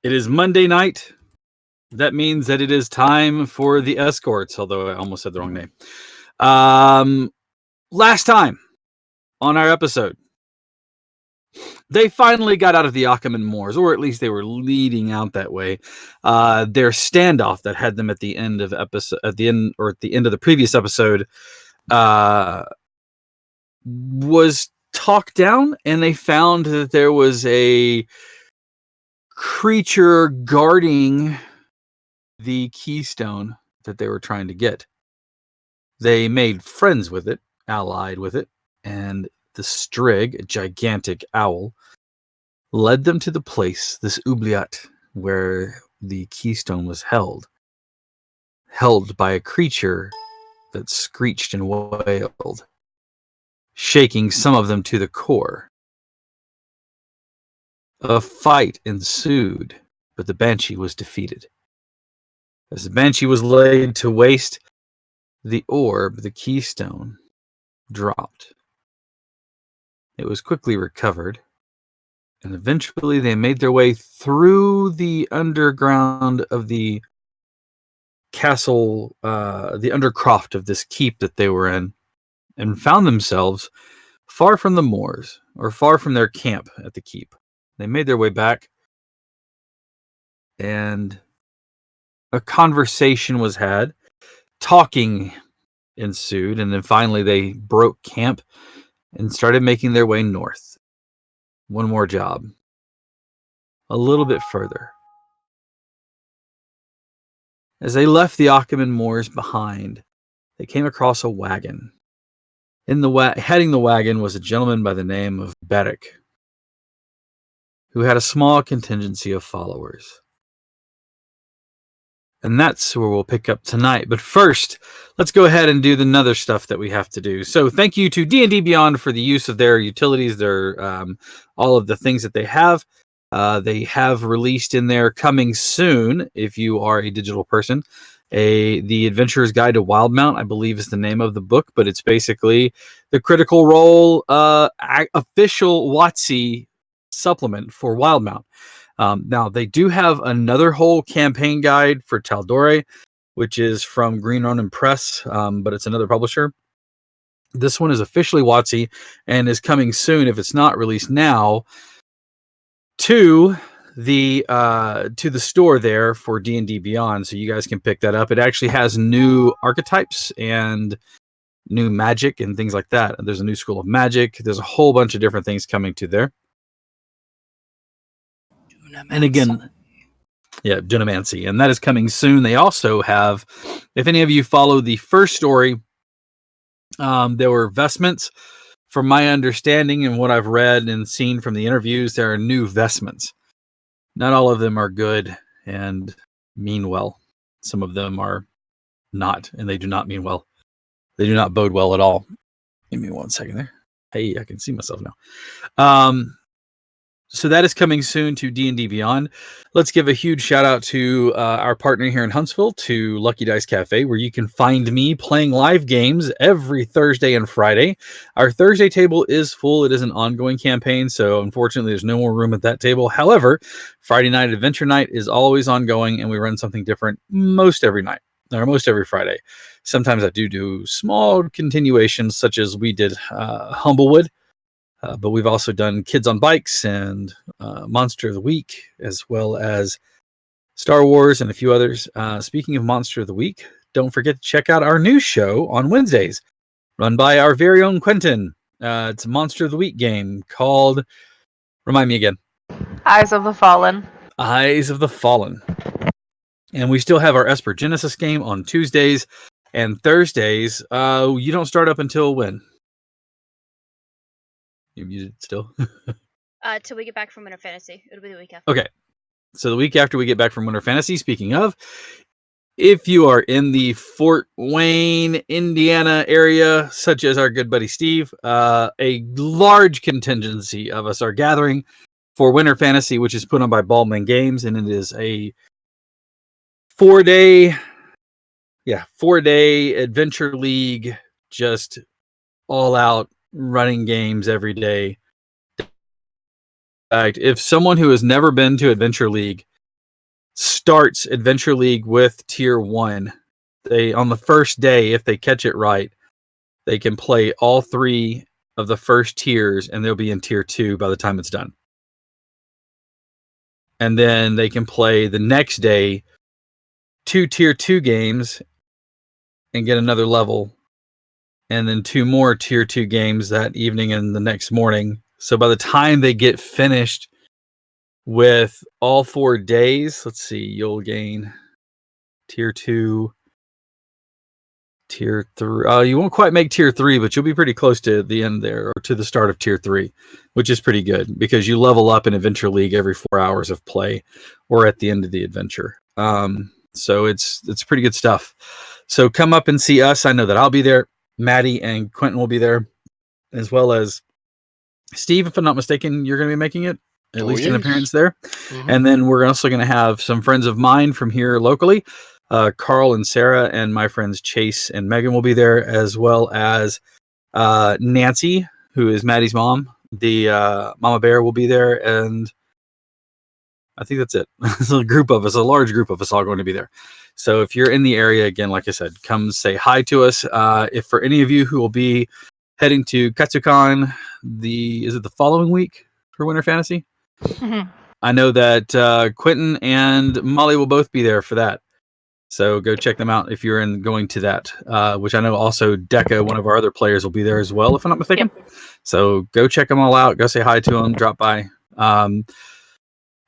It is Monday night. That means that it is time for the Escorts, although I almost said the wrong name. Last time on our episode, they finally got out of the Achaemenid Moors, or at least they were leading out that way. Their standoff that had them at the end of at the end of the previous episode, was talked down, and they found that there was a creature guarding the keystone that they were trying to get. They made friends with it, allied with it, and the Strig, a gigantic owl, led them to the place, this oubliette, where the keystone was held by a creature that screeched and wailed, shaking some of them to the core. A fight ensued, but the Banshee was defeated. As the Banshee was laid to waste, the orb, the keystone, dropped. It was quickly recovered, and eventually they made their way through the underground of the castle, the undercroft of this keep that they were in, and found themselves far from the moors, or far from their camp at the keep. They made their way back, and a conversation was had. Talking ensued, and then finally they broke camp and started making their way north. One more job. A little bit further. As they left the Achaemenid Moors behind, they came across a wagon. Heading the wagon was a gentleman by the name of Beric, who had a small contingency of followers. And that's where we'll pick up tonight. But first, let's go ahead and do the other stuff that we have to do. So thank you to D&D Beyond for the use of their utilities, their all of the things that they have. They have released in there coming soon, if you are a digital person, the Adventurer's Guide to Wildmount, I believe is the name of the book, but it's basically the Critical Role official WotC supplement for Wildmount. Now, they do have another whole campaign guide for Tal'Dorei, which is from Green Ronin Press, but it's another publisher. This one is officially WotC and is coming soon, if it's not released now, to the store there for D&D Beyond, so you guys can pick that up. It actually has new archetypes and new magic and things like that. There's a new school of magic. There's a whole bunch of different things coming to there. And again, yeah, Dunamancy, and that is coming soon. They also have, if any of you follow the first story, there were vestments. From my understanding and what I've read and seen from the interviews, there are new vestments. Not all of them are good and mean well. Some of them are not, and they do not mean well. They do not bode well at all. Give me 1 second there. Hey, I can see myself now. So that is coming soon to D&D Beyond. Let's give a huge shout out to our partner here in Huntsville, to Lucky Dice Cafe, where you can find me playing live games every Thursday and Friday. Our Thursday table is full. It is an ongoing campaign, so unfortunately there's no more room at that table. However, Friday Night Adventure Night is always ongoing, and we run something different most every night, or most every Friday. Sometimes I do small continuations, such as we did Humblewood. But we've also done Kids on Bikes and Monster of the Week, as well as Star Wars and a few others. Speaking of Monster of the Week, don't forget to check out our new show on Wednesdays, run by our very own Quentin. It's a Monster of the Week game called, remind me again. Eyes of the Fallen. Eyes of the Fallen. And we still have our Esper Genesis game on Tuesdays and Thursdays. You don't start up until when? You're muted still? Till we get back from Winter Fantasy. It'll be the week after. Okay. So the week after we get back from Winter Fantasy, speaking of, if you are in the Fort Wayne, Indiana area, such as our good buddy Steve, a large contingency of us are gathering for Winter Fantasy, which is put on by Baldwin Games, and it is a 4-day adventure league, just all out running games every day. If someone who has never been to Adventure League starts Adventure League with Tier 1. They, on the first day, if they catch it right, they can play all 3 of the first tiers, and they'll be in Tier 2 by the time it's done. And then they can play the next day 2 Tier 2 games and get another level, and then 2 more Tier 2 games that evening and the next morning. So by the time they get finished with all 4 days, let's see, you'll gain Tier 2, Tier 3. You won't quite make Tier 3, but you'll be pretty close to the end there, or to the start of Tier 3, which is pretty good because you level up in Adventure League every 4 hours of play or at the end of the adventure. So it's pretty good stuff. So come up and see us. I know that I'll be there. Maddie and Quentin will be there, as well as Steve, if I'm not mistaken, you're going to be making it, at least an appearance there. Mm-hmm. And then we're also going to have some friends of mine from here locally. Carl and Sarah and my friends Chase and Megan will be there, as well as Nancy, who is Maddie's mom. The Mama Bear will be there, and I think that's it. It's a group of us, a large group of us all going to be there. So if you're in the area, again, like I said, come say hi to us. If for any of you who will be heading to Katsucon, is it the following week for Winter Fantasy? Mm-hmm. I know that Quentin and Molly will both be there for that. So go check them out if you're going to that, which I know also Decca, one of our other players, will be there as well, if I'm not mistaken. Yep. So go check them all out. Go say hi to them. Drop by.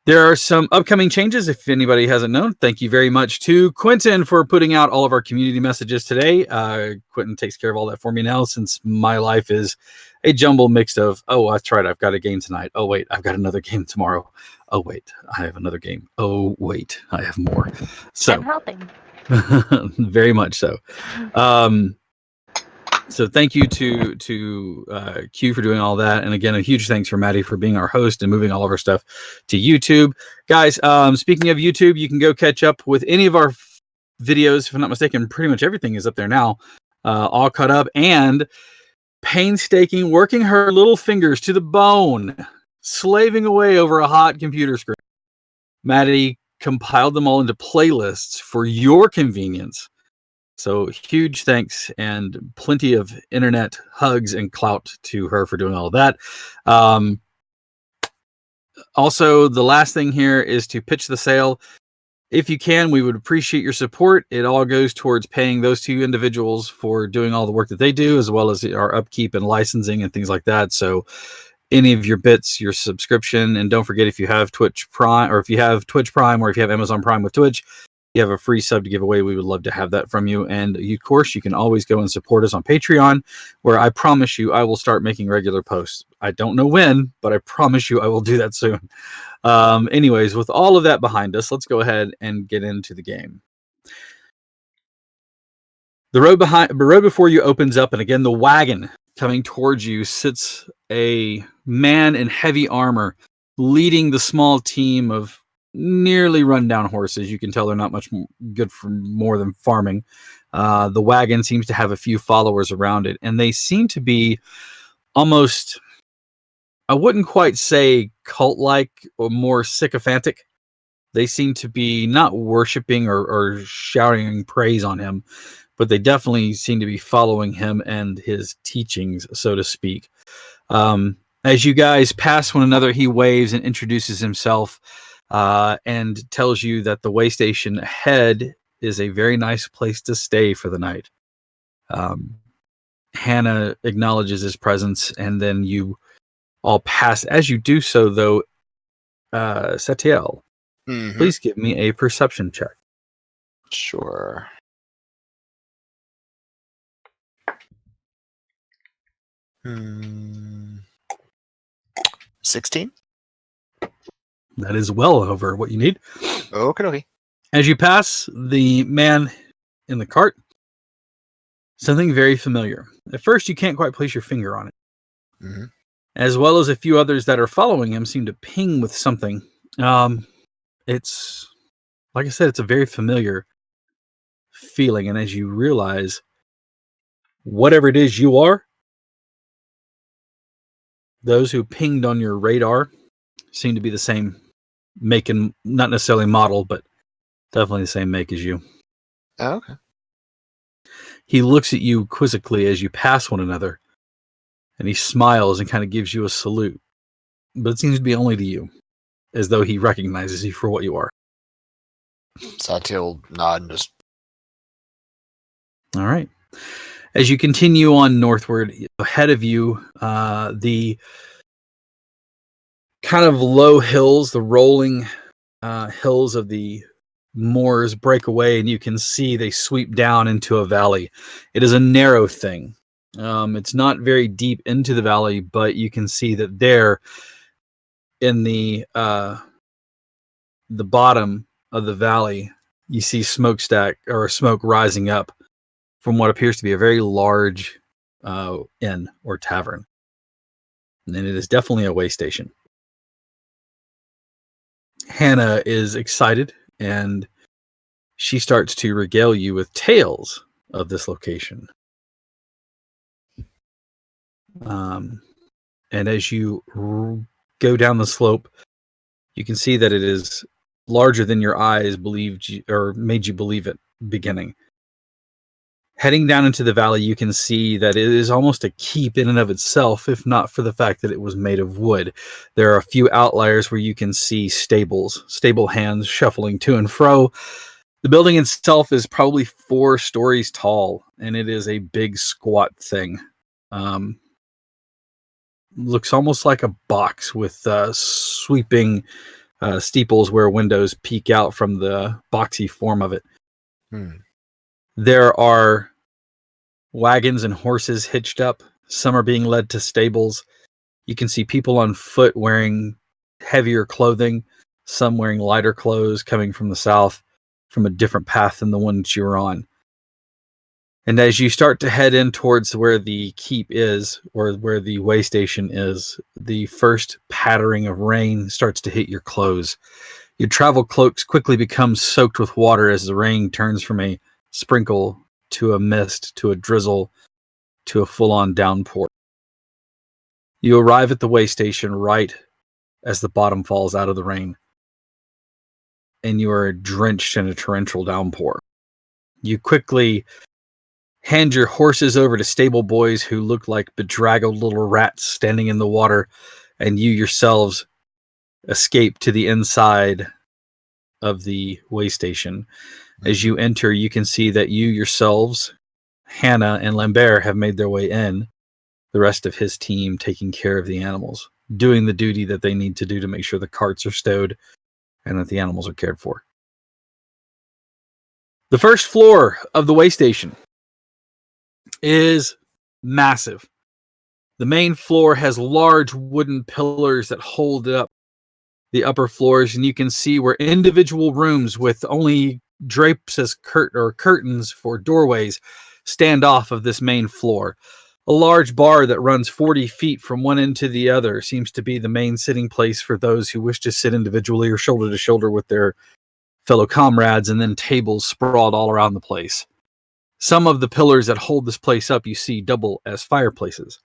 There are some upcoming changes, if anybody hasn't known. Thank you very much to Quentin for putting out all of our community messages today. Quentin takes care of all that for me now, since my life is a jumble mix of, oh, that's right, I've got a game tonight. Oh, wait, I've got another game tomorrow. Oh, wait, I have another game. Oh, wait, I have more. So I'm helping. Very much so. So thank you to Q for doing all that. And again, a huge thanks for Maddie for being our host and moving all of our stuff to YouTube. Guys, speaking of YouTube, you can go catch up with any of our videos. If I'm not mistaken, pretty much everything is up there now, all caught up and painstaking, working her little fingers to the bone, slaving away over a hot computer screen. Maddie compiled them all into playlists for your convenience. So huge thanks and plenty of internet hugs and clout to her for doing all of that. Also, the last thing here is to pitch the sale. If you can, we would appreciate your support. It all goes towards paying those 2 individuals for doing all the work that they do, as well as our upkeep and licensing and things like that. So any of your bits, your subscription, and don't forget, if you have Twitch Prime, or if you have Twitch Prime, or if you have Amazon Prime with Twitch, you have a free sub to give away. We would love to have that from you. And of course, you can always go and support us on Patreon, where I promise you I will start making regular posts. I don't know when, but I promise you I will do that soon. Anyways, with all of that behind us, let's go ahead and get into the game. The road before you opens up, and again, the wagon coming towards you sits a man in heavy armor, leading the small team of nearly rundown horses. You can tell they're not much good for more than farming. The wagon seems to have a few followers around it, and they seem to be almost, I wouldn't quite say cult-like, or more sycophantic. They seem to be not worshiping or shouting praise on him, but they definitely seem to be following him and his teachings, so to speak. As you guys pass one another, he waves and introduces himself, and tells you that the way station ahead is a very nice place to stay for the night. Hannah acknowledges his presence, and then you all pass. As you do so, though, Satiel, please give me a perception check. Sure. Hmm. 16? That is well over what you need. Okay. As you pass the man in the cart, something very familiar. At first, you can't quite place your finger on it. Mm-hmm. As well as a few others that are following him seem to ping with something. It's, like I said, it's a very familiar feeling. And as you realize, whatever it is you are, those who pinged on your radar seem to be the same make and not necessarily model, but Definitely the same make as you. Oh, okay. He looks at you quizzically as you pass one another, and he smiles and kind of gives you a salute. But it seems to be only to you, as though he recognizes you for what you are. Satya will nod and just... All right. As you continue on northward, ahead of you, the kind of low hills, the rolling hills of the moors break away, and you can see they sweep down into a valley. It is a narrow thing. It's not very deep into the valley, but you can see that there in the bottom of the valley, you see smokestack or smoke rising up from what appears to be a very large inn or tavern. And it is definitely a way station. Hannah is excited, and she starts to regale you with tales of this location. And as you go down the slope, you can see that it is larger than your eyes believed you, or made you believe it beginning. Heading down into the valley, you can see that it is almost a keep in and of itself, if not for the fact that it was made of wood. There are a few outliers where you can see stable hands shuffling to and fro. The building itself is probably 4 stories tall, and it is a big squat thing. Looks almost like a box with sweeping steeples where windows peek out from the boxy form of it. There are wagons and horses hitched up. Some are being led to stables. You can see people on foot wearing heavier clothing, some wearing lighter clothes coming from the south, from a different path than the one that you were on. And as you start to head in towards where the keep is, or where the way station is, the first pattering of rain starts to hit your clothes. Your travel cloaks quickly become soaked with water as the rain turns from a sprinkle to a mist to a drizzle to a full-on downpour. You arrive at the way station right as the bottom falls out of the rain, and you are drenched in a torrential downpour. You quickly hand your horses over to stable boys who look like bedraggled little rats standing in the water, and you yourselves escape to the inside of the way station. As you enter, you can see that you yourselves, Hannah and Lambert, have made their way in, the rest of his team taking care of the animals, doing the duty that they need to do to make sure the carts are stowed and that the animals are cared for. The first floor of the way station is massive. The main floor has large wooden pillars that hold up the upper floors, and you can see where individual rooms with only drapes as curtains for doorways stand off of this main floor. A large bar that runs 40 feet from one end to the other seems to be the main sitting place for those who wish to sit individually or shoulder to shoulder with their fellow comrades, and then tables sprawled all around the place. Some of the pillars that hold this place up you see double as fireplaces.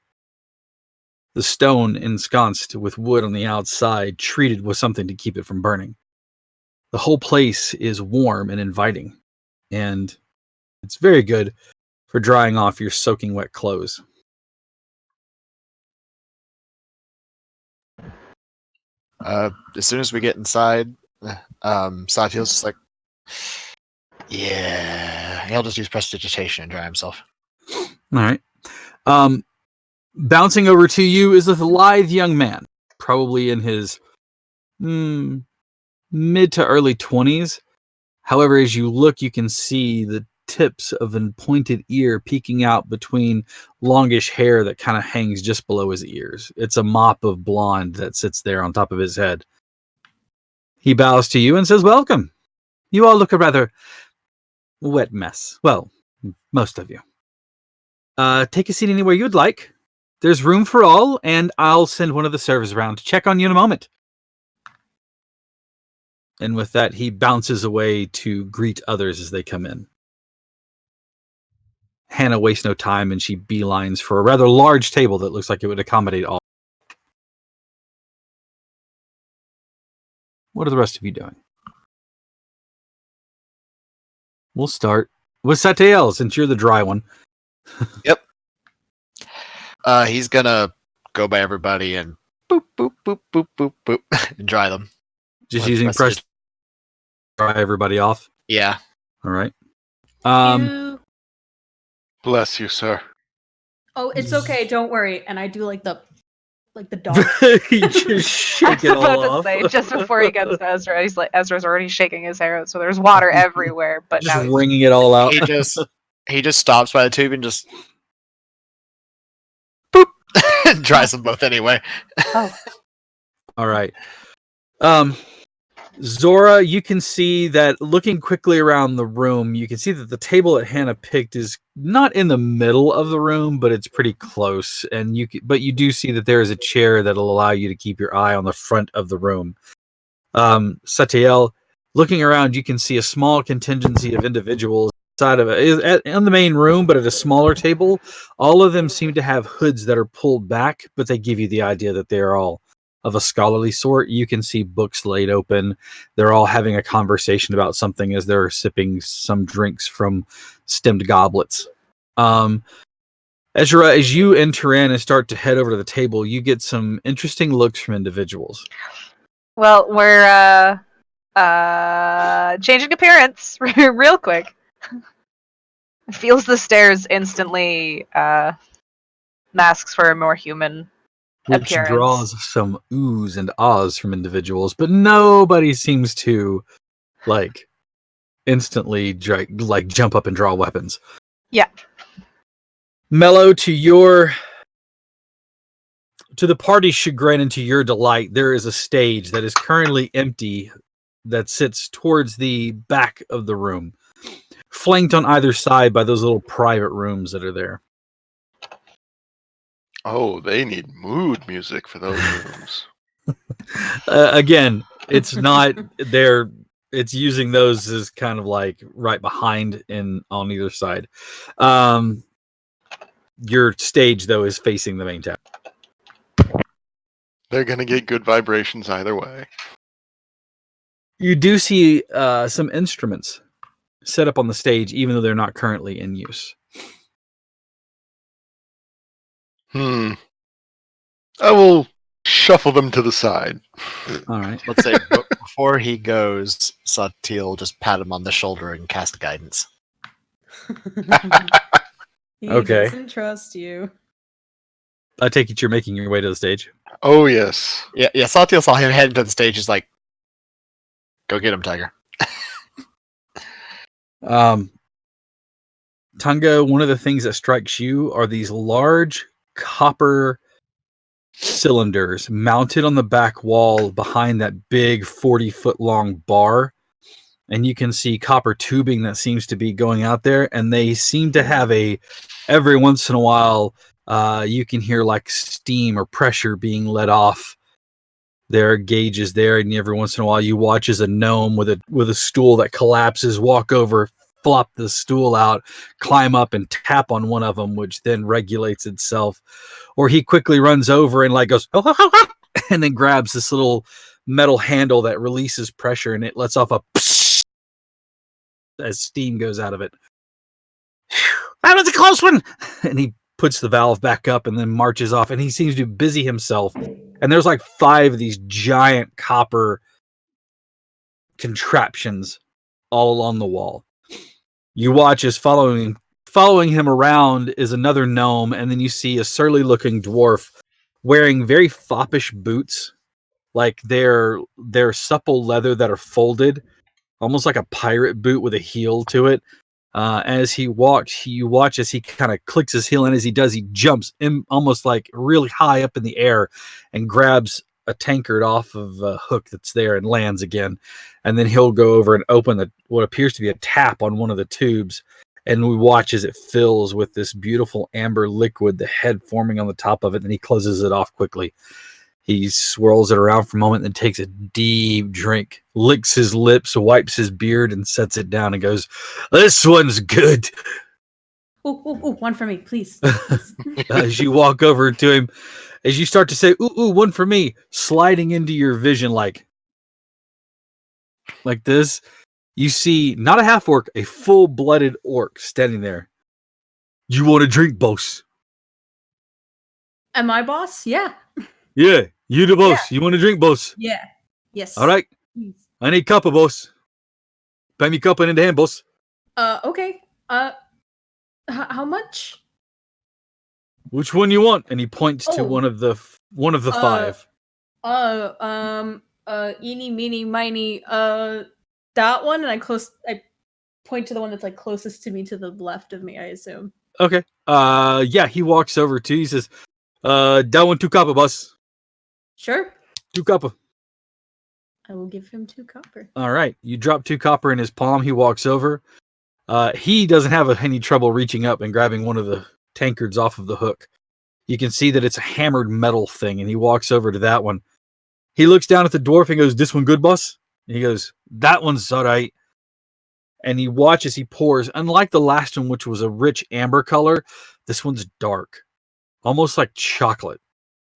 The stone ensconced with wood on the outside, treated with something to keep it from burning. The whole place is warm and inviting, and it's very good for drying off your soaking wet clothes. As soon as we get inside, Satya's just like, yeah, he'll just use prestidigitation and dry himself. All right. Bouncing over to you is a lithe young man, probably in his mid to early 20s. However, as you look, you can see the tips of a pointed ear peeking out between longish hair that kind of hangs just below his ears. It's a mop of blonde that sits there on top of his head. He bows to you and says, "Welcome. You all look a rather wet mess. Well, most of you. Take a seat anywhere you'd like. There's room for all, and I'll send one of the servers around to check on you in a moment." And with that, he bounces away to greet others as they come in. Hannah wastes no time, and she beelines for a rather large table that looks like it would accommodate all. What are the rest of you doing? We'll start with Satiel, since you're the dry one. Yep. He's gonna go by everybody and boop, boop, boop, boop, boop, boop, and dry them. Just With using pressure messages. to dry everybody off. Yeah. All right. You- Bless you, sir. Oh, it's okay. Don't worry. And I do like the dog. He just shake I it was about all to off. say, just before he gets to Ezra, he's like, Ezra's already shaking his hair, so there's water everywhere. But Just now he's wringing it all out. He just stops by the tube and just boop and dries them both anyway. All right. Zora, you can see that looking quickly around the room, you can see that the table that Hannah picked is not in the middle of the room, but it's pretty close. And but you do see that there is a chair that'll allow you to keep your eye on the front of the room. Satiel, looking around, you can see a small contingency of individuals inside of it in the main room, but at a smaller table. All of them seem to have hoods that are pulled back, but they give you the idea that they are all of a scholarly sort. You can see books laid open. They're all having a conversation about something as they're sipping some drinks from stemmed goblets. Ezra, as you enter in and start to head over to the table, you get some interesting looks from individuals. well, we're changing appearance real quick. Feels the stairs instantly. Masks for a more human Which appearance. draws some oohs and ahs from individuals, but nobody seems to instantly jump up and draw weapons. Yeah. Mello, to the party's chagrin and to your delight, there is a stage that is currently empty that sits towards the back of the room, flanked on either side by those little private rooms that are there. Oh, they need mood music for those rooms. Again, it's not there. It's using those as kind of like right behind on either side. Your stage though is facing the main tab. They're gonna get good vibrations either way. You do see some instruments set up on the stage, even though they're not currently in use. I will shuffle them to the side. All right. Let's say before he goes, Satiel will just pat him on the shoulder and cast guidance. He Okay. doesn't trust you. I take it you're making your way to the stage. Oh yes. Yeah. Satiel saw him heading to the stage. He's like, "Go get him, Tiger." Tunga, one of the things that strikes you are these large copper cylinders mounted on the back wall behind that big 40-foot long bar. And you can see copper tubing that seems to be going out there. And they seem to have every once in a while, you can hear like steam or pressure being let off. There are gauges there, and every once in a while you watch as a gnome with a stool that collapses walk over, flop the stool out, climb up and tap on one of them, which then regulates itself. Or he quickly runs over and goes, oh, and then grabs this little metal handle that releases pressure, and it lets off a psh as steam goes out of it. That was a close one! And he puts the valve back up and then marches off, and he seems to busy himself. And there's 5 of these giant copper contraptions all along the wall. You watch as following him around is another gnome, and then you see a surly-looking dwarf wearing very foppish boots, like they're supple leather that are folded, almost like a pirate boot with a heel to it. As he walks, you watch as he kind of clicks his heel, and as he does, he jumps in almost really high up in the air and grabs a tankard off of a hook that's there and lands again. And then he'll go over and open what appears to be a tap on one of the tubes, and we watch as it fills with this beautiful amber liquid, the head forming on the top of it, and he closes it off quickly. He swirls it around for a moment, then takes a deep drink, licks his lips, wipes his beard, and sets it down and goes, "This one's good." Ooh, one for me, please. As you walk over to him, as you start to say, ooh, one for me, sliding into your vision like this, you see not a half orc, a full-blooded orc standing there. You want a drink, boss? Am I boss? Yeah. Yeah, you the boss. You want a drink, boss? Yeah. Yes. All right. Please. I need copper, boss. Pay me copper in the hand, boss. Okay. How much? Which one you want? And he points to Oh. one of the Uh, five. Eeny, meeny, miny, that one, and I point to the one that's like closest to me to the left of me, I assume. Okay. Yeah, he walks over to. He says, that one 2 copper, boss. Sure. 2 copper. I will give him 2 copper. All right. You drop 2 copper in his palm. He walks over. He doesn't have any trouble reaching up and grabbing one of the tankards off of the hook. You can see that it's a hammered metal thing, and he walks over to that one. He looks down at the dwarf and goes, "This one good, boss?" And he goes, "That one's all right." And he watches, he pours. Unlike the last one, which was a rich amber color, this one's dark, almost like chocolate,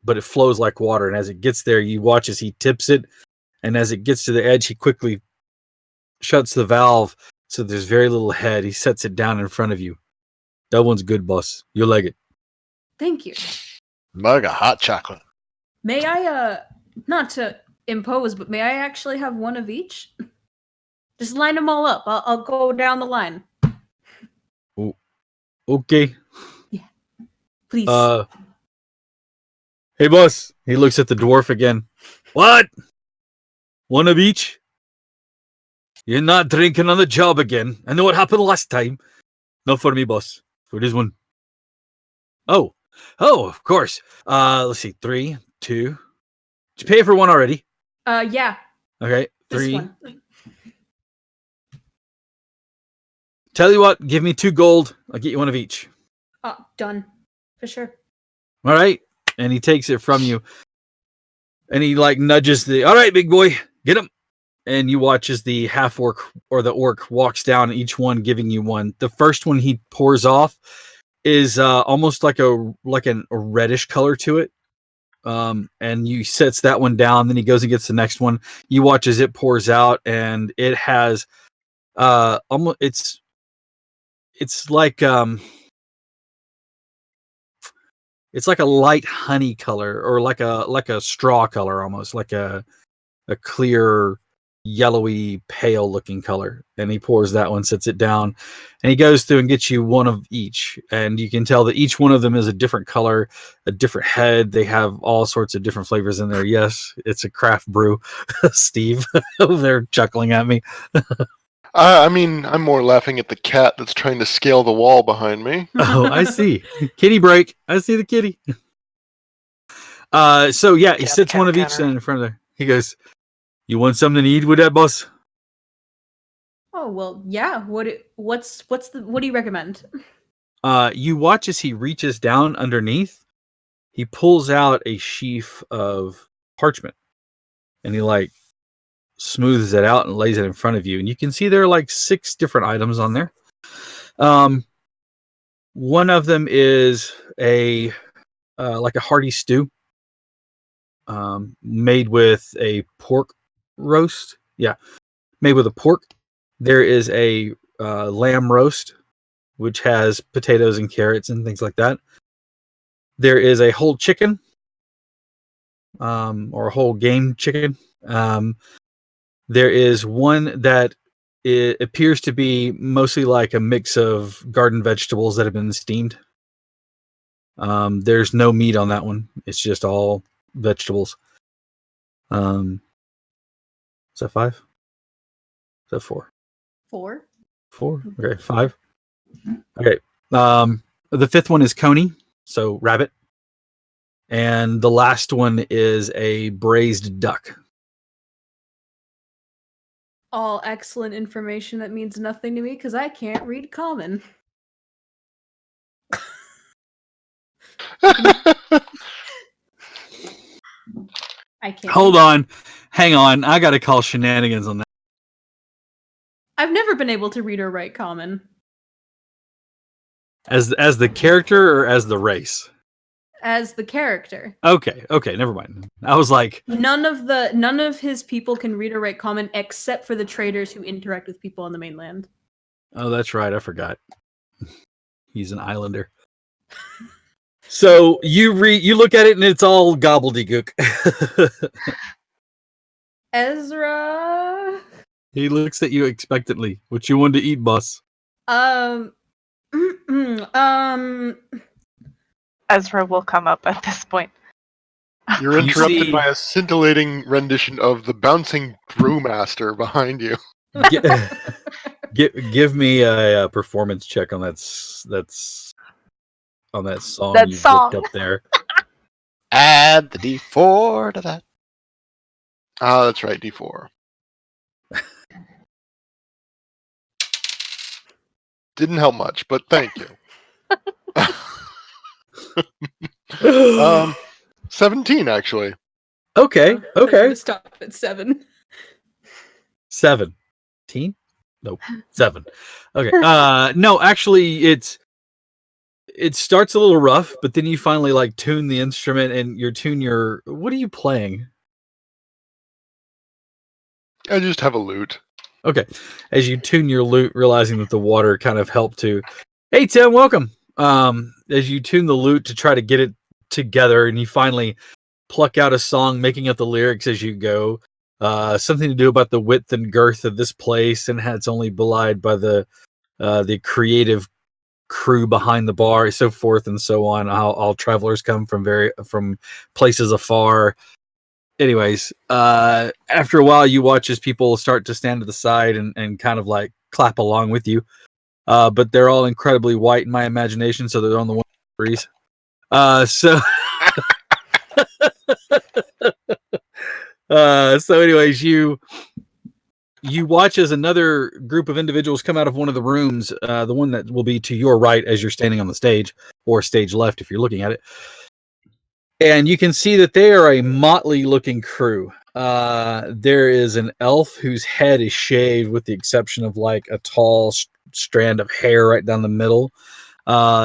but it flows like water. And as it gets there, you watch as he tips it. And as it gets to the edge, he quickly shuts the valve so there's very little head. He sets it down in front of you. That one's good, boss. You'll like it. Thank you. Mug of hot chocolate. May I, not to impose, but may I actually have one of each? Just line them all up. I'll go down the line. Okay. Please. Hey, boss. He looks at the dwarf again. What? One of each? You're not drinking on the job again. I know what happened last time. Not for me, boss. For this one. Oh, of course. Let's see. 3, 2. Did you pay for one already? Yeah. Okay. This 3. one. Tell you what, give me 2 gold. I'll get you one of each. Done. For sure. All right. And he takes it from you. And he nudges all right, big boy, get him. And you watch as the half orc or the orc walks down, each one giving you one. The first one he pours off is almost like a reddish color to it. And you sets that one down. Then he goes and gets the next one. You watch as it pours out, and it has almost it's like a light honey color, or like a straw color, almost like a clear yellowy pale looking color. And he pours that one, sets it down, and he goes through and gets you one of each. And you can tell that each one of them is a different color, a different head. They have all sorts of different flavors in there. Yes, it's a craft brew. Steve over there chuckling at me. I mean, I'm more laughing at the cat that's trying to scale the wall behind me. Oh, I see. Kitty break. I see the kitty. So yeah, he sits one of each then in front of there. He goes, "You want something to eat with that, boss?" Oh well, yeah. What do you recommend? You watch as he reaches down underneath. He pulls out a sheaf of parchment, and he smooths it out and lays it in front of you. And you can see there are 6 different items on there. One of them is a hearty stew, made with a pork roast. Yeah, made with a pork. There is a lamb roast, which has potatoes and carrots and things like that. There is a whole chicken, or a whole game chicken. There is one that it appears to be mostly like a mix of garden vegetables that have been steamed. There's no meat on that one. It's just all vegetables. Is that 5? Is that 4? 4. 4? Okay, 5. Okay. The 5th one is coney, so rabbit. And the last one is a braised duck. All excellent information that means nothing to me because I can't read common. I can't. Hold on. Hang on. I got to call shenanigans on that. I've never been able to read or write common. As the character or as the race? as the character. Okay, never mind. I was like, None of his people can read or write common except for the traders who interact with people on the mainland. oh, that's right, I forgot. He's an islander. So you look at it and it's all gobbledygook. Ezra. He looks at you expectantly. What you want to eat, boss? Ezra will come up at this point. You're You interrupted see- by a scintillating rendition of the bouncing brewmaster behind you. Give me a performance check on that's on that song That you song. looked up there. Add the D4 to that. Ah, that's right, D4. Didn't help much, but thank you. 17 actually. Okay. Stop at 7. 17? Nope. 7. Okay. No, actually it starts a little rough, but then you finally like tune the instrument and what are you playing? I just have a lute. Okay. As you tune your lute, realizing that the water kind of helped to Hey Tim, welcome. As you tune the lute to try to get it together and you finally pluck out a song, making up the lyrics as you go. Something to do about the width and girth of this place, and it's only belied by the creative crew behind the bar, so forth and so on. How all travelers come from places afar. Anyways, after a while, you watch as people start to stand to the side and kind of like clap along with you. But they're all incredibly white in my imagination, so they're on the one breeze. So anyways, you watch as another group of individuals come out of one of the rooms, the one that will be to your right as you're standing on the stage, or stage left if you're looking at it. And you can see that they are a motley looking crew. There is an elf whose head is shaved with the exception of like a tall strand of hair right down the middle.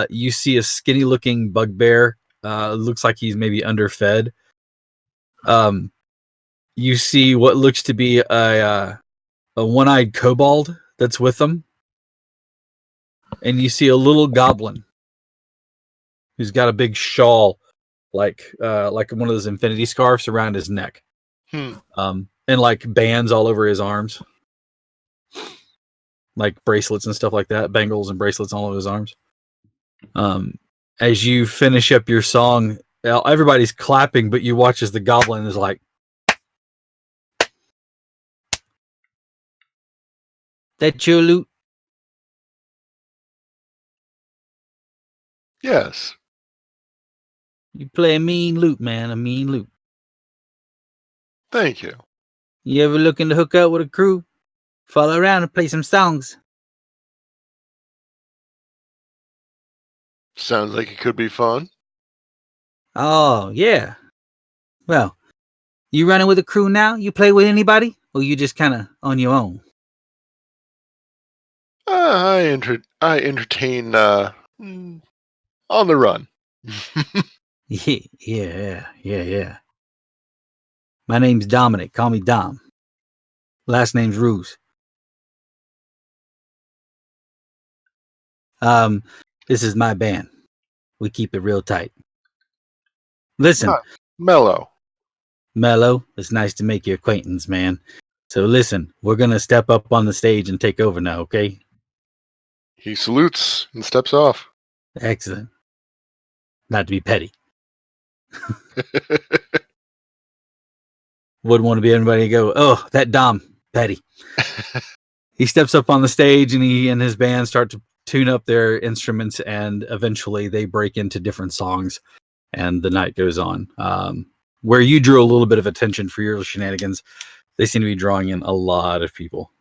You see a skinny looking bugbear. Looks like he's maybe underfed. You see what looks to be a one-eyed kobold that's with them. And you see a little goblin who's got a big shawl like one of those infinity scarves around his neck. And like bands all over his arms. Like bracelets and stuff like that, bangles and bracelets all over his arms. As you finish up your song, everybody's clapping, but you watch as the goblin is like, "That your loot?" Yes. You play a mean loot, man, a mean loot. Thank you. You ever looking to hook up with a crew? Follow around and play some songs. Sounds like it could be fun. Oh, yeah. Well, you running with a crew now? You play with anybody? Or you just kind of on your own? I entertain on the run. Yeah. My name's Dominic. Call me Dom. Last name's Ruse. This is my band. We keep it real tight. Listen, Mellow. Mello, it's nice to make your acquaintance, man. So listen, we're gonna step up on the stage and take over now, okay? He salutes and steps off. Excellent. Not to be petty. Wouldn't want to be anybody to go, oh, that Dom, petty. He steps up on the stage and he and his band start to tune up their instruments, and eventually they break into different songs and the night goes on. Where you drew a little bit of attention for your shenanigans, they seem to be drawing in a lot of people.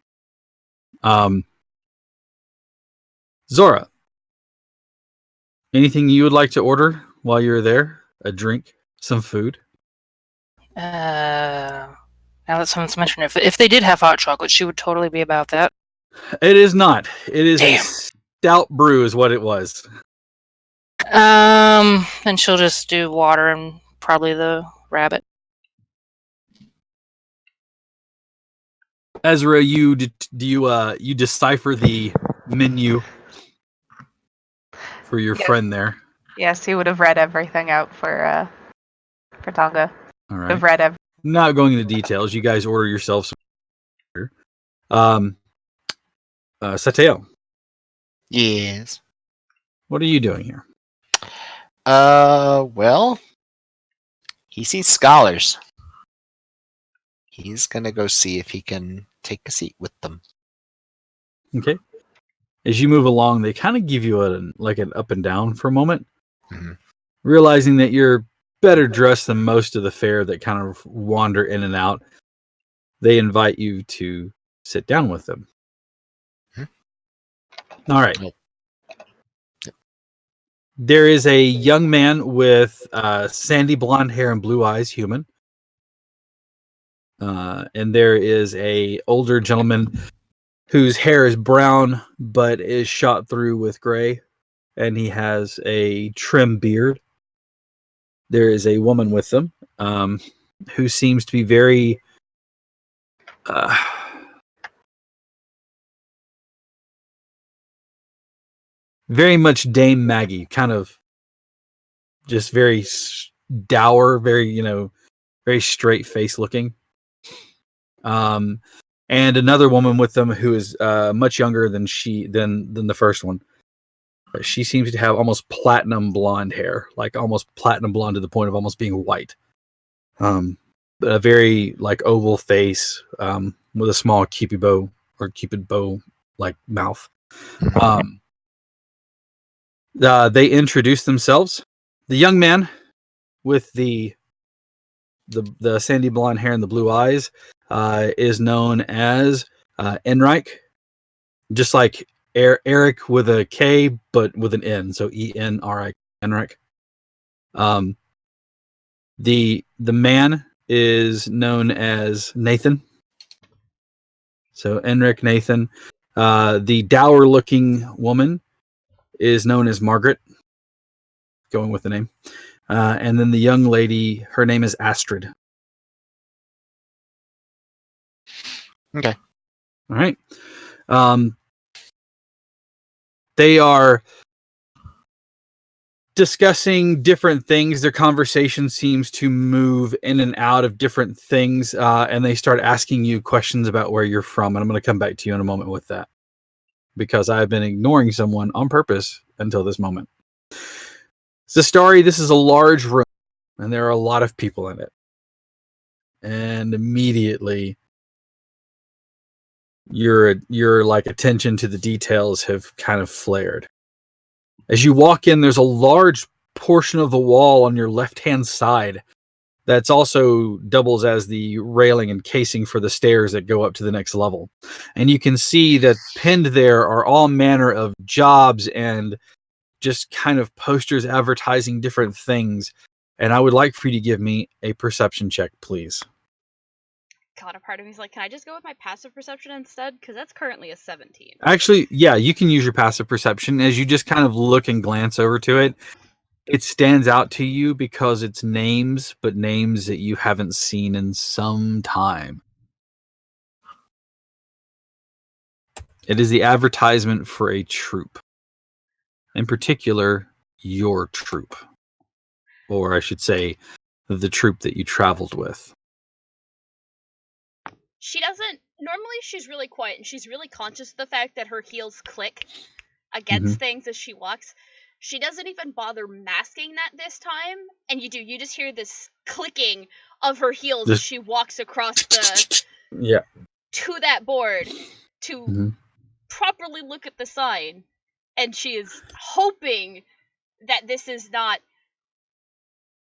Zora, anything you would like to order while you're there? A drink, some food? Now that someone's mentioned it, if they did have hot chocolate, she would totally be about that. It is not. It is a Damn. stout brew is what it was. And she'll just do water and probably the rabbit. Ezra, you decipher the menu for your Yes. friend there. Yes, he would have read everything out for Tonga. All Would right. have read everything. Not going into details. You guys order yourself some water. Sateo, Yes. what are you doing here? Well, he sees scholars. He's gonna go see if he can take a seat with them. Okay. As you move along, they kind of give you an up and down for a moment, Mhm. realizing that you're better dressed than most of the fair that kind of wander in and out. They invite you to sit down with them. All right. Yep. There is a young man with sandy blonde hair and blue eyes, human. And there is a older gentleman whose hair is brown but is shot through with gray, and he has a trim beard. There is a woman with them who seems to be very very much Dame Maggie, kind of just very dour, very very straight face looking. And another woman with them who is much younger than than the first one. She seems to have almost platinum blonde hair, like almost platinum blonde to the point of almost being white. A very like oval face with a small cupid bow like mouth. They introduce themselves. The young man with the sandy blonde hair and the blue eyes is known as Enrique, just like Eric with a K but with an N, so Enrique. Enrique. The man is known as Nathan. So Enric Nathan. The dour looking woman is known as Margaret, going with the name. And then the young lady, her name is Astrid. Okay. All right. They are discussing different things. Their conversation seems to move in and out of different things, and they start asking you questions about where you're from. And I'm going to come back to you in a moment with that, because I've been ignoring someone on purpose until this moment. Zastari, this is a large room, and there are a lot of people in it. And immediately, your like attention to the details have kind of flared. As you walk in, there's a large portion of the wall on your left-hand side that's also doubles as the railing and casing for the stairs that go up to the next level. And you can see that pinned there are all manner of jobs and just kind of posters advertising different things. And I would like for you to give me a perception check, please. God, a part of me is like, can I just go with my passive perception instead? Because that's currently a 17. Actually, yeah, you can use your passive perception. As you just kind of look and glance over to it, it stands out to you because it's names, but names that you haven't seen in some time. It is the advertisement for a troop. In particular, your troop. Or I should say, the troop that you traveled with. She doesn't. Normally, she's really quiet and she's really conscious of the fact that her heels click against things as she walks. She doesn't even bother masking that this time, and you just hear this clicking of her heels as she walks across to that board to properly look at the sign, and she is hoping that this is not,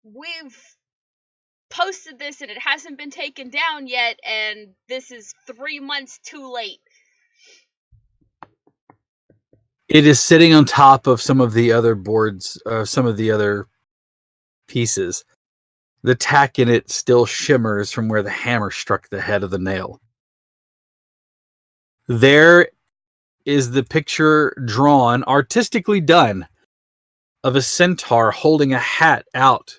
we've posted this and it hasn't been taken down yet, and this is 3 months too late. It is sitting on top of some of the other boards, some of the other pieces. The tack in it still shimmers from where the hammer struck the head of the nail. There is the picture drawn, artistically done, of a centaur holding a hat out,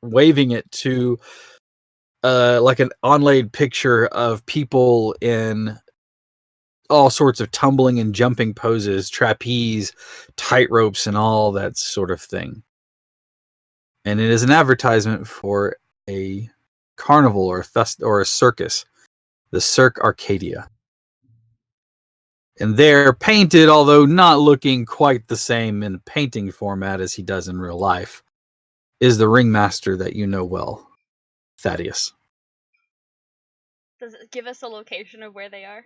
waving it to like an onlaid picture of people in all sorts of tumbling and jumping poses, trapeze, tight ropes, and all that sort of thing. And it is an advertisement for a carnival or a circus, the Cirque Arcadia. And they're painted, although not looking quite the same in painting format as he does in real life, is the ringmaster that you know well, Thaddeus. Does it give us a location of where they are?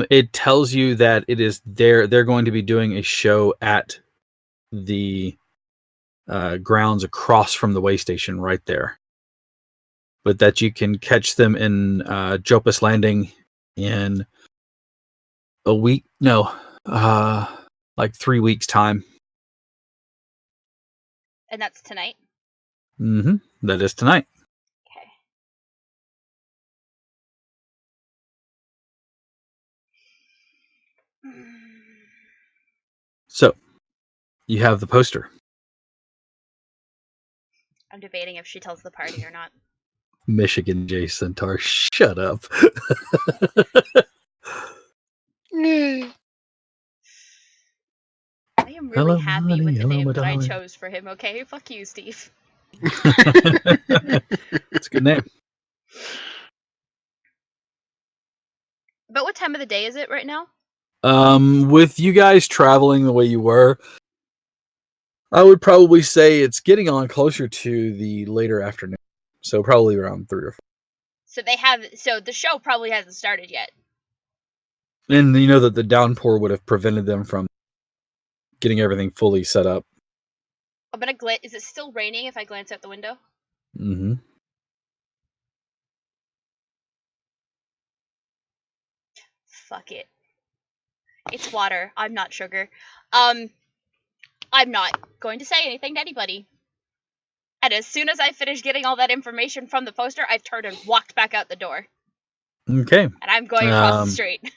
It tells you that it is they're going to be doing a show at the grounds across from the way station right there. But that you can catch them in Jopus Landing in a week. No, like 3 weeks time. And that's tonight? Mm-hmm. That is tonight. Okay. So, you have the poster. I'm debating if she tells the party or not. Michigan J Centaur, shut up. I am really Hello, happy honey, with the hello, name my that I darling. chose for him, okay? Fuck you, Steve. It's a good name. But what time of the day is it right now? With you guys traveling the way you were, I would probably say it's getting on closer to the later afternoon. So probably around 3 or 4. So the show probably hasn't started yet. And you know that the downpour would have prevented them from getting everything fully set up. I'm gonna is it still raining if I glance out the window? Mm-hmm. Fuck it. It's water. I'm not sugar. I'm not going to say anything to anybody. And as soon as I finish getting all that information from the poster, I've turned and walked back out the door. Okay. And I'm going across the street.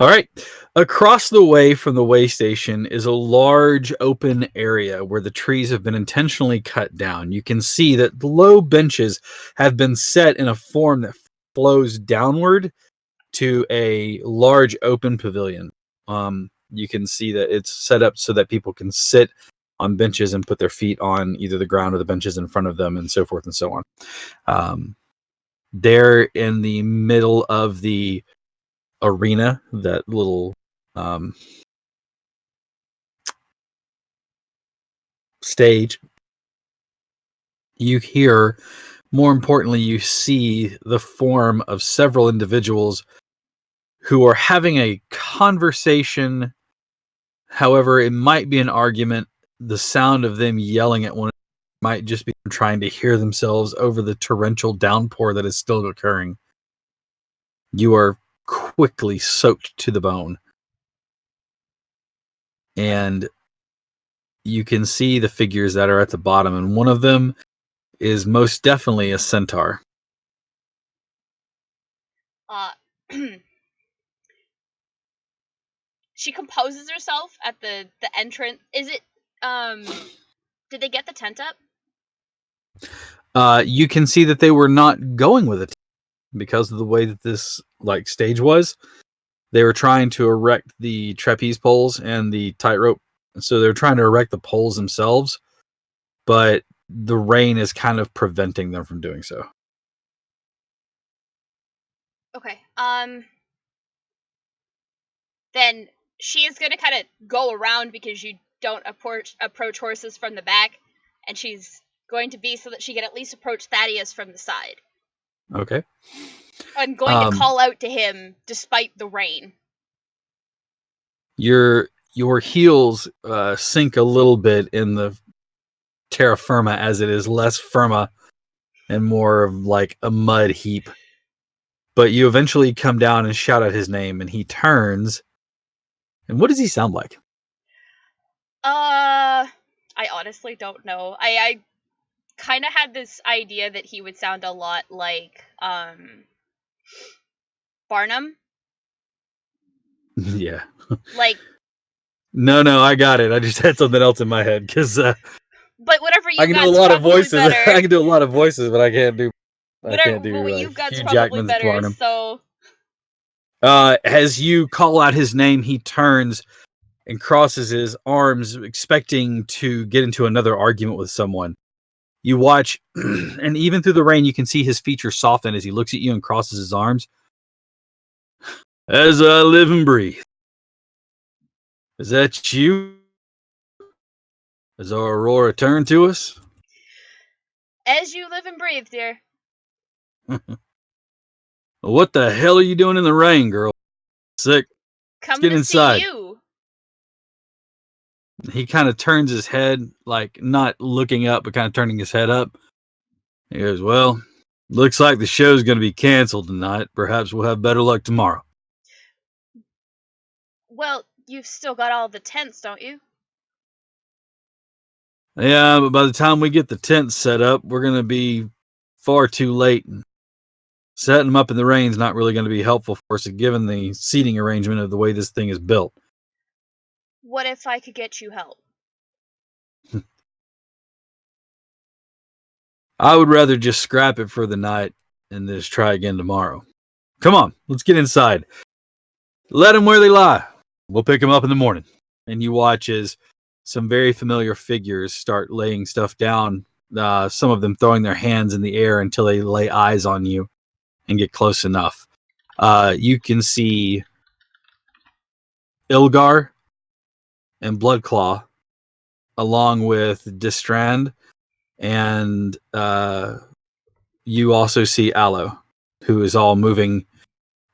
All right. Across the way from the way station is a large open area where the trees have been intentionally cut down. You can see that the low benches have been set in a form that flows downward to a large open pavilion. You can see that it's set up so that people can sit on benches and put their feet on either the ground or the benches in front of them and so forth and so on. They're in the middle of the arena, that little stage. You hear, more importantly, you see the form of several individuals who are having a conversation. However, it might be an argument. The sound of them yelling at one another might just be trying to hear themselves over the torrential downpour that is still occurring. You are quickly soaked to the bone. And you can see the figures that are at the bottom, and one of them is most definitely a centaur. She composes herself at the entrance. Is it did they get the tent up? You can see that they were not going with it because of the way that this stage was. They were trying to erect the trapeze poles and the tightrope, so they're trying to erect the poles themselves, but the rain is kind of preventing them from doing so. Okay. Then she is going to kind of go around because you don't approach horses from the back, and she's going to be so that she can at least approach Thaddeus from the side. Okay. I'm going to call out to him despite the rain. Your heels sink a little bit in the terra firma, as it is less firma and more of like a mud heap. But you eventually come down and shout out his name, and he turns. And what does he sound like? I honestly don't know. I kind of had this idea that he would sound a lot like Barnum. Yeah. Like No, I got it. I just had something else in my head because But whatever you I can do a got's lot of probably voices. better. I can do a lot of voices, but I can't do. Whatever what you've got's Hugh probably Jackman's better. Barnum. So As you call out his name, he turns and crosses his arms, expecting to get into another argument with someone. You watch, and even through the rain, you can see his features soften as he looks at you and crosses his arms. As I live and breathe. Is that you? Has our Aurora turned to us? as you live and breathe, dear. What the hell are you doing in the rain, girl? Sick. Coming get to inside. see you. He kind of turns his head, like not looking up, but kind of turning his head up. He goes, well, looks like the show's going to be canceled tonight. Perhaps we'll have better luck tomorrow. Well, you've still got all the tents, don't you? Yeah, but by the time we get the tents set up, we're going to be far too late. And setting them up in the rain's not really going to be helpful for us, given the seating arrangement of the way this thing is built. What if I could get you help? I would rather just scrap it for the night and just try again tomorrow. Come on, let's get inside. Let them where they lie. We'll pick them up in the morning. And you watch as some very familiar figures start laying stuff down, some of them throwing their hands in the air until they lay eyes on you and get close enough. You can see Ilgar and Bloodclaw, along with Distrand, and you also see Aloe, who is all moving,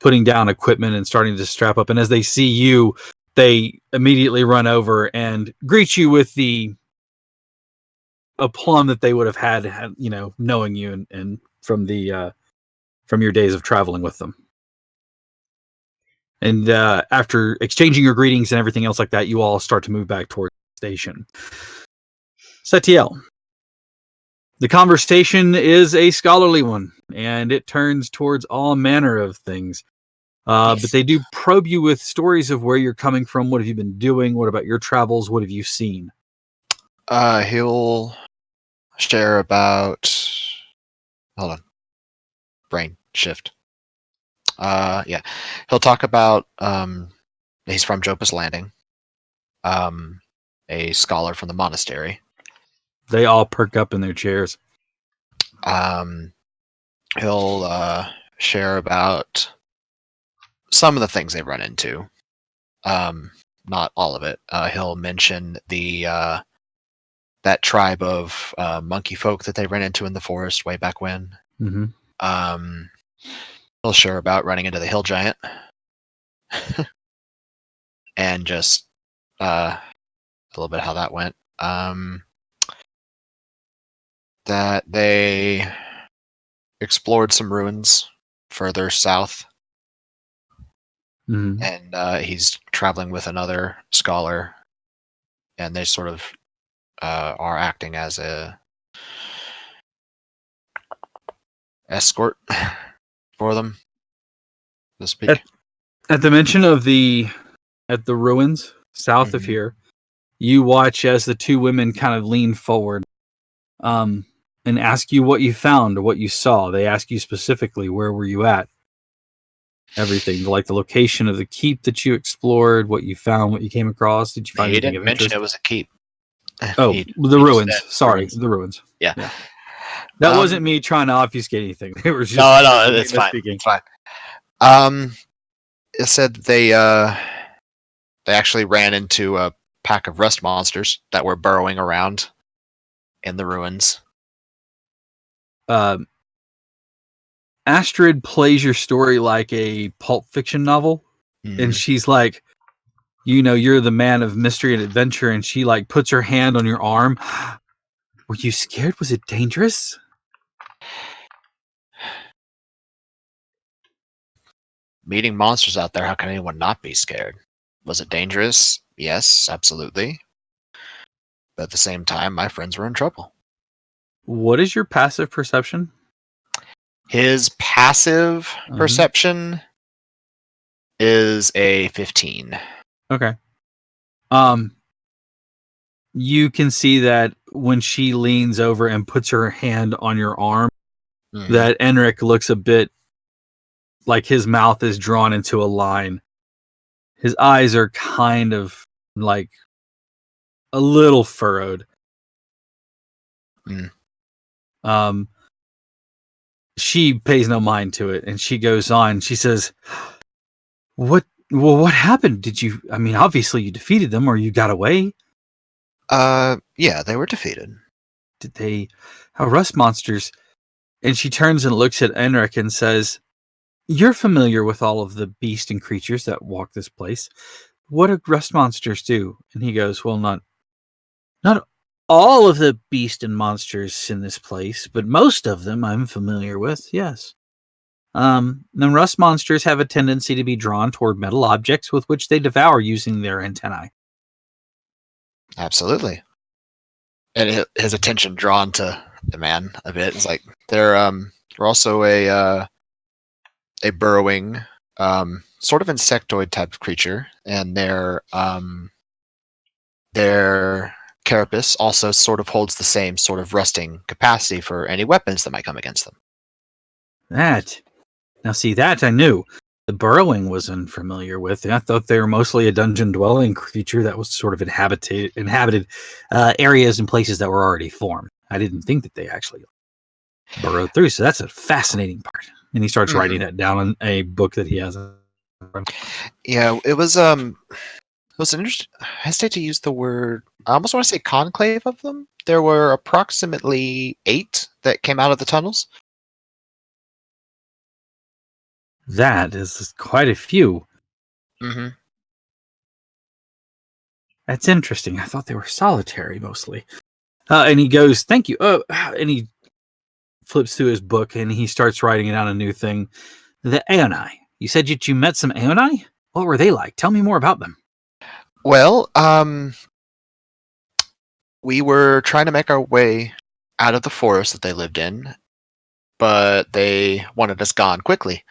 putting down equipment and starting to strap up. And as they see you, they immediately run over and greet you with the aplomb that they would have had, knowing you and from your days of traveling with them. And after exchanging your greetings and everything else like that, you all start to move back towards the station. Setiel. The conversation is a scholarly one, and it turns towards all manner of things. But they do probe you with stories of where you're coming from. What have you been doing? What about your travels? What have you seen? He'll share about. Hold on. Brain shift. Yeah. He'll talk about. He's from Jopus Landing. A scholar from the monastery. They all perk up in their chairs. He'll share about some of the things they run into. Not all of it. He'll mention the that tribe of monkey folk that they ran into in the forest way back when. Mm-hmm. He'll share about running into the hill giant, and just a little bit how that went. That they explored some ruins further south. Mm-hmm. And he's traveling with another scholar, and they sort of are acting as a escort for them, so to speak. At the mention of the ruins south of here, you watch as the two women kind of lean forward and ask you what you found or what you saw. They ask you specifically, where were you at? Everything, like the location of the keep that you explored, what you found, what you came across. Did you find anything of interest? He didn't mention it was a keep. Oh, the ruins. Sorry, the ruins. Yeah. That wasn't me trying to obfuscate anything. They were just no, it's fine. It's fine. It said they actually ran into a pack of rust monsters that were burrowing around in the ruins. Astrid plays your story like a pulp fiction novel, and she's like, you're the man of mystery and adventure, and she like puts her hand on your arm. Were you scared? Was it dangerous? Meeting monsters out there, how can anyone not be scared? Was it dangerous? Yes, absolutely. But at the same time, my friends were in trouble. What is your passive perception? His passive perception is a 15. Okay. You can see that when she leans over and puts her hand on your arm, that Enric looks a bit like his mouth is drawn into a line. His eyes are kind of like a little furrowed. She pays no mind to it, and she goes on. She says, what happened? Obviously you defeated them or you got away. Yeah, they were defeated. Did they? How rust monsters? And she turns and looks at Enric and says, "You're familiar with all of the beast and creatures that walk this place. What do rust monsters do?" And he goes, "Well, not all of the beast and monsters in this place, but most of them I'm familiar with. Yes. The rust monsters have a tendency to be drawn toward metal objects with which they devour using their antennae." Absolutely. And his attention drawn to the man a bit. It's like they're also a burrowing, sort of insectoid type of creature, and their carapace also sort of holds the same sort of rusting capacity for any weapons that might come against them. That I knew. The burrowing was unfamiliar with. I thought they were mostly a dungeon-dwelling creature that was sort of inhabited areas and places that were already formed. I didn't think that they actually burrowed through. So that's a fascinating part. And he starts writing that down in a book that he has. Yeah, it was an interesting. I hesitate to use the word. I almost want to say conclave of them. There were approximately 8 that came out of the tunnels. That is quite a few. Mm-hmm. That's interesting. I thought they were solitary mostly. And he goes, "Thank you." And he flips through his book and he starts writing down a new thing. The Aeoni. You said that you met some Aeoni? What were they like? Tell me more about them. Well, we were trying to make our way out of the forest that they lived in, but they wanted us gone quickly.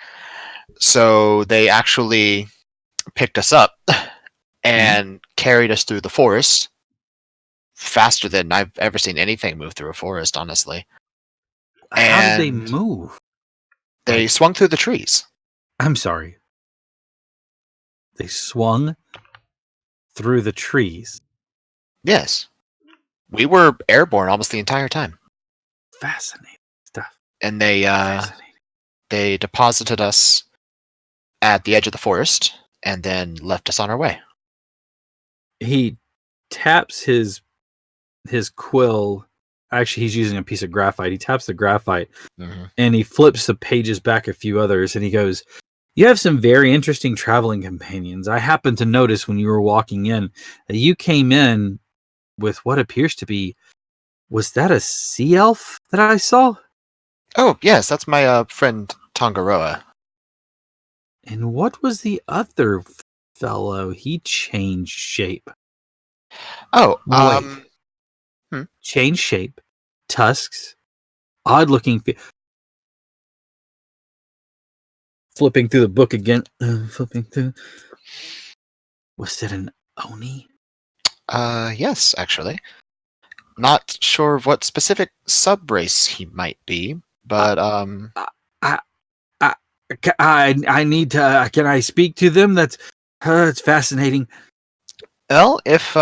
So they actually picked us up and carried us through the forest faster than I've ever seen anything move through a forest, honestly. How did they move? They swung through the trees. I'm sorry. They swung through the trees. Yes. We were airborne almost the entire time. Fascinating stuff. And they deposited us at the edge of the forest and then left us on our way. He taps his quill. Actually, he's using a piece of graphite. He taps the graphite and he flips the pages back a few others and he goes, "You have some very interesting traveling companions. I happened to notice when you were walking in that you came in with what appears to be, was that a sea elf that I saw?" Oh, yes, that's my friend Tangaroa. "And what was the other fellow? He changed shape." Oh, Changed shape, tusks, odd looking. Flipping through the book again. Flipping through. Was it an Oni? Yes, actually. Not sure of what specific sub-race he might be, but I need to. Can I speak to them? That's fascinating. Well, if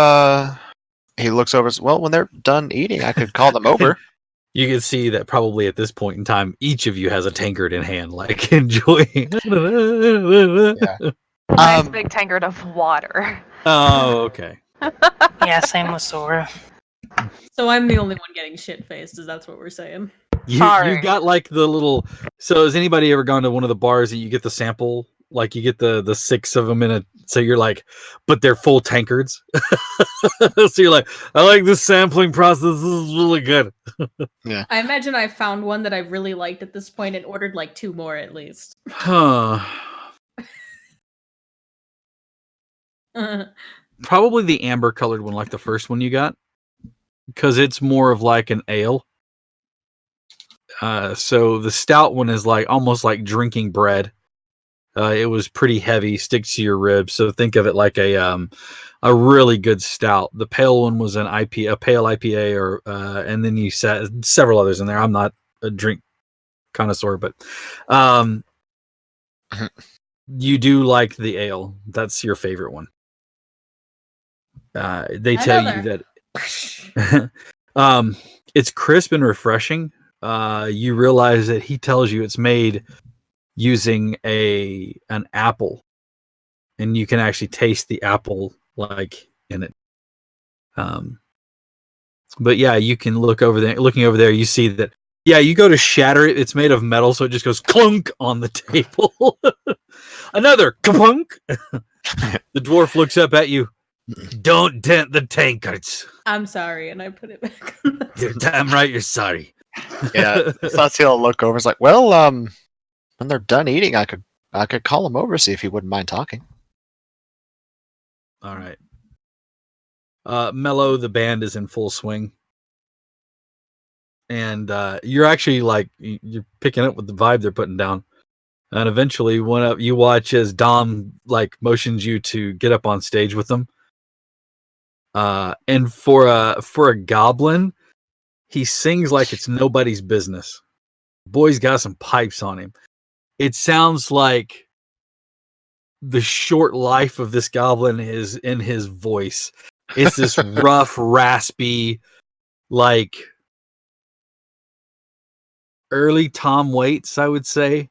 he looks over, well, when they're done eating, I could call them over. You can see that probably at this point in time, each of you has a tankard in hand, like enjoying. Nice big tankard of water. Oh, okay. Yeah, same with Sora. So I'm the only one getting shit-faced, is that's what we're saying. You've got like the little. So has anybody ever gone to one of the bars that you get the sample? Like you get the 6 of them in a. So you're like, but they're full tankards. So you're like, I like this sampling process. This is really good. Yeah. I imagine I found one that I really liked at this point and ordered like 2 more at least. Huh. Probably the amber colored one, like the first one you got, because it's more of like an ale. So the stout one is like almost like drinking bread. It was pretty heavy, sticks to your ribs. So think of it like a really good stout. The pale one was a pale IPA, or and then you said several others in there. I'm not a drink connoisseur, but you do like the ale. That's your favorite one. They tell you that it's crisp and refreshing. You realize that he tells you it's made using an apple, and you can actually taste the apple like in it. But yeah, you can look over there. Looking over there, you see that. Yeah, you go to shatter it. It's made of metal, so it just goes clunk on the table. Another clunk. The dwarf looks up at you. Don't dent the tankards. I'm sorry, and I put it back. You're damn right. You're sorry. Yeah, Sathiel look over. It's like, well, when they're done eating, I could call him over, see if he wouldn't mind talking. All right. Mellow, the band is in full swing. And you're actually like you're picking up with the vibe they're putting down. And eventually you watch as Dom like motions you to get up on stage with them. And for a goblin, he sings like it's nobody's business. Boy's got some pipes on him. It sounds like the short life of this goblin is in his voice. It's this rough, raspy, like early Tom Waits, I would say,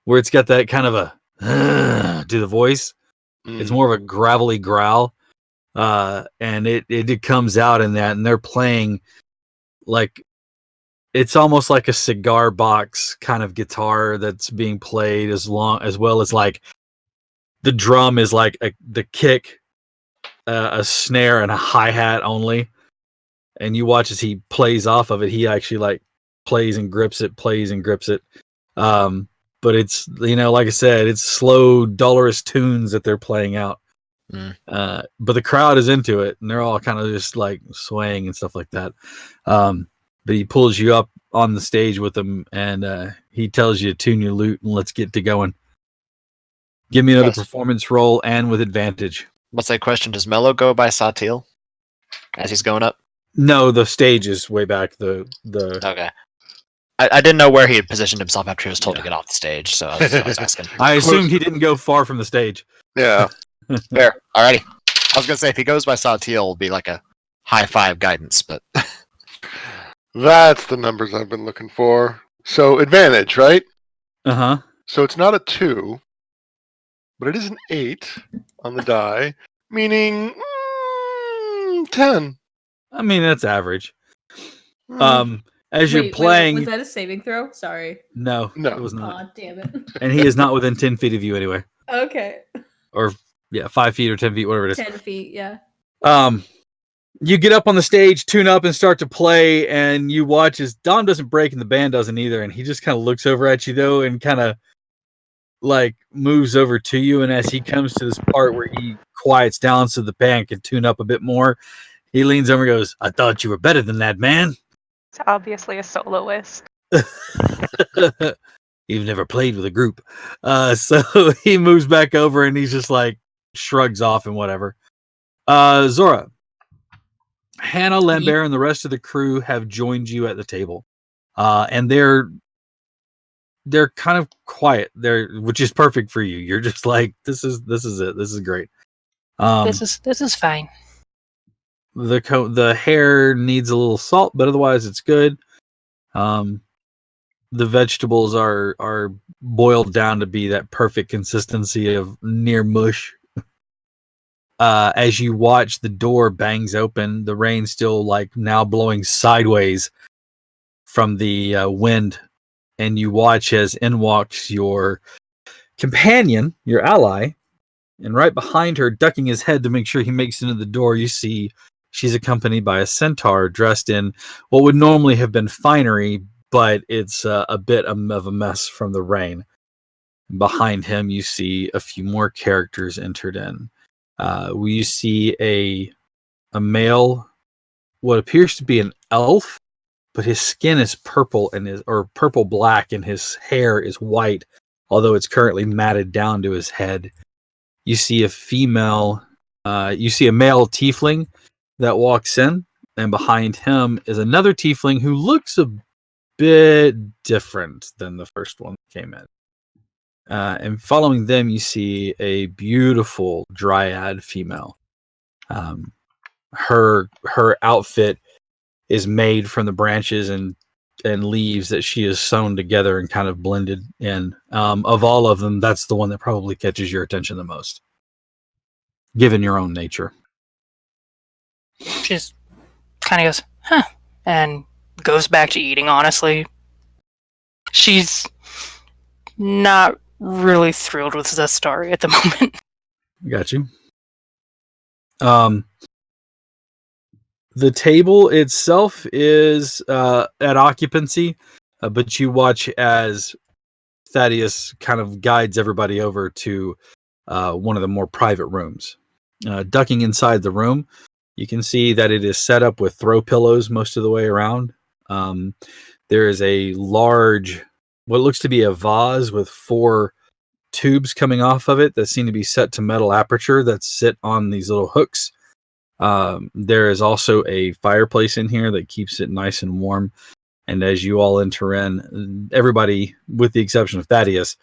where it's got that kind of a to the voice. It's more of a gravelly growl, and it comes out in that, and they're playing like it's almost like a cigar box kind of guitar that's being played as well as like the drum is like the kick, a snare, and a hi-hat only. And you watch as he plays off of it. He actually like plays and grips it. But it's, like I said, it's slow, dolorous tunes that they're playing out. But the crowd is into it, and they're all kind of just like swaying and stuff like that. But he pulls you up on the stage with him, and he tells you to tune your lute and let's get to going. Give me another performance roll, and with advantage. What's that question? Does Mello go by Satil as he's going up? No, the stage is way back. The Okay. I didn't know where he had positioned himself after he was told to get off the stage, so I was asking. I assumed he didn't go far from the stage. Yeah. Fair. Alrighty. I was gonna say if he goes by Satil, it'll be like a high five guidance, but That's the numbers I've been looking for. So advantage, right? Uh-huh. So it's not a 2, but it is an 8 on the die, meaning 10. I mean, that's average. As you're Wait, playing, was that a saving throw? Sorry. no, No. it was not. Aw, damn it. And he is not within 10 feet of you anyway. Okay. Or, 5 feet or 10 feet, whatever it is. 10 feet, yeah. You get up on the stage, tune up, and start to play, and you watch as Dom doesn't break and the band doesn't either, and he just kind of looks over at you, though, and kind of, like, moves over to you, and as he comes to this part where he quiets down so the band can tune up a bit more, he leans over and goes, "I thought you were better than that, man." It's obviously a soloist. You've never played with a group. So he moves back over and he's just like shrugs off and whatever. Zora, Hannah, Lambert, and the rest of the crew have joined you at the table. And they're kind of quiet. Which is perfect for you. You're just like, this is it. This is great. This is fine. The hair needs a little salt, but otherwise it's good. The vegetables are boiled down to be that perfect consistency of near mush. As you watch, the door bangs open, the rain still like now blowing sideways from the wind, and you watch as in walks your companion, your ally, and right behind her, ducking his head to make sure he makes it into the door, you see she's accompanied by a centaur dressed in what would normally have been finery, but it's a bit of a mess from the rain. Behind him, you see a few more characters entered in. We see a male, what appears to be an elf, but his skin is purple or purple black, and his hair is white, although it's currently matted down to his head. You see a male tiefling that walks in, and behind him is another tiefling who looks a bit different than the first one that came in. And following them, you see a beautiful dryad female. Her outfit is made from the branches and leaves that she has sewn together and kind of blended in. Of all of them, that's the one that probably catches your attention the most, given your own nature. She just kind of goes, huh, and goes back to eating, honestly. She's not really thrilled with Zestari at the moment. Got you. The table itself is at occupancy, but you watch as Thaddeus kind of guides everybody over to one of the more private rooms. Ducking inside the room, you can see that it is set up with throw pillows most of the way around. There is a large, what looks to be a vase with 4 tubes coming off of it that seem to be set to metal aperture that sit on these little hooks. There is also a fireplace in here that keeps it nice and warm. And as you all enter in, everybody, with the exception of Thaddeus,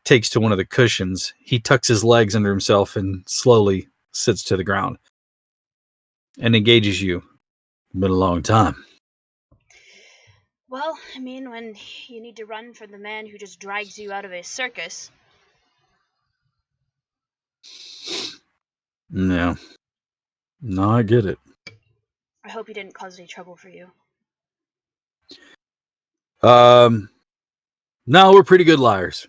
takes to one of the cushions. He tucks his legs under himself and slowly sits to the ground and engages you. Been a long time. Well, I mean, when you need to run from the man who just drags you out of a circus. No, I get it. I hope he didn't cause any trouble for you. No, we're pretty good liars.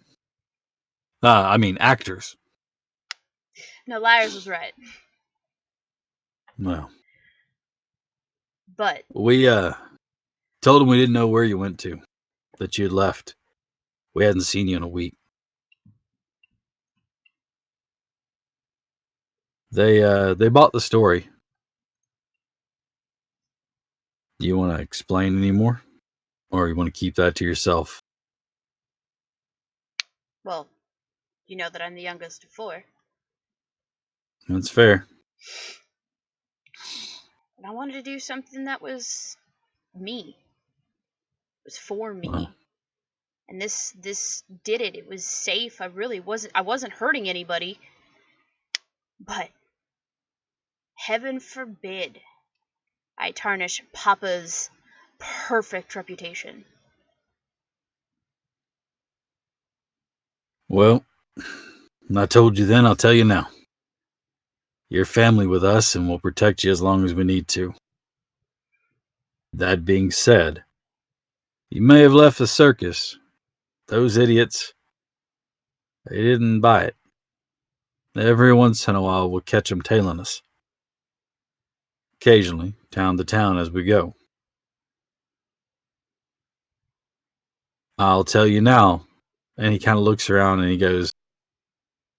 I mean, actors. No, Liars was right. Well, But we told him we didn't know where you went to, that you had left. We hadn't seen you in a week. They bought the story. Do you want to explain any more? Or you want to keep that to yourself? well, you know that I'm the youngest of 4. That's fair. And I wanted to do something that was me. It was for me. Wow. And this did it. It was safe. I wasn't hurting anybody. But heaven forbid I tarnish Papa's perfect reputation. Well, I told you then, I'll tell you now. You're family with us, and we'll protect you as long as we need to. That being said, you may have left the circus. Those idiots, they didn't buy it. Every once in a while, we'll catch them tailing us. Occasionally, town to town as we go. I'll tell you now. And he kind of looks around and he goes,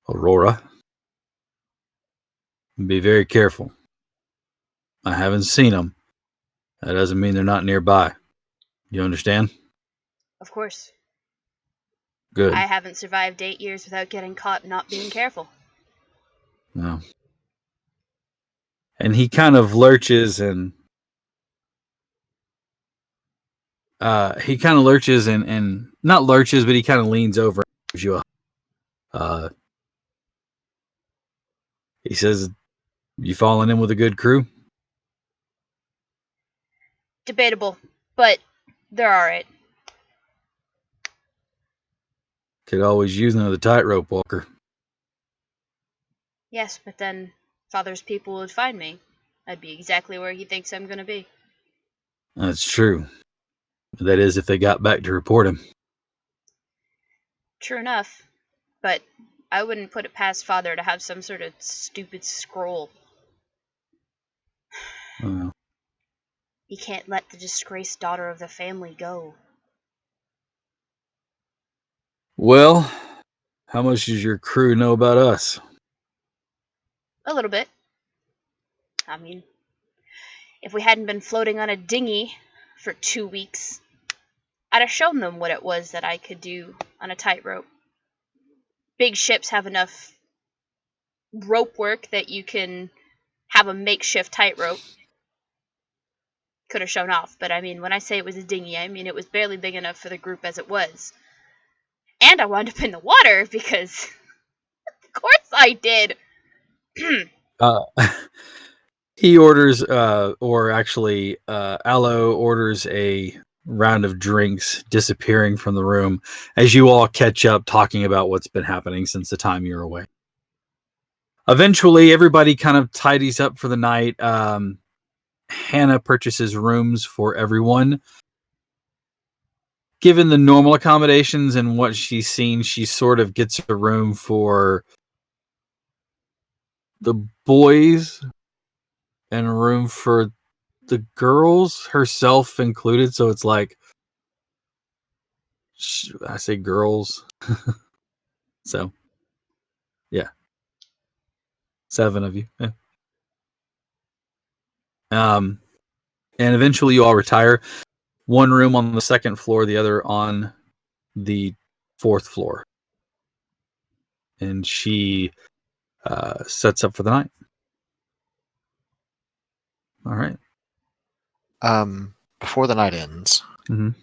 Aurora, be very careful. I haven't seen them. That doesn't mean they're not nearby. You understand? Of course. Good. I haven't survived 8 years without getting caught not being careful. No. And he kind of lurches and not lurches, but he kind of leans over and gives you a he says, you falling in with a good crew? Debatable, but they're alright. Could always use another tightrope walker. Yes, but then Father's people would find me. I'd be exactly where he thinks I'm gonna be. That's true. That is if they got back to report him. True enough, but I wouldn't put it past Father to have some sort of stupid scroll. Well, He can't let the disgraced daughter of the family go. well, how much does your crew know about us? A little bit. I mean, if we hadn't been floating on a dinghy for 2 weeks, I'd have shown them what it was that I could do on a tightrope. big ships have enough rope work that you can have a makeshift tightrope. Could have shown off, but I mean, when I say it was a dinghy, I mean it was barely big enough for the group as it was. And I wound up in the water because, of course I did. He orders, or actually, Aloe orders a round of drinks, disappearing from the room as you all catch up talking about what's been happening since the time you're away. Eventually, everybody kind of tidies up for the night. Hannah purchases rooms for everyone. Given the normal accommodations and what she's seen, she sort of gets a room for the boys and a room for the girls, herself included. So it's like, I say girls. So, yeah. 7 of you. Yeah. And eventually you all retire. One room on the 2nd floor, the other on the 4th floor. And she sets up for the night. All right. Before the night ends, Mhm.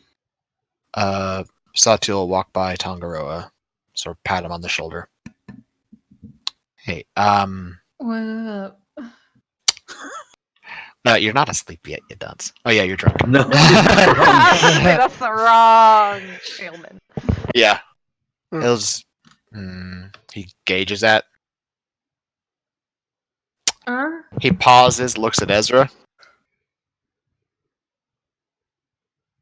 Satil will walk by Tangaroa, sort of pat him on the shoulder. Hey, What up? no, you're not asleep yet, you dunce. Oh yeah, you're drunk. No. That's the wrong ailment. Yeah. Hmm. He gauges that. Huh? He pauses, looks at Ezra.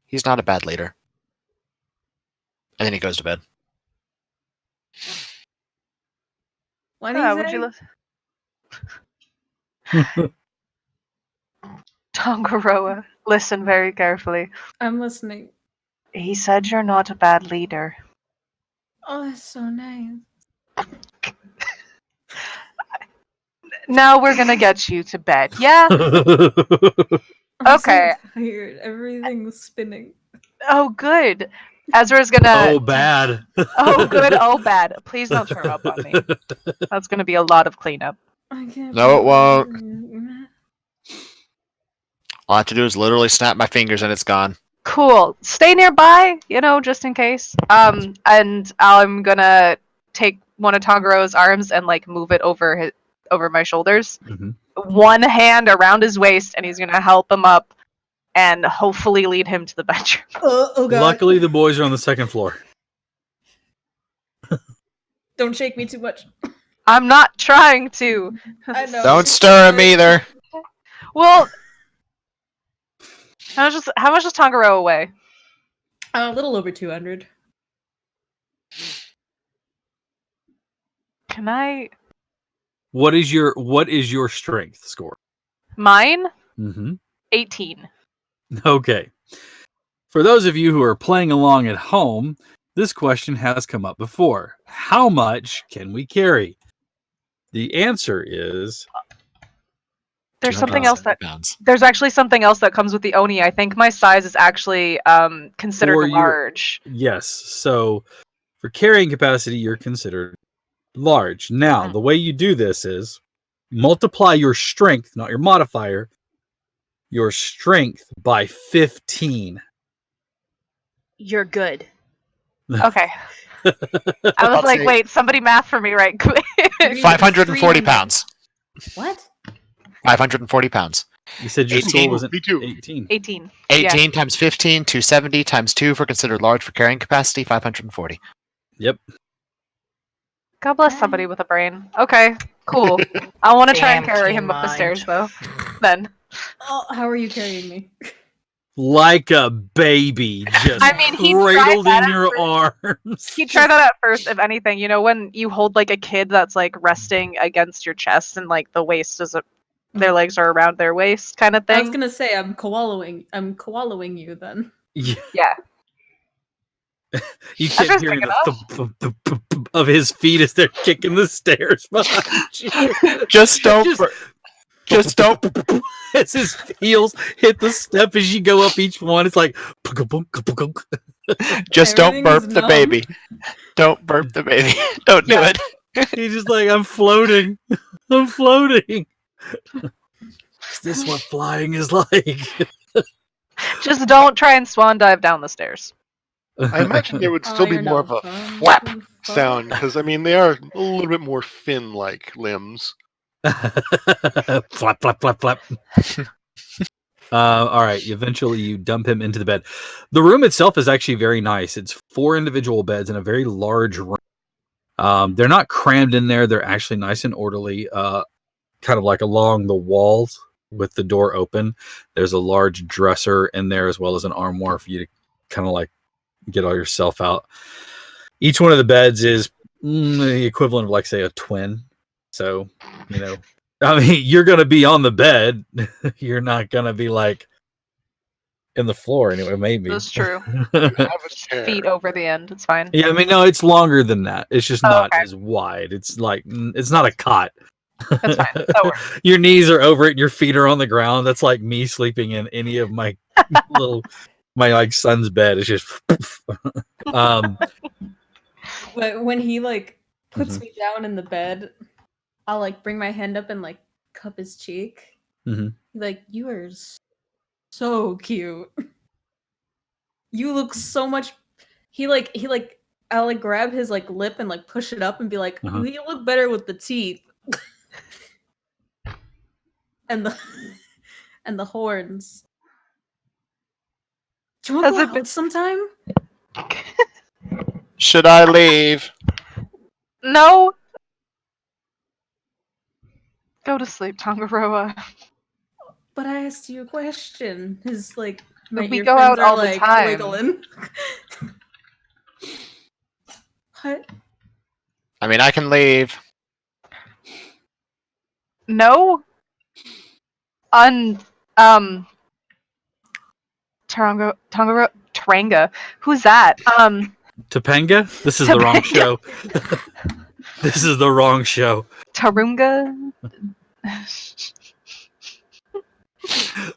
He's not a bad leader. And then he goes to bed. What do you Would say? you Tangaroa, listen very carefully. I'm listening. He said you're not a bad leader. Oh, that's so nice. Now we're gonna get you to bed, yeah? I'm Okay. so tired. Everything's spinning. Oh, good. Ezra's gonna. Oh, bad. Oh, good. Oh, bad. Please don't turn up on me. That's gonna be a lot of cleanup. I can't. No, it won't. won't. All I have to do is literally snap my fingers and it's gone. Cool. Stay nearby, just in case. And I'm gonna take one of Tangaroa's arms and like move it over my shoulders. Mhm. One hand around his waist, and he's gonna help him up and hopefully lead him to the bedroom. Oh god. Luckily, the boys are on the 2nd floor. Don't shake me too much. I'm not trying to. I know. Don't stir him either. Well, how much does Tangaroa weigh? A little over 200. Can I? What is your strength score? Mine? Mm-hmm. 18. Okay. For those of you who are playing along at home, this question has come up before. How much can we carry? The answer is There's something else that 270 pounds. there's actually something else that comes with the Oni. I think my size is actually considered For your- large. yes. So for carrying capacity, you're considered large. Now, the way you do this is multiply your strength, not your modifier, your strength by 15. You're good. Okay. I was like, wait, somebody math for me right quick. 540 300. pounds. What? 540 pounds. You said your 18. score was Me too. 18. 18. 18 times 15, 270 times 2 for considered large for carrying capacity, 540. Yep. God bless somebody with a brain. Okay, cool. I want to try and Damn carry keen him up the mind. stairs, though. Then. Oh, how are you carrying me? Like a baby, just I mean, he tried cradled that in at your arms. He tried that at first, if anything. You know, when you hold, like, a kid that's, like, resting against your chest and, like, the waist is... their legs are around their waist kind of I was thing. gonna say I'm koalaing you then. Yeah. Yeah. You That's kept just hearing big the thump, thump, thump, thump of his feet as they're kicking the stairs behind you. Just don't. As his heels hit the step as you go up each one, it's like Just don't Everything burp is the numb. baby. Don't burp the baby. Don't do Yeah. it. He's just like, I'm floating. I'm floating. Is this what flying is like? Just don't try and swan dive down the stairs. I imagine there would Oh, still be you're more no of a fun. flap Fuck. sound because I mean they are a little bit more fin-like limbs. Flap, flap, flap, flap. All right. Eventually, you dump him into the bed. The room itself is actually very nice. It's 4 individual beds in a very large room. They're not crammed in there. They're actually nice and orderly, kind of like along the walls with the door open. There's a large dresser in there as well as an armoire for you to kind of like get all your stuff out. Each one of the beds is the equivalent of like, say, a twin. So, I mean, you're going to be on the bed. You're not going to be like in the floor anyway, maybe. That's true. You have a chair. Feet over the end. It's fine. Yeah, I mean, no, it's longer than that. It's just Oh, not okay. as wide. It's like, it's not a cot. That's fine. That works. Your knees are over it and your feet are on the ground. That's like me sleeping in any of my my like son's bed. It's just But when he like puts Mhm. me down in the bed, I'll like bring my hand up and like cup his cheek. Mhm. Like, you are so cute. You look so much. I'll like grab his like lip and like push it up and be like, Uh-huh. you look better with the teeth. and the and the horns. Do you want Has to it go been- out sometime? Should I leave? No. Go to sleep, Tangaroa. But I asked you a question. His like my We ear go fins out are, all the like, time. wiggling. What? I mean, I can leave. No. Taranga. Who's that? Topanga? This is the wrong Topanga. show. This is the wrong show. Tarunga.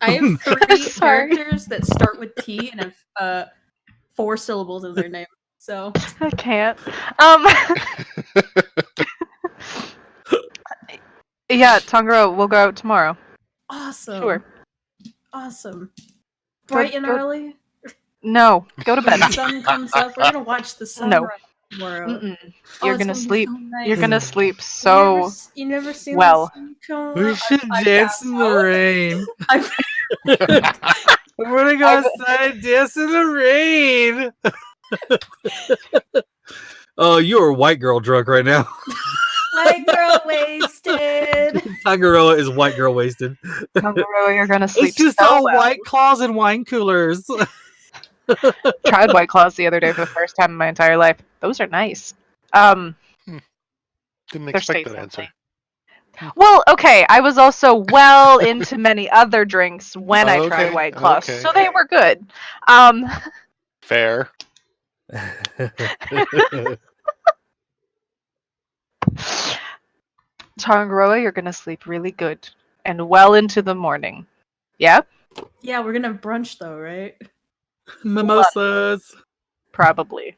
I have 3 Sorry. characters that start with T and have 4 syllables in their name. So I can't. Yeah, Tangaro, we'll go out tomorrow. awesome. Sure. Awesome. Bright and go- early. No, go to When bed. the sun comes up, we're gonna watch the sun No. rise tomorrow. Mm-mm. Oh, You're it's gonna be sleep. so nice. You're gonna sleep You so. never, you never seen well. the sun come We up? should I dance pass in the out. rain. I- We're gonna go outside and dance in the rain. Oh, you are white girl drunk right now. White girl wasted. Tangaroa is white girl wasted. Tangaro, you're gonna sleep It's just so all well. white claws and wine coolers. Tried White Claws the other day for the first time in my entire life. Those are nice. Didn't They're expect that space answer. Well, okay, I was also well into many other drinks when I tried Okay, White Claws, okay. so they were good. Fair. Tangaroa, you're gonna sleep really good and well into the morning. Yeah, Yeah, we're gonna have brunch though, right? Mimosas. probably.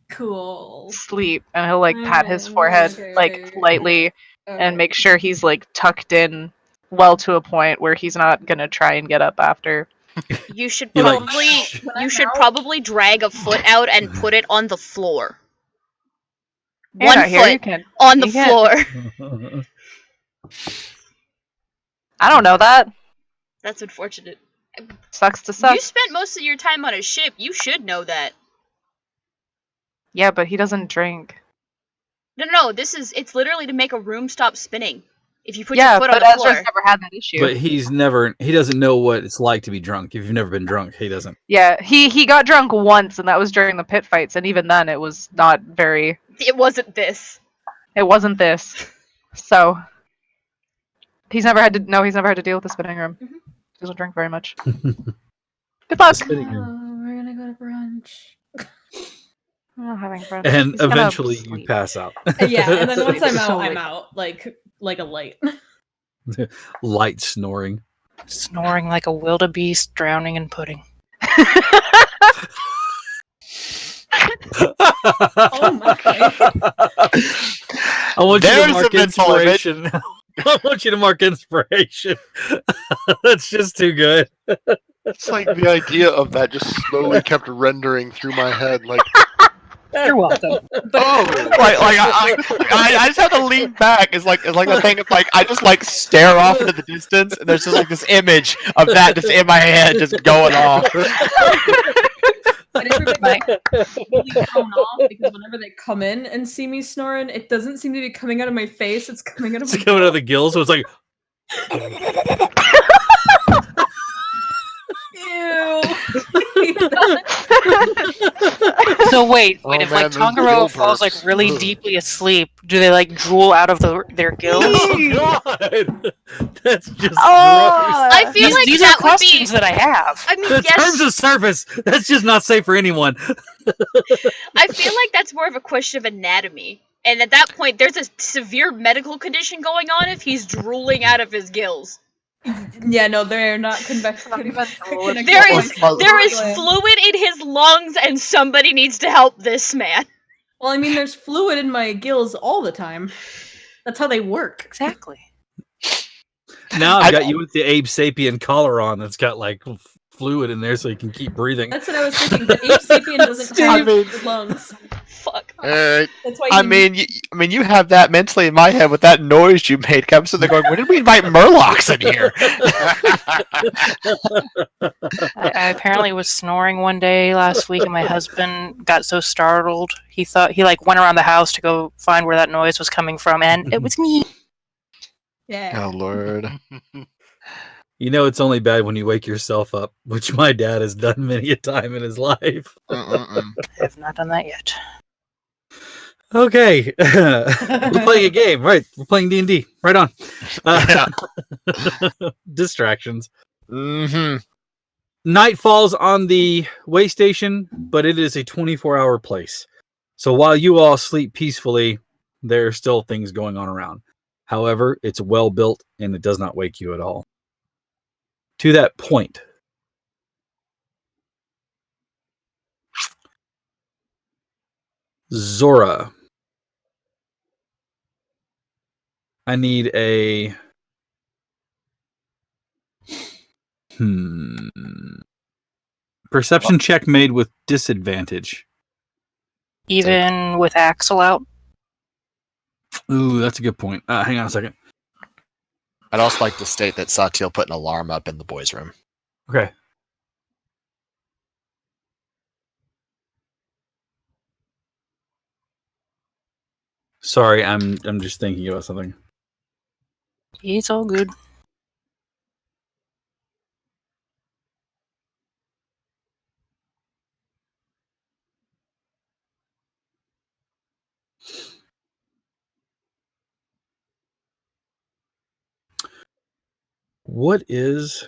Cool. Sleep, and he'll like pat his forehead like lightly and make sure he's like tucked in well to a point where he's not gonna try and get up after. You should You're like, probably "Shh." you should probably drag a foot out and put it on the floor. You're One not here, you foot can. on the you can. floor. I don't know that. That's unfortunate. Sucks to suck. You spent most of your time on a ship. You should know that. Yeah, but he doesn't drink. No. It's literally to make a room stop spinning. If you put Yeah, your foot on but the Ezra's floor. never had that issue. But he doesn't know what it's like to be drunk. If you've never been drunk, he doesn't. Yeah, he got drunk once, and that was during the pit fights, and even then, it was not very. It wasn't this. It wasn't this. So he's never had to deal with the spinning room. Mhm. He doesn't drink very much. Good luck. Spinning room. Oh, we're gonna go to brunch. I'm not having brunch. And He's gonna eventually you sleep. pass out. Yeah, and then once I'm out, So, I'm like- out. Like a light. Light snoring. Snoring like a wildebeest drowning in pudding. Oh my. I want you to There's mark a mental image. inspiration. I want you to mark inspiration. That's just too good. It's like the idea of that just slowly kept rendering through my head. Like, You're welcome. I just have to lean back. It's like the thing of like I just like stare off into the distance, and there's just like this image of that just in my head, just going off. And everybody's really thrown off because whenever they come in and see me snoring, it doesn't seem to be coming out of my face. It's coming out of It's my coming out of the gills, so it's like. Ew. So wait, Oh, if man, like those Tongaro gill falls like burps. really Ugh. deeply asleep, do they like drool out of their gills? Oh God, that's just Oh, I feel like These are that would be. questions that I have. I mean, gross. The yes. terms of service. That's just not safe for anyone. I feel like that's more of a question of anatomy. And at that point, there's a severe medical condition going on if he's drooling out of his gills. Yeah, no, they're not connected. There is fluid in his lungs, and somebody needs to help this man. Well, I mean, there's fluid in my gills all the time. That's how they work. Exactly. Now I've got you with the Abe Sapien collar on. That's got like fluid in there, so you can keep breathing. That's what I was thinking. The Ape Sapien doesn't have lungs. Fuck. That's why. I mean, you have that mentally in my head with that noise you made. I'm sitting there going, "When did we invite Murlocs in here?" I apparently was snoring one day last week, and my husband got so startled he thought he like went around the house to go find where that noise was coming from, and it was me. Yeah. Oh Lord! You know it's only bad when you wake yourself up, which my dad has done many a time in his life. I have not done that yet. Okay, we're playing a game, right? We're playing D&D. Right on. Distractions. Mm-hmm. Night falls on the way station, but it is a 24-hour place. So while you all sleep peacefully, there are still things going on around. However, it's well built and it does not wake you at all. To that point, Zora, I need a perception check made with disadvantage. Even with Axel out? Ooh, that's a good point. Hang on a second. I'd also like to state that Satiel put an alarm up in the boys' room. Okay. Sorry, I'm just thinking about something. It's all good. What is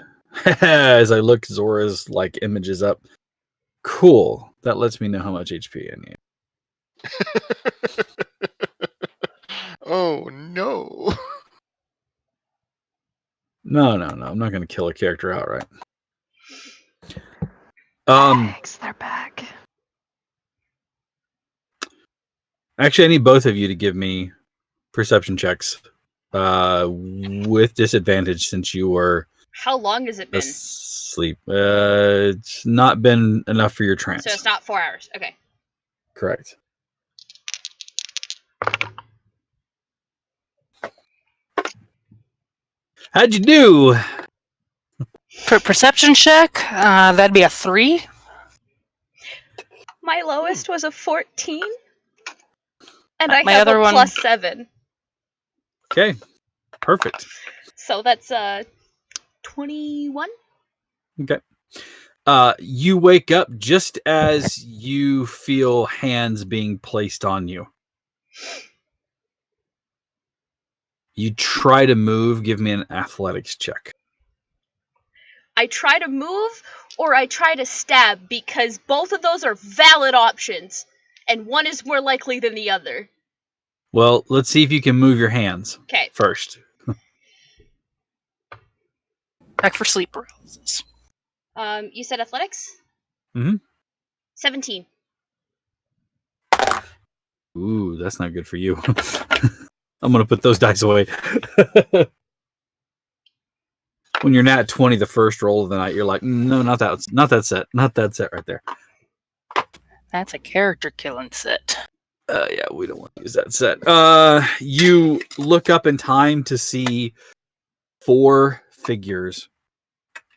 as I look Zora's like images up? Cool. That lets me know how much HP I need. oh no. No. I'm not gonna kill a character outright. Thanks, they're back. Actually I need both of you to give me perception checks. With disadvantage since you were How long has it been? asleep. It's not been enough for your trance. So it's not 4 hours. Okay. Correct. How'd you do? For perception check, that'd be a 3. My lowest was a 14. And I My have other a one- +7. Okay. Perfect. So that's 21. Okay. You wake up just as you feel hands being placed on you. You try to move. Give me an athletics check. I try to move or I try to stab because both of those are valid options. And one is more likely than the other. Well, let's see if you can move your hands Okay. first. Back for sleep paralysis. You said athletics? Mhm. 17. Ooh, that's not good for you. I'm gonna put those dice away. When you're nat 20, the first roll of the night, you're like, no, not that set right there. That's a character killing set. Yeah, we don't want to use that set. You look up in time to see 4 figures.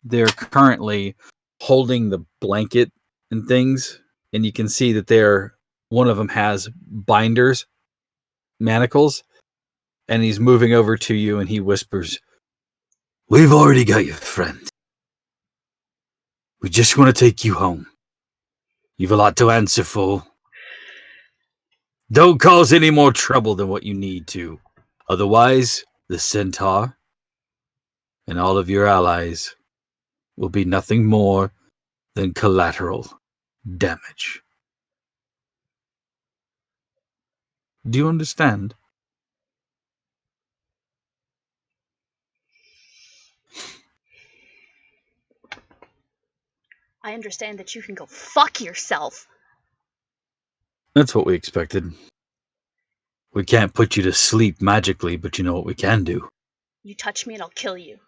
They're currently holding the blanket and things, and you can see that one of them has binders, manacles, and he's moving over to you and he whispers, "We've already got you, friend. We just want to take you home. You've a lot to answer for. Don't cause any more trouble than what you need to. Otherwise, the Centaur and all of your allies will be nothing more than collateral damage. Do you understand?" I understand that you can go fuck yourself. That's what we expected. We can't put you to sleep magically, but you know what we can do. You touch me and I'll kill you.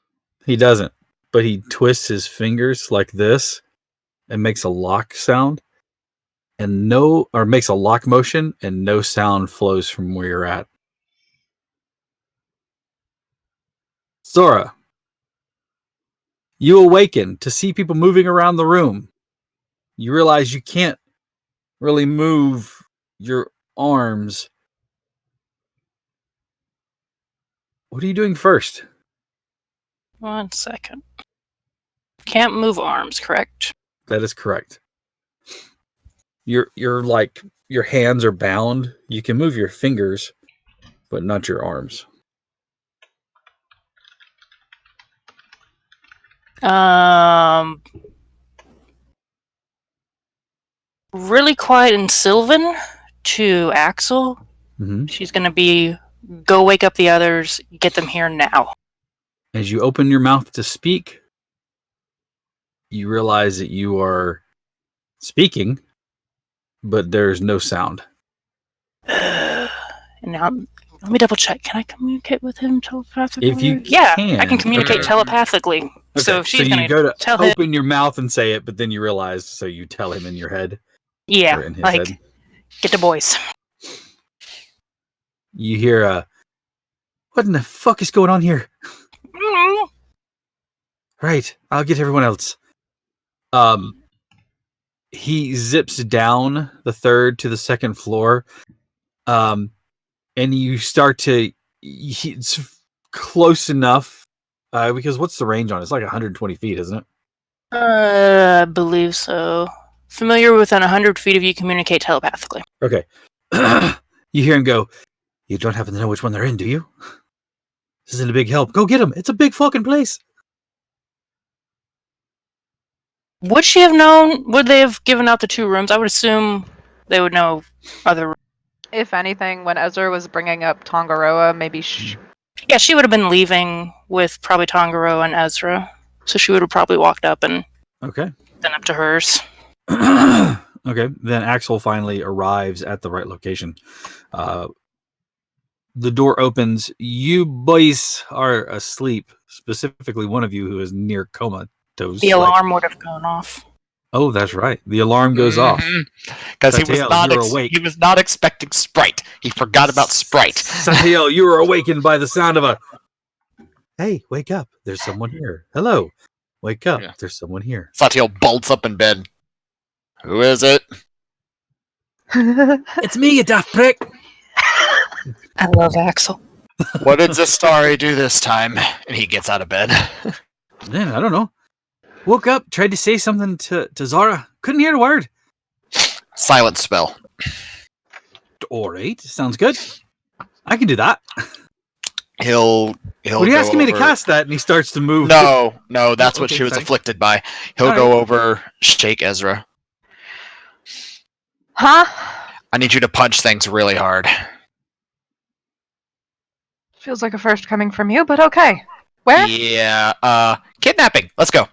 He doesn't, but he twists his fingers like this and makes a lock sound, and makes a lock motion, and no sound flows from where you're at. Zora, you awaken to see people moving around the room. You realize you can't really move your arms. What are you doing first? 1 second. Can't move arms, correct? That is correct. You're like, your hands are bound. You can move your fingers, but not your arms. Really quiet and Sylvan to Axel. Mm-hmm. She's gonna go wake up the others, get them here now. As you open your mouth to speak, you realize that you are speaking, but there's no sound. And now, let me double check. Can I communicate with him telepathically? If you yeah, can. I can communicate Okay. telepathically. Okay, So she's you gonna go to tell him. open your mouth and say it, but then you realize, so you tell him in your head. Yeah, Or in his like, head. get the boys. You hear what in the fuck is going on here? Right, I'll get everyone else. He zips down the 3rd to the 2nd floor. And you start to, it's close enough, because what's the range on it? It's like 120 feet, isn't it? I believe so. Familiar within 100 feet of you, communicate telepathically. Okay. You hear him go, "You don't happen to know which one they're in, do you? This isn't a big help. Go get them. It's a big fucking place." Would she have known? Would they have given out the 2 rooms? I would assume they would know other. If anything, when Ezra was bringing up Tongaroa, maybe Yeah, she would have been leaving with probably Tongaro and Ezra. So she would have probably walked up and Okay. been up to hers. Okay. Then Axel finally arrives at the right location. The door opens. You boys are asleep. Specifically, one of you who is near comatose. The alarm would have gone off. Oh, that's right. The alarm goes off. Because he was Satiel, you're awake. he was not expecting Sprite. He forgot about Sprite. Satiel, you were awakened by the sound of a, "Hey, wake up. There's someone here. Hello. Wake up. Yeah. There's someone here." Satiel bolts up in bed. Who is it? "It's me, you daft prick." I love Axel. What did Zastari do this time? And he gets out of bed. Man, I don't know. Woke up, tried to say something to Zara. Couldn't hear a word. Silent spell. All right, sounds good. I can do that. He'll What are you go asking me to over- cast that? And he starts to move. No, that's what Okay, she was sorry. afflicted by. He'll All go right. over, shake Ezra. Huh? I need you to punch things really hard. Feels like a first coming from you, but okay. Where? Yeah, kidnapping. Let's go.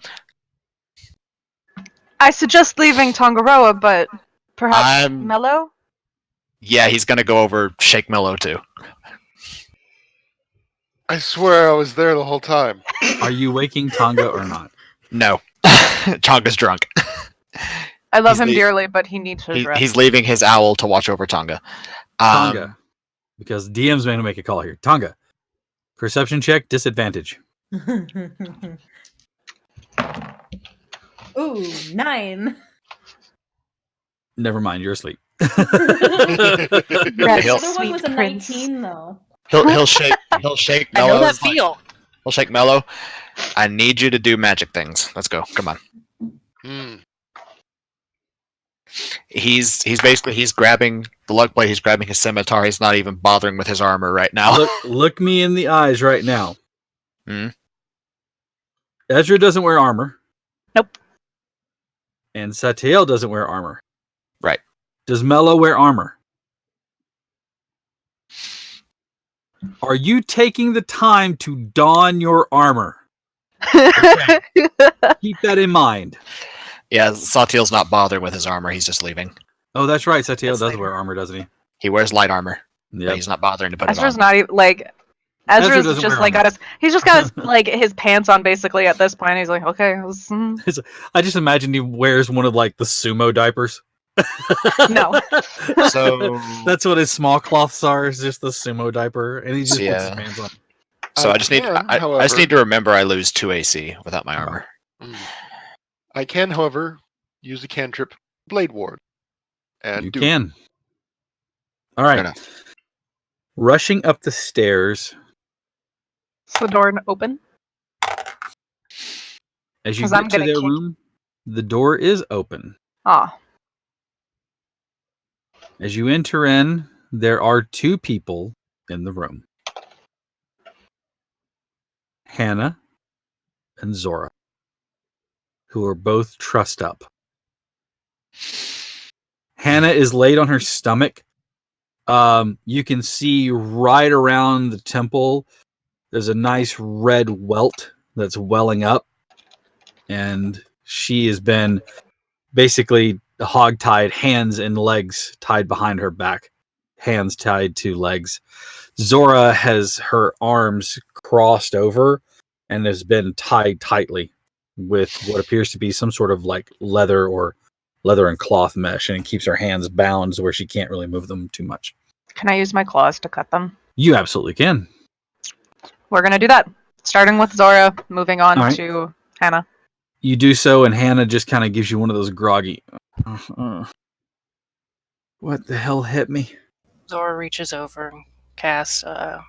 I suggest leaving Tongaroa, but perhaps I'm- Mello? Yeah, he's gonna go over shake Mello too. I swear I was there the whole time. Are you waking Tonga or not? No, Tonga's drunk. I love He's him the- dearly, but he needs his rest. He's leaving his owl to watch over Tonga. Tonga. Because DM's going to make a call here. Tonga. Perception check, disadvantage. Ooh, 9. Never mind, you're asleep. Rest, The other one sweet was a prince. 19 though. He'll shake I know Mello's that feel. He'll shake Mello. I need you to do magic things. Let's go. Come on. Hmm. He's grabbing the luck blade. He's grabbing his scimitar. He's not even bothering with his armor right now. Look me in the eyes right now. Hmm? Ezra doesn't wear armor. Nope. And Satiel doesn't wear armor. Right. Does Mello wear armor? Are you taking the time to don your armor? Okay. Keep that in mind. Yeah, Satiel's not bothering with his armor. He's just leaving. Oh, that's right. Satiel That's does later. wear armor, doesn't he? He wears light armor, but Yeah. he's not bothering to put Ezra's it on. not even like. Ezra Ezra's doesn't just wear like armor. got his. He's just got his like his pants on basically at this point. He's like, okay, I just imagine he wears one of like the sumo diapers. No. So, That's what his small cloths are. Is just the sumo diaper, and he just puts his Yeah. pants on. I just need to remember I lose 2 AC without my armor. I can, however, use a cantrip Blade Ward. And You do can. All Fair right. enough. Rushing up the stairs Is the door open? as you 'Cause get I'm to gonna their kick- room. The door is open. Ah, As you enter in, there are 2 people in the room. Hannah and Zora, who are both trussed up. Hannah is laid on her stomach. You can see right around the temple, there's a nice red welt that's welling up. And she has been basically hog-tied, hands and legs tied behind her back. Hands tied to legs. Zora has her arms crossed over and has been tied tightly with what appears to be some sort of like leather and cloth mesh, and it keeps her hands bound where she can't really move them too much. can I use my claws to cut them? You absolutely can. We're gonna do that. Starting with Zora, moving on All right. to Hannah. You do so, and Hannah just kind of gives you one of those groggy. What the hell hit me? Zora reaches over and casts a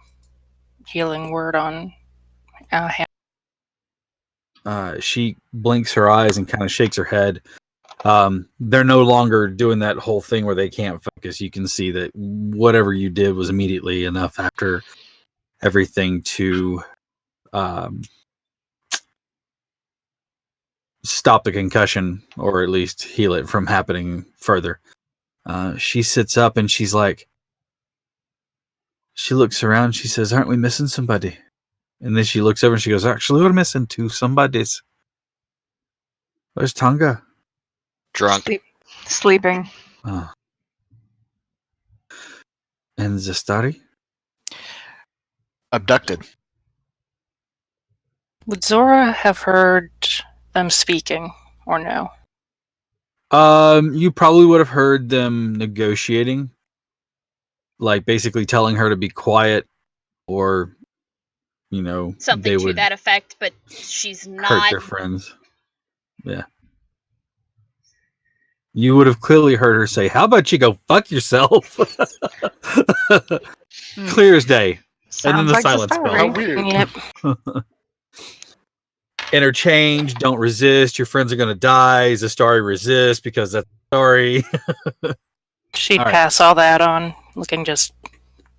healing word on Hannah. She blinks her eyes and kind of shakes her head. They're no longer doing that whole thing where they can't focus. You can see that whatever you did was immediately enough after everything to stop the concussion, or at least heal it from happening further. She sits up and she's like, she looks around. She says, "Aren't we missing somebody?" And then she looks over and she goes, "Actually, we're missing 2 somebodies. Where's Tonga?" Drunk. Sleeping. Oh. And Zastari? Abducted. Would Zora have heard them speaking, or no? You probably would have heard them negotiating, like basically telling her to be quiet, or Something they to would that effect, but she's hurt not. their friends. Yeah. You would have clearly heard her say, "How about you go fuck yourself?" Clear as day. And then Sounds the like silence Zastari. How weird. Yep. Interchange, don't resist. Your friends are going to die. Zastari resist because that's the story. She'd All right. pass all that on, looking just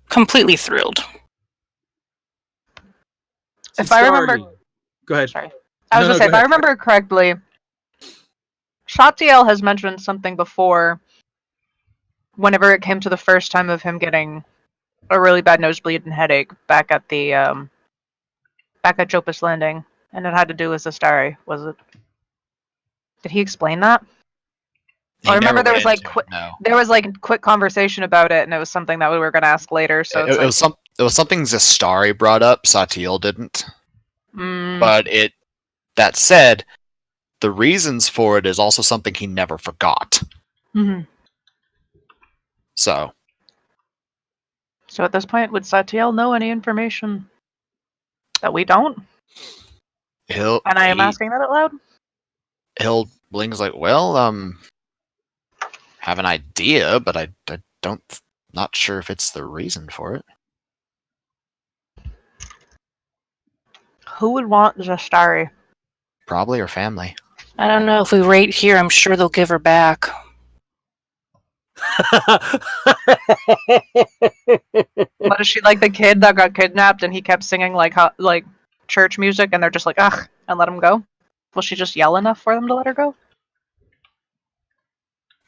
completely thrilled. If I remember- Zastari. Go ahead. Sorry. I was No, gonna no, say, go if I ahead. remember correctly, Shatiel has mentioned something before whenever it came to the first time of him getting a really bad nosebleed and headache back at the back at Jopus Landing, and it had to do with Zastari, was it? Did he explain that? He I remember never there went was into it, no. there was like quick conversation about it, and it was something that we were going to ask later. So It was something Zastari brought up. Satiel didn't. But that said, the reasons for it is also something he never forgot. Mhm. So at this point, would Satiel know any information that we don't? And I am asking that out loud. He'll Bling's like, well, have an idea, but I don't, not sure if it's the reason for it. Who would want Zastari? Probably her family. I don't know. If we wait here, I'm sure they'll give her back. But is she like the kid that got kidnapped and he kept singing like church music, and they're just like, ugh, and let him go? Will she just yell enough for them to let her go?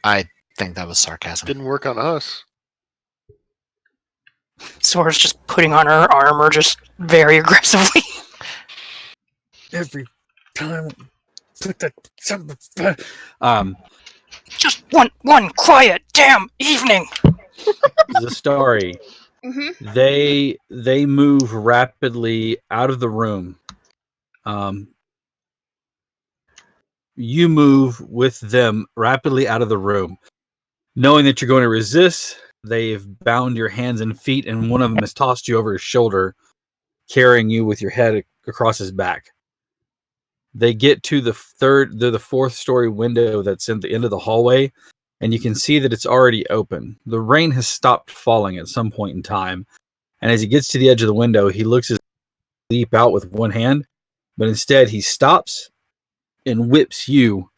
I think that was sarcasm. Didn't work on us. Sora's just putting on her armor just very aggressively. Every time. Just one quiet damn evening. Zastari. Mm-hmm. They move rapidly out of the room. You move with them rapidly out of the room, knowing that you're going to resist. They've bound your hands and feet, and one of them has tossed you over his shoulder, carrying you with your head across his back. They get to the fourth story window that's in the end of the hallway, and you can see that it's already open. The rain has stopped falling at some point in time, and as he gets to the edge of the window, he looks to leap out with one hand, but instead he stops and whips you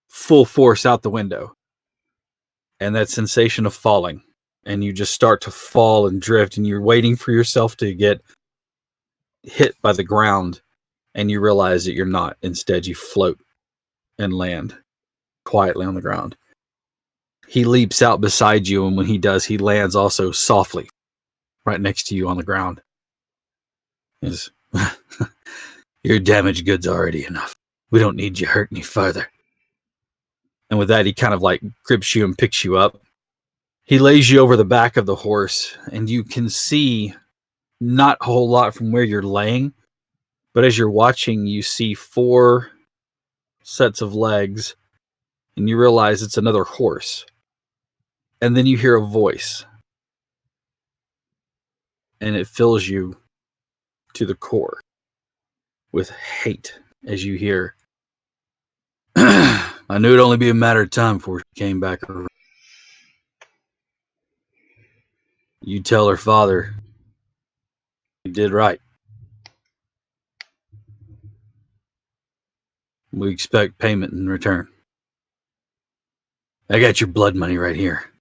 full force out the window. And that sensation of falling, and you just start to fall and drift, and you're waiting for yourself to get hit by the ground, and you realize that you're not. Instead, you float and land quietly on the ground. He leaps out beside you, and when he does, he lands also softly right next to you on the ground. Your damaged goods already enough. We don't need you hurt any further. And with that, he kind of like grips you and picks you up. He lays you over the back of the horse, and you can see not a whole lot from where you're laying, but as you're watching, you see 4 sets of legs, and you realize it's another horse. And then you hear a voice, and it fills you to the core with hate as you hear, I knew it'd only be a matter of time before she came back around. You tell her father he did right. We expect payment in return. I got your blood money right here.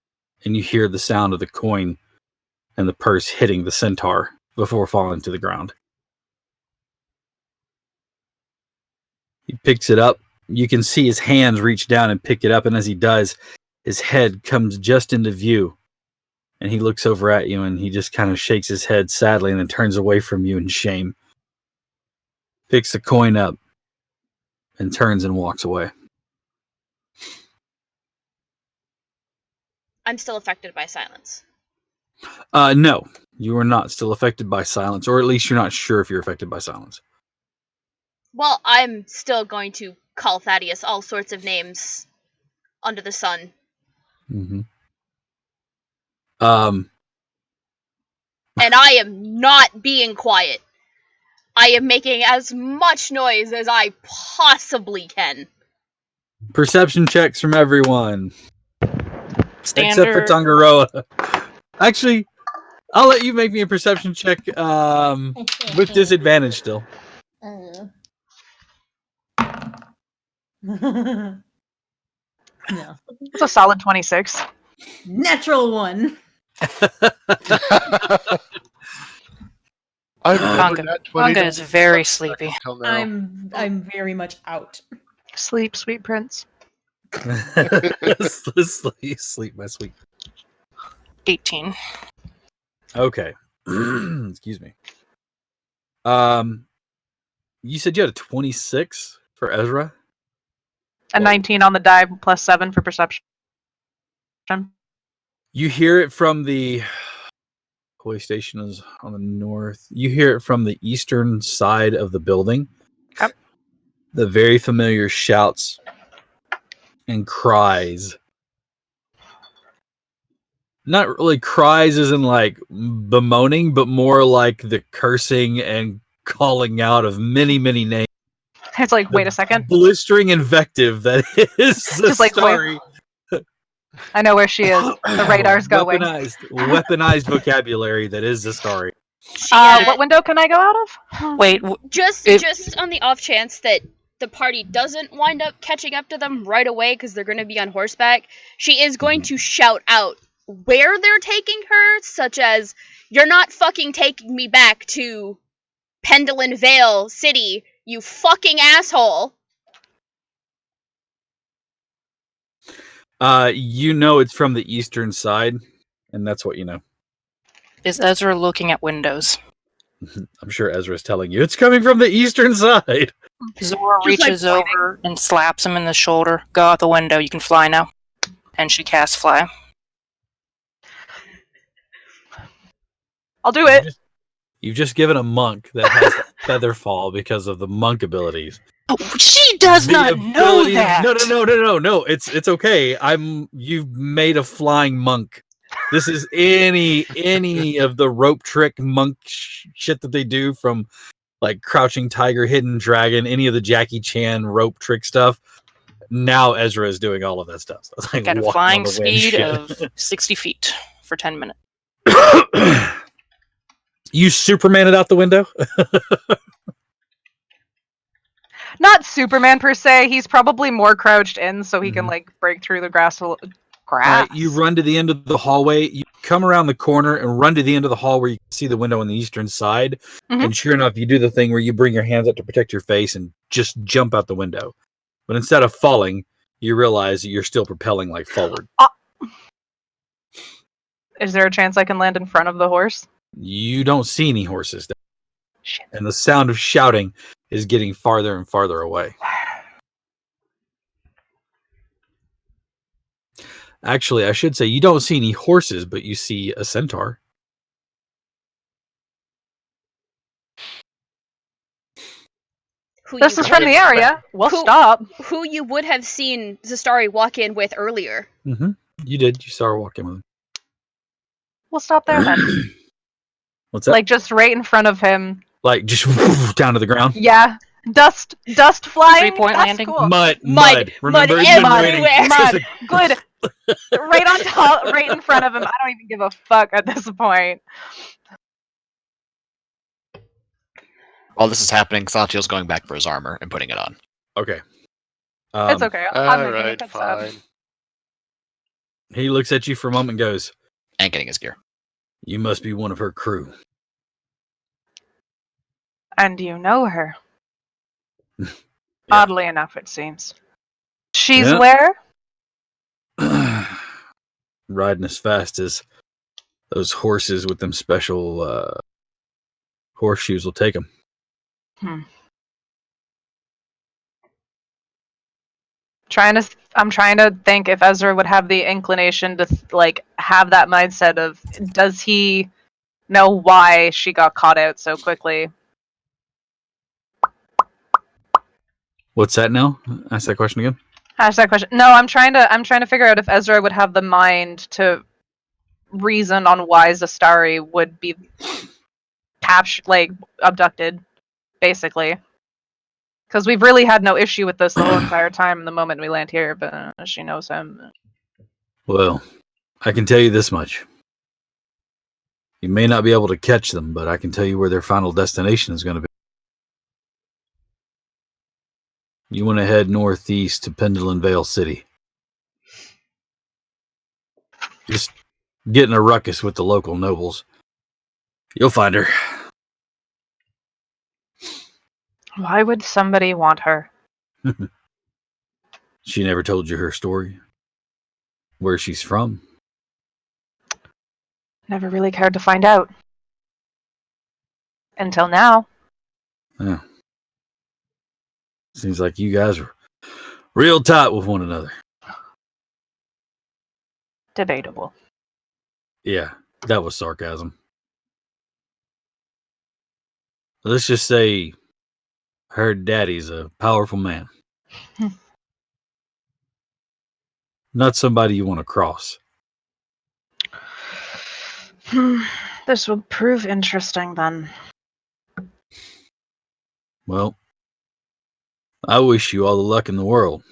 And you hear the sound of the coin and the purse hitting the centaur before falling to the ground. He picks it up. You can see his hands reach down and pick it up, and as he does, his head comes just into view. And he looks over at you, and he just kind of shakes his head sadly and then turns away from you in shame. Picks the coin up and turns and walks away. I'm still affected by silence. No, you are not still affected by silence, or at least you're not sure if you're affected by silence. Well, I'm still going to call Thaddeus all sorts of names under the sun. Mm-hmm. And I am not being quiet. I am making as much noise as I possibly can. Perception checks from everyone. Standard. Except for Tangaroa. Actually, I'll let you make me a perception check with disadvantage still. No. It's a solid 26. Natural 1. I've never nat 20 Manga is very sleepy. until now. I'm very much out. Sleep, sweet prince. Sleep, my sweet. 18. Okay. Excuse me. You said you had a 26 for Ezra? A 19 on the die, plus 7 for perception. You hear it from the police station is on the north. You hear it from the eastern side of the building. Okay. The very familiar shouts and cries. Not really cries as in like bemoaning, but more like the cursing and calling out of many, many names. It's like, wait a second. Blistering invective that is the Just like, story. I know where she is. The radar's going. Weaponized vocabulary that is the story. What window can I go out of? Wait, Just on the off chance that the party doesn't wind up catching up to them right away because they're going to be on horseback, she is going to shout out where they're taking her, such as, "You're not fucking taking me back to Pendleton Vale City, you fucking asshole." You know it's from the eastern side, and that's what you know. is Ezra looking at windows? I'm sure Ezra's telling you it's coming from the eastern side. Zora Just, like, reaches over and slaps him in the shoulder. Go out the window. You can fly now. And she casts fly. I'll do it. You've just given a monk that has feather fall because of the monk abilities. Oh, she does The not know ability- that. No. It's okay. You've made a flying monk. This is any of the rope trick monk shit that they do from like Crouching Tiger, Hidden Dragon, any of the Jackie Chan rope trick stuff. Now Ezra is doing all of that stuff. So it's like Got a walking flying on the wind speed shit. of 60 feet for 10 minutes. You Superman it out the window? Not Superman per se. He's probably more crouched in, so he can Mhm. like break through the grass. Right, you run to the end of the hallway. You come around the corner and run to the end of the hall where you can see the window on the eastern side. Mhm. And sure enough, you do the thing where you bring your hands up to protect your face and just jump out the window. But instead of falling, you realize that you're still propelling like forward. Is there a chance I can land in front of the horse? You don't see any horses, Shit. and the sound of shouting is getting farther and farther away. Actually, I should say you don't see any horses, but you see a centaur. Who This you is from the would- area. We'll Who- stop. Who you would have seen Zastari walk in with earlier. Mm-hmm. You did. You saw her walk in with him. We'll stop there then. What's that? Like just right in front of him. Like just down to the ground. Yeah. Dust flying. 3-point That's landing? Cool. Mud. Mud Remember, it's been raining. everywhere. Mud. Good. Right on top, right in front of him. I don't even give a fuck at this point. While this is happening, Xantiel's going back for his armor and putting it on. Okay. It's okay. I'm All making right, it up. fine. He looks at you for a moment and goes, And getting his gear. "You must be one of her crew." And you know her. Yeah. Oddly enough, it seems. She's Yeah. where? Riding as fast as those horses with them special horseshoes will take them. I'm trying to think if Ezra would have the inclination to like have that mindset of does he know why she got caught out so quickly? What's that now? Ask that question again. Ask that question. No, I'm trying to figure out if Ezra would have the mind to reason on why Zastari would be abducted, basically. Because we've really had no issue with this the whole entire time the moment we land here, but she knows him. Well, I can tell you this much. You may not be able to catch them, but I can tell you where their final destination is going to be. You want to head northeast to Pendleton Vale City. Just get in a ruckus with the local nobles. You'll find her. Why would somebody want her? She never told you her story. Where she's from. Never really cared to find out. Until now. Yeah. Seems like you guys real tight with one another. Debatable. Yeah, that was sarcasm. Let's just say her daddy's a powerful man. Not somebody you want to cross. This will prove interesting then. Well, I wish you all the luck in the world.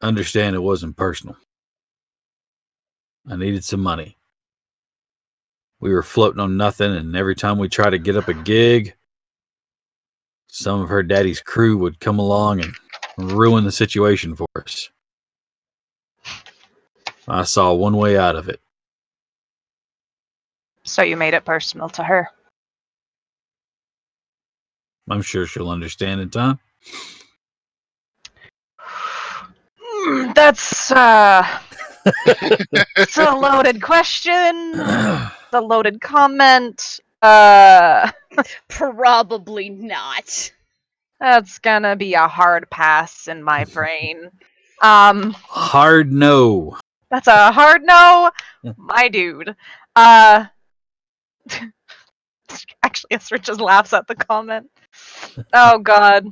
Understand it wasn't personal. I needed some money. We were floating on nothing, and every time we tried to get up a gig, some of her daddy's crew would come along and ruin the situation for us. I saw one way out of it. So you made it personal to her. I'm sure she'll understand in time. That's it's a loaded question. It's a loaded comment. Probably not. That's gonna be a hard pass in my brain. Hard no. That's a hard no, my dude. Actually, Esther just laughs at the comment. Oh God.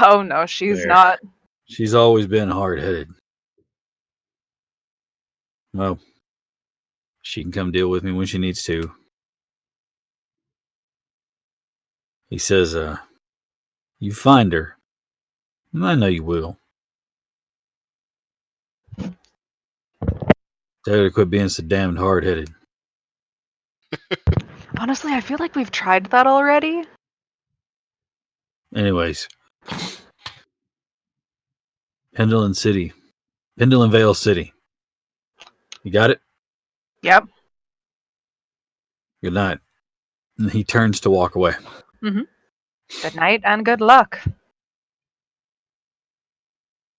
Oh no, she's There. not. She's always been hard-headed. Well, she can come deal with me when she needs to. He says, you find her. I know you will. Tell her to quit being so damned hard-headed. Honestly, I feel like we've tried that already. Anyways. Pendleton Vale City. You got it? Yep. Good night. And he turns to walk away. Good night and good luck.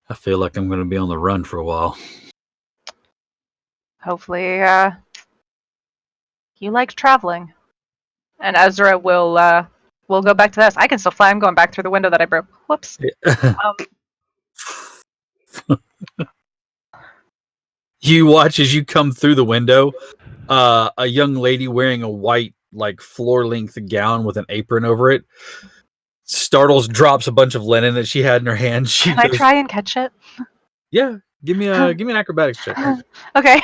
I feel like I'm going to be on the run for a while. Hopefully, he likes traveling. And Ezra will go back to this. I can still fly. I'm going back through the window that I broke. Whoops. You watch as you come through the window, a young lady wearing a white, like, floor-length gown with an apron over it startles, drops a bunch of linen that she had in her hand. Can I try and catch it? Yeah, give me an acrobatics check. Okay.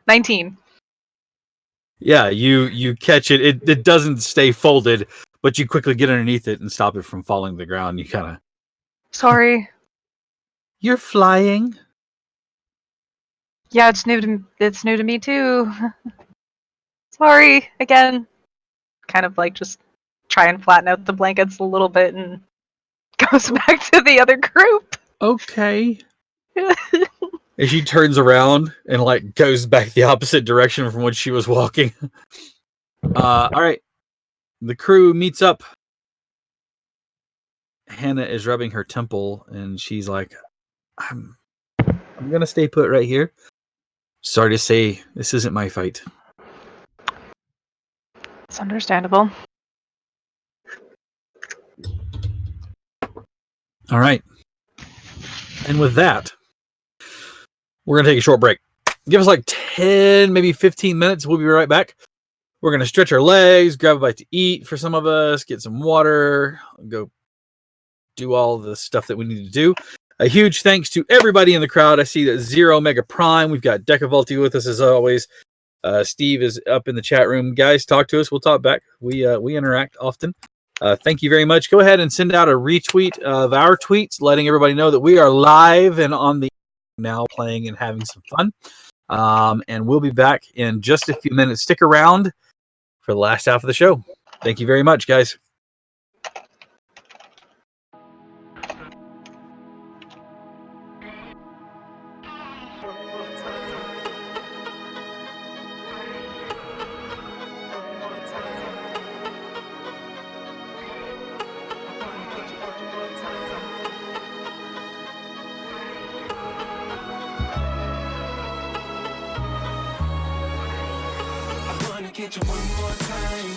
19. Yeah, you catch it. It doesn't stay folded, but you quickly get underneath it and stop it from falling to the ground. You kind of... Sorry. You're flying? Yeah, it's new to me too. Sorry again. Kind of like just try and flatten out the blankets a little bit and goes back to the other group. Okay. And she turns around and like goes back the opposite direction from which she was walking. All right. The crew meets up. Hannah is rubbing her temple and she's like, I'm gonna stay put right here. Sorry to say, this isn't my fight. It's understandable. All right. And with that, we're going to take a short break. Give us like 10, maybe 15 minutes. We'll be right back. We're going to stretch our legs, grab a bite to eat for some of us, get some water, go do all the stuff that we need to do. A huge thanks to everybody in the crowd. I see that Zero Mega Prime. We've got Decavolti with us as always. Steve is up in the chat room. Guys, talk to us. We'll talk back. We interact often. Thank you very much. Go ahead and send out a retweet of our tweets, letting everybody know that we are live and on the now playing and having some fun. And we'll be back in just a few minutes. Stick around for the last half of the show. Thank you very much, guys. get you one more time.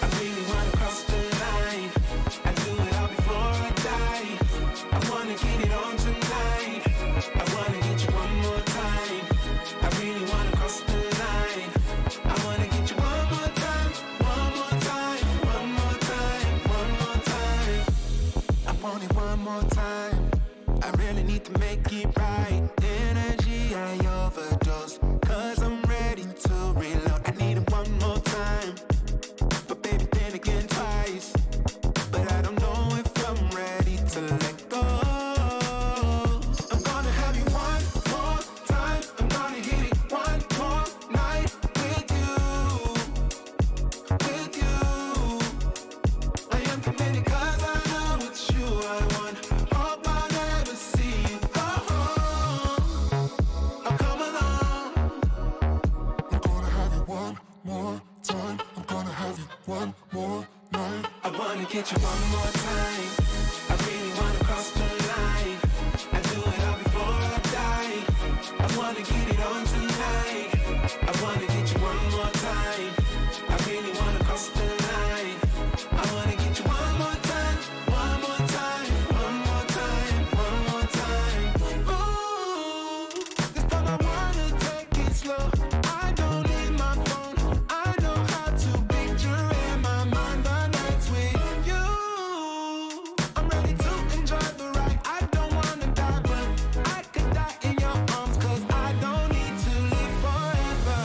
I really wanna cross the line. I do it all before I die. I wanna get it on tonight. I wanna get you one more time. I really wanna cross the line. I wanna get you one more time, one more time, one more time, one more time. I want it one more time. I really need to make it right. Energy I overdose, 'cause I'm ready to reload. I need it one more time, but baby then again twice. But I don't know if I'm ready to let go. I'm gonna have you one more time. I'm gonna hit it one more night with you, with you. I am committed 'cause I know it's you I want. Hope I'll never see you go home. Oh, come along. I'm gonna have you one more time. I'm gonna have you one more night. I wanna get you one more time. I really wanna cross the line. I do it all before I die. I wanna get it on tonight. I wanna get you one more time. I really wanna cross the line. I wanna get you one more time, one more time, one more time, one more time. Ooh, this time I wanna take it slow. I don't need my phone. I know how to picture in my mind the nights with you. I'm ready to enjoy the ride. I don't wanna die, but I could die in your arms, 'cause I don't need to live forever.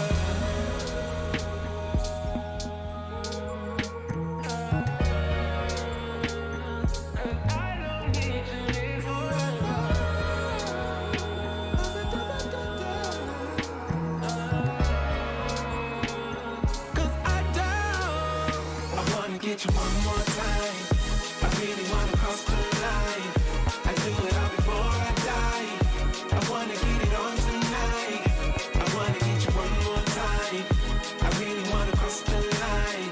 I don't need to live forever. 'Cause I don't. I wanna get you one more time. I really wanna cross the line. I do it all before I die. I wanna get it on tonight. I wanna get you one more time. I really wanna cross the line.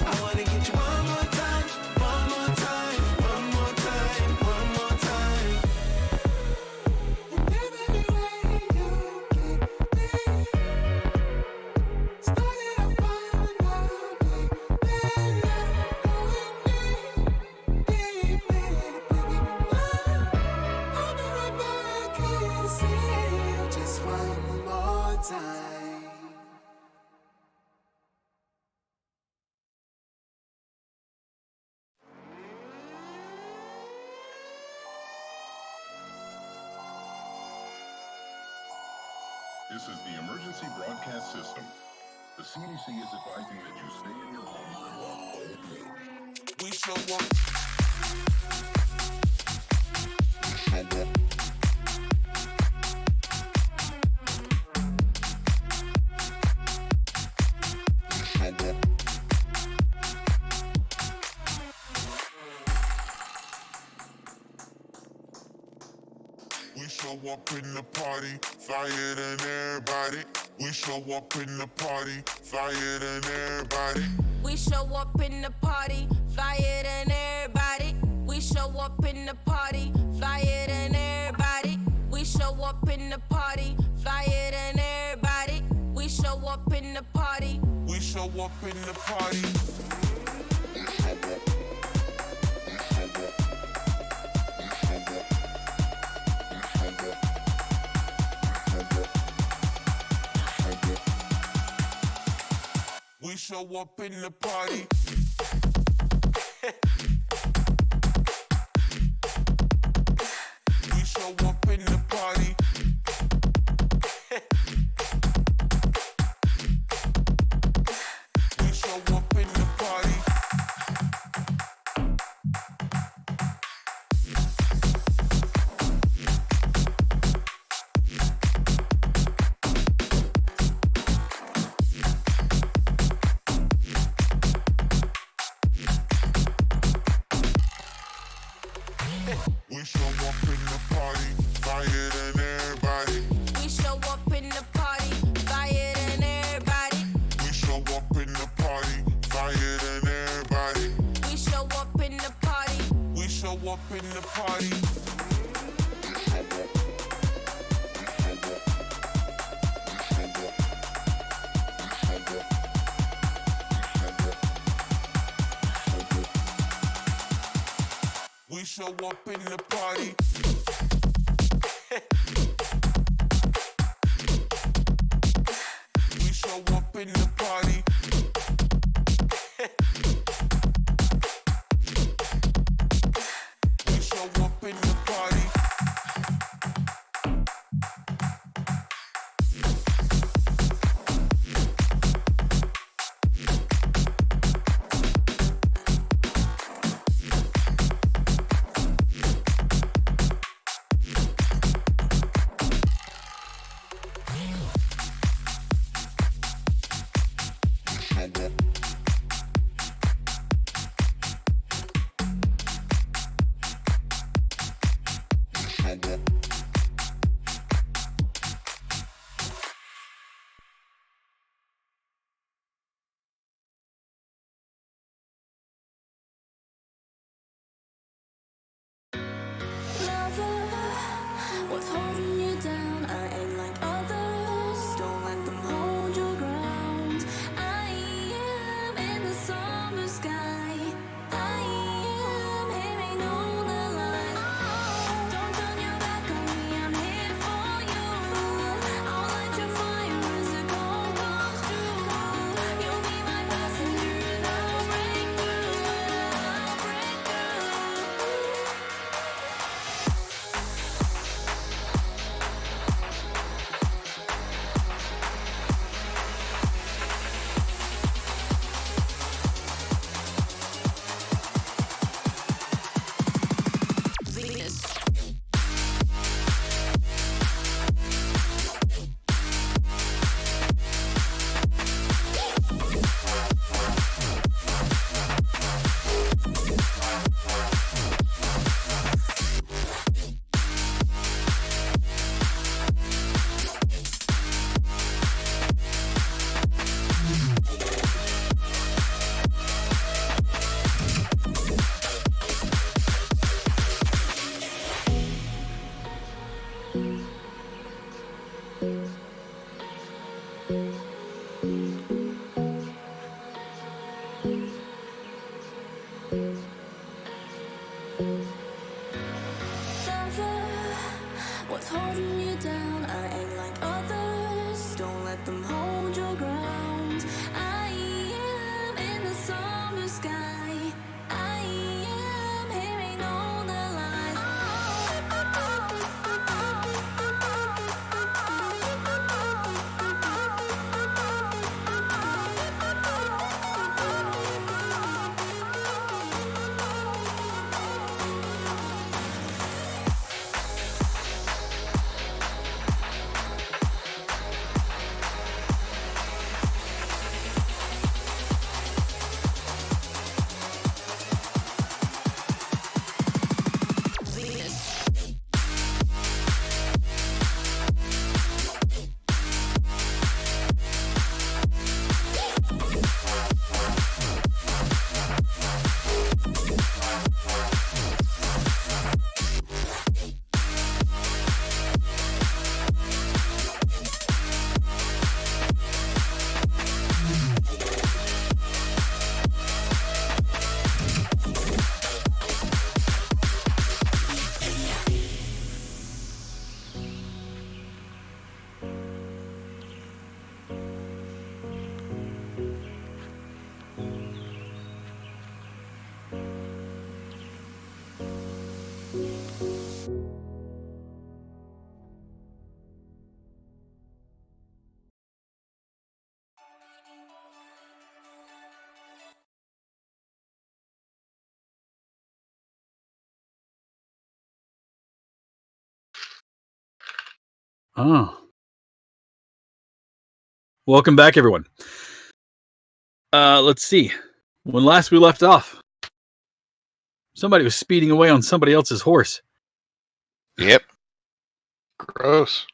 I wanna get you one more time, one more time, one more time, one more time. And every way you get me started off fine, now deep, then I'm going deep, baby. I'll be right back and see you just one more time. This is the emergency broadcast system. The CDC is advising that you stay in your home and walk home. We show up. We show up in the party, flyer than everybody. We show up in the party, flyer than everybody. We show up in the party, flyer than everybody. We show up in the party, flyer than everybody. We show up in the party, flyer than everybody. We show up in the party. We show up in the party. We show up in the party. We show up in the party. We show up in the party. We show up in the party, flyer than everybody. We show up in the party, flyer than everybody. We show up in the party, flyer than everybody. We show up in the party. We show up in the party. show up in the party. We show up in the party. We show up in the party. What's holding you down? I ain't like others. Don't let them hold your ground. I am in the summer sky. I am hearing all the light. Don't turn your back on me. I'm here for you. I'll light your fire as the cold comes through. You'll be my passenger and I'll break through. I'll break through. What's holding you down? I ain't like others. Don't let them hold your ground. I am in the summer sky. I am hearing all the Oh. Welcome back, everyone. Let's see. When last we left off, somebody was speeding away on somebody else's horse. Yep. Gross.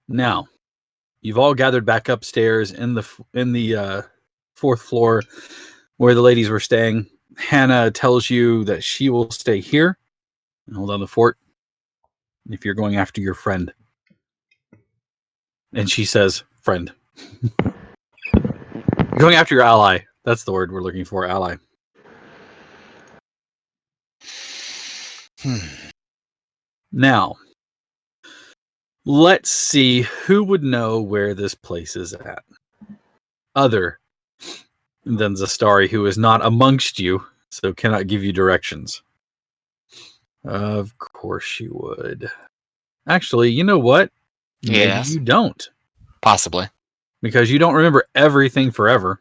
Now, you've all gathered back upstairs in the fourth floor where the ladies were staying. Hannah tells you that she will stay here and hold on the fort if you're going after your friend. And she says, friend. Going after your ally. That's the word we're looking for, ally. Now, let's see who would know where this place is at. Other than Zastari, who is not amongst you, so cannot give you directions. Of course she would. Actually, you know what? Maybe Yes. you don't. Possibly. Because you don't remember everything forever.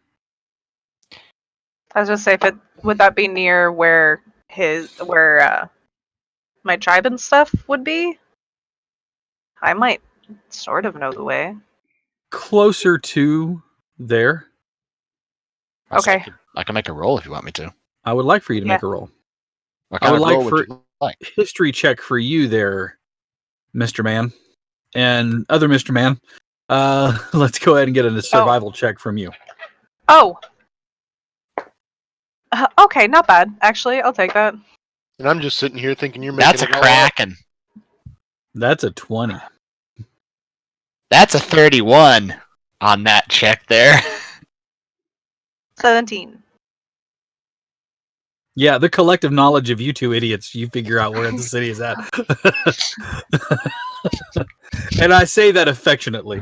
I was just say, would that be near where my tribe and stuff would be? I might sort of know the way. Closer to there. Also, Okay. I can make a roll if you want me to. I would like for you to Yeah. make a roll. What I kind would of like roll for would you like? history check for you there, Mr. Man. And other Mr. Man. Let's go ahead and get a survival check from you. Oh. Okay, not bad. Actually, I'll take that. And I'm just sitting here thinking you're making That's a it all up. Kraken. That's a 20. That's a 31 on that check there. 17. Yeah, the collective knowledge of you two idiots, you figure out where the city is at. And I say that affectionately.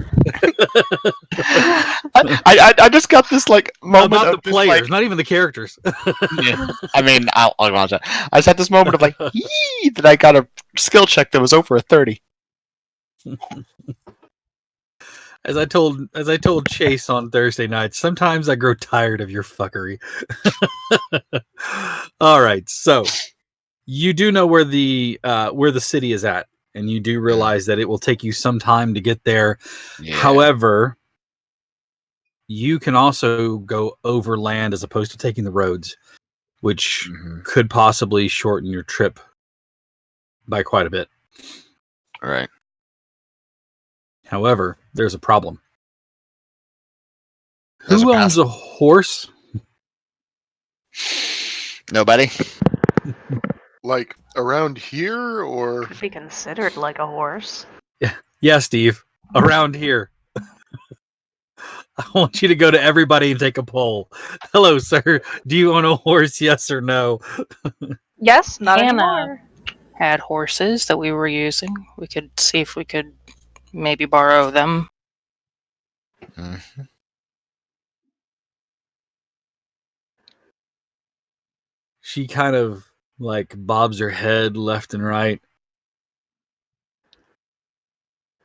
I just got this like moment About of the just, players, like, not even the characters. yeah. I mean, I'll watch that. I just had this moment of like, yee, that I got a skill check that was over a 30. As I told Chase on Thursday night, sometimes I grow tired of your fuckery. All right, so you do know where the city is at, and you do realize that it will take you some time to get there. Yeah. However, you can also go overland as opposed to taking the roads, which could possibly shorten your trip by quite a bit. All right. However, there's a problem. There's Who a owns a horse? Nobody. Like around here, or Could be considered like a horse. Yeah, Steve. Around here. I want you to go to everybody and take a poll. Hello, sir. Do you own a horse? Yes or no? Yes, not Hannah anymore. had horses that we were using. We could see if we could maybe borrow them. Mm-hmm. She kind of like bobs her head left and right.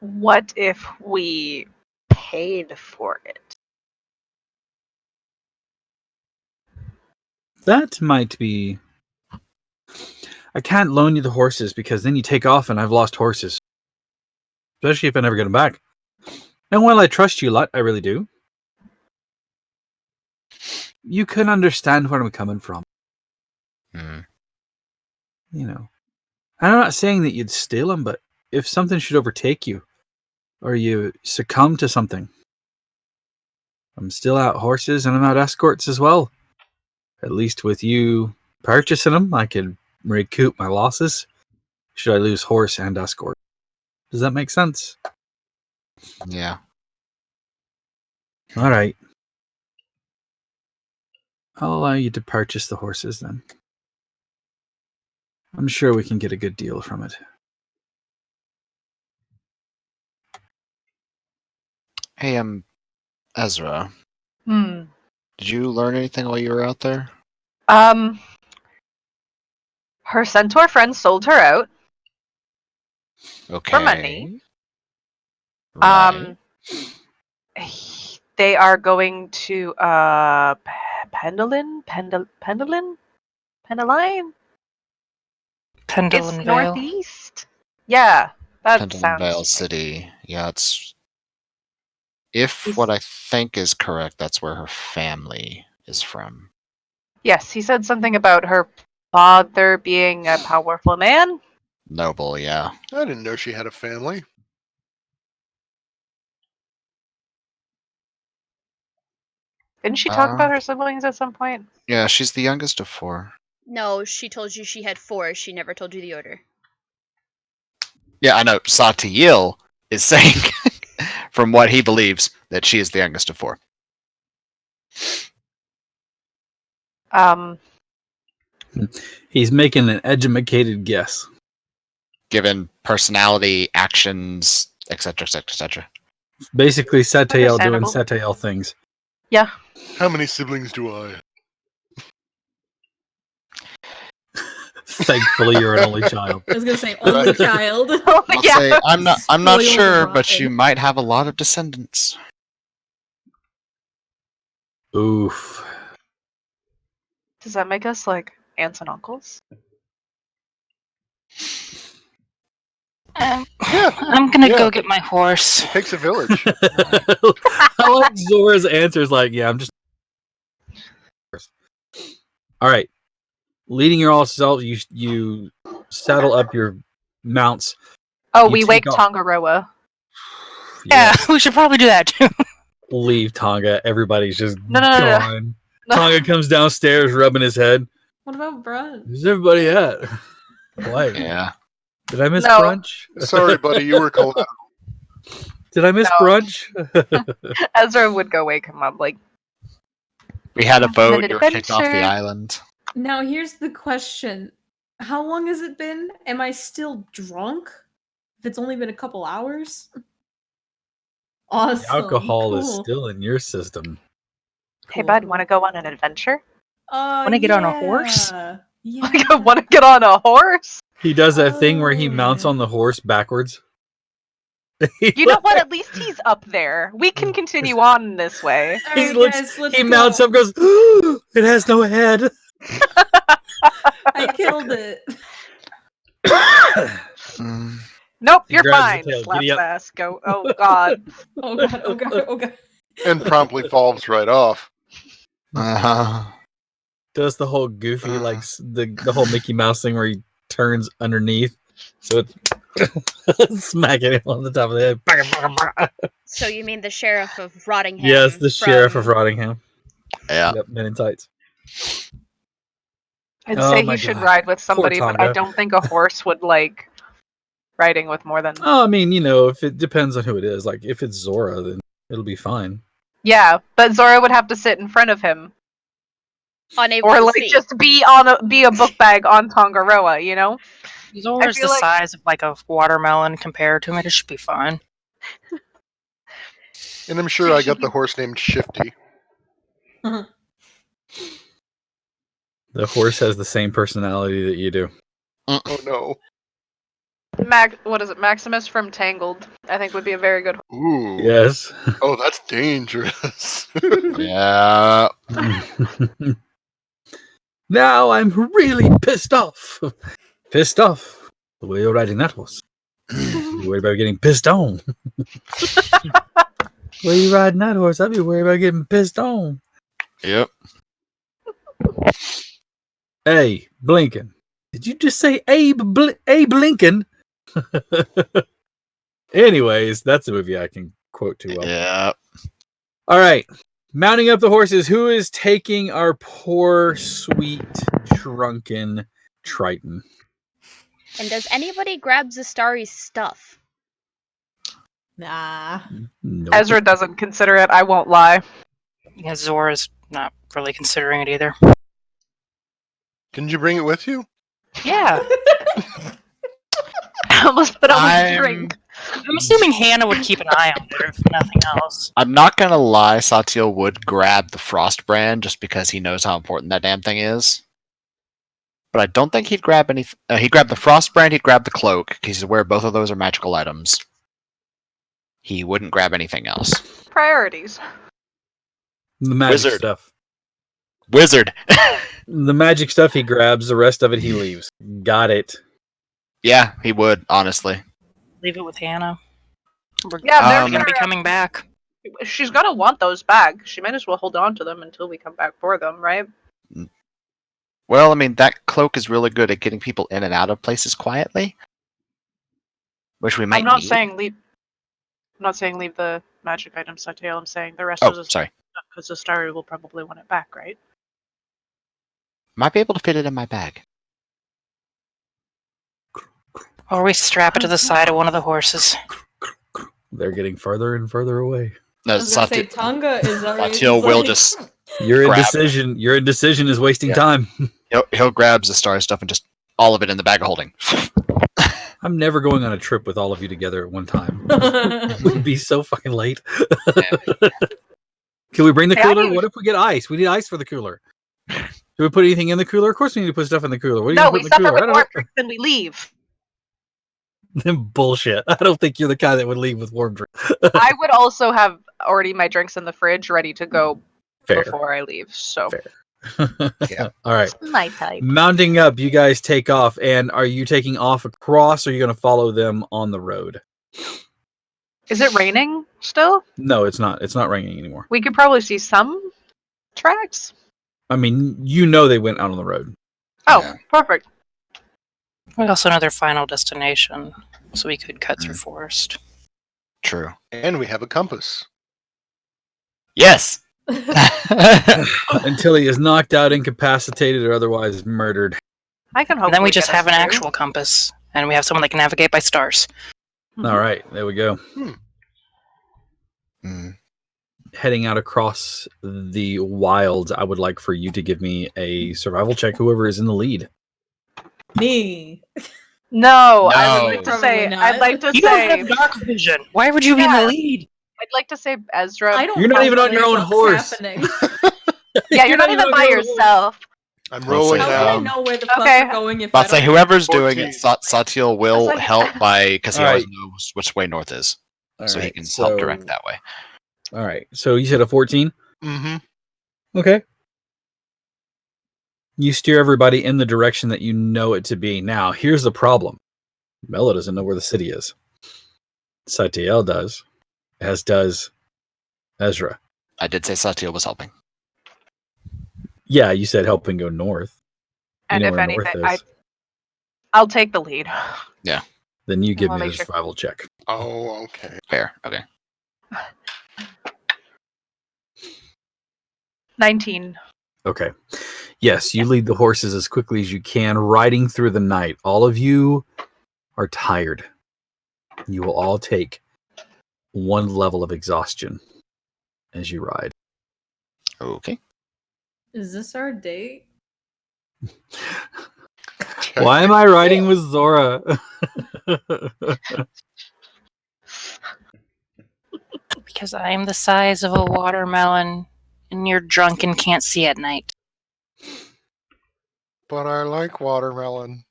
What if we paid for it? That might be. I can't loan you the horses because then you take off and I've lost horses. Especially if I never get them back. And while I trust you a lot, I really do. You can understand where I'm coming from. Mm. You know. I'm not saying that you'd steal them, but if something should overtake you, or you succumb to something, I'm still out horses and I'm out escorts as well. At least with you purchasing them, I could recoup my losses. Should I lose horse and escort? Does that make sense? Yeah. All right. I'll allow you to purchase the horses then. I'm sure we can get a good deal from it. Hey, Ezra. Hmm. Did you learn anything while you were out there? Her centaur friend sold her out Okay. for money. Right. They are going to Pendeline? Pendeline? Pendleton It's Vale. northeast. Yeah, that Pendleton Vale sounds. City. Yeah, it's. If what I think is correct, that's where her family is from. Yes, he said something about her father being a powerful man. Noble, yeah. I didn't know she had a family. Didn't she talk about her siblings at some point? Yeah, she's the youngest of 4. No, she told you she had 4. She never told you the order. Yeah, I know. Satiyil is saying, from what he believes, that she is the youngest of 4. He's making an educated guess. Given personality, actions, etc., etc., etc. Basically, Satael doing Understandable. Satael things. Yeah. How many siblings do I? Thankfully, you're an only child. I was gonna say only child. Oh, I'll yeah. say I'm not Spoiled sure, but rotten. you might have a lot of descendants. Oof. Does that make us like aunts and uncles? I'm gonna yeah. go get my horse. It takes a village. I like Zora's answers. Like, yeah, I'm just. All right. Leading your all self, you saddle up your mounts. Oh, You we take wake off. Tongaroa. Yeah, we should probably do that too. Leave Tonga. Everybody's just No. gone. Tonga comes downstairs, rubbing his head. What about brunch? Where's everybody at? Why? Yeah. Did I miss No. brunch? Sorry, buddy, you were collateral. Did I miss No. brunch? Ezra would go wake him up like, We had a vote. an You were kicked off the adventure. island. Now here's the question: how long has it been? Am I still drunk? If it's only been a couple hours. Awesome. The alcohol is cool. still in your system. hey Cool, bud, cool. want to go on an adventure? Wanna get on a horse? Yeah. Want to get on a horse? He does that thing where he mounts Oh. on the horse backwards. You know what? At least he's up there. We can continue on this way. All He right, looks- guys, let's He go. mounts up, goes. It has no head. I killed it. Mm. Nope, He you're grabs the fine. tail. Slap Giddy up. ass. Go. Oh god. Oh god! Oh god! Oh god! And promptly falls right off. Uh-huh. Does the whole goofy like the whole Mickey Mouse thing where he turns underneath, so it's smacking him on the top of the head. So you mean the sheriff of Rottingham? Yes, the sheriff of from- Rottingham. Yeah. Yep, men in tights. I'd Oh say my he should God. ride with somebody, but I Tonga. don't think a horse would like riding with more than. Oh, I mean, you know, if it depends on who it is. Like, if it's Zora, then it'll be fine. Yeah, but Zora would have to sit in front of him, Unable or to like see. just be a book bag on Tongaroa. You know? Zora's feel the like- size of like a watermelon compared to it. It should be fine. And I'm sure I got the horse named Shifty. The horse has the same personality that you do. Oh no. What is it? Maximus from Tangled. I think would be a very good. Ooh. Yes. Oh, that's dangerous. Yeah. Now I'm really pissed off. Pissed off. The way you're riding that horse. You're worried about getting pissed on. The way you riding that horse, I'd be worried about getting pissed on. Yep. Hey, Blinken. Did you just say Abe Lincoln? Anyways, that's a movie I can quote too well. Yeah. All right. Mounting up the horses, who is taking our poor, sweet, drunken Triton? And does anybody grab Zastari's stuff? Nah. Nope. Ezra doesn't consider it. I won't lie. Yeah, Zora's not really considering it either. Didn't you bring it with you? Yeah. I almost put on a I'm- drink. I'm assuming Hannah would keep an eye on her, if nothing else. I'm not gonna lie, Satiel would grab the Frost brand just because he knows how important that damn thing is. But I don't think he'd grab any. He'd grab the Frost brand. He'd grab the cloak because he's aware both of those are magical items. He wouldn't grab anything else. Priorities. The magic Wizard. stuff. Wizard. The magic stuff he grabs, the rest of it he leaves. Got it. Yeah, he would honestly. Leave it with Hannah. We're Yeah, they're gonna be gonna- coming back. She's gonna want those back. She might as well hold on to them until we come back for them, right? Well, I mean that cloak is really good at getting people in and out of places quietly, which we might. I'm not need. saying leave. I'm not saying leave the magic items on tail. I'm saying the rest Oh, of the sorry. stuff because the Starry will probably want it back, right? Might be able to fit it in my bag. Or we strap it to the side of one of the horses. They're getting further and further away. No, I was gonna say Satiel Tonga is already. Satiel will like- just. Your Grab indecision is wasting Yeah. time. He'll grab the star stuff and just all of it in the bag of holding. I'm never going on a trip with all of you together at one time. We'd be so fucking late. Can we bring the Hey, I cooler? need- What if we get ice? We need ice for the cooler. Do we put anything in the cooler? Of course we need to put stuff in the cooler. What are you No, gonna we put in stuff the it cooler? with warm drinks and we leave. Bullshit. I don't think you're the guy that would leave with warm drink. I would also have already my drinks in the fridge ready to go Fair. before I leave. So Fair. Yeah. All right. it's my type. Mounting up, you guys take off. And are you taking off across or are you going to follow them on the road? Is it raining still? No, it's not. It's not raining anymore. We could probably see some tracks. I mean, you know they went out on the road. Oh, Yeah. perfect. We also know their final destination, so we could cut through forest. True. And we have a compass. Yes. Until he is knocked out, incapacitated, or otherwise murdered. I can hope. And then we just have an actual compass, and we have someone that can navigate by stars. All right, there we go. Mm. Heading out across the wilds, I would like for you to give me a survival check, whoever is in the lead. Me. No, I would No. like to Probably say. not. I'd like to You don't say. have dark vision. Why would you be in Yeah. the lead? I'd like to say Ezra. I don't. You're not know even on what your the own fuck's horse. happening. Yeah, you're not even by yourself. I'm I'll rolling say How can I now. know where the fuck Okay. we're going if But I I'll say don't? whoever's doing it, 14. Satiel will That's like- help by because he Alright. always knows which way north is, All so he right, can help direct that way. All right, so you said a 14? Mm-hmm. Okay. You steer everybody in the direction that you know it to be. Now, here's the problem. Mela doesn't know where the city is. Satiel does, as does Ezra. I did say Satiel was helping. Yeah, you said helping go north. You And know if where anything, north is. I'll take the lead. Then you give I'll me make the sure- survival check. Oh, okay. Fair. Okay. 19. Okay. Yes, you lead the horses as quickly as you can, riding through the night. All of you are tired. You will all take one level of exhaustion as you ride. Okay. Is this our date? Why am I riding with Zora? Because I'm the size of a watermelon, and you're drunk and can't see at night. But I like watermelon.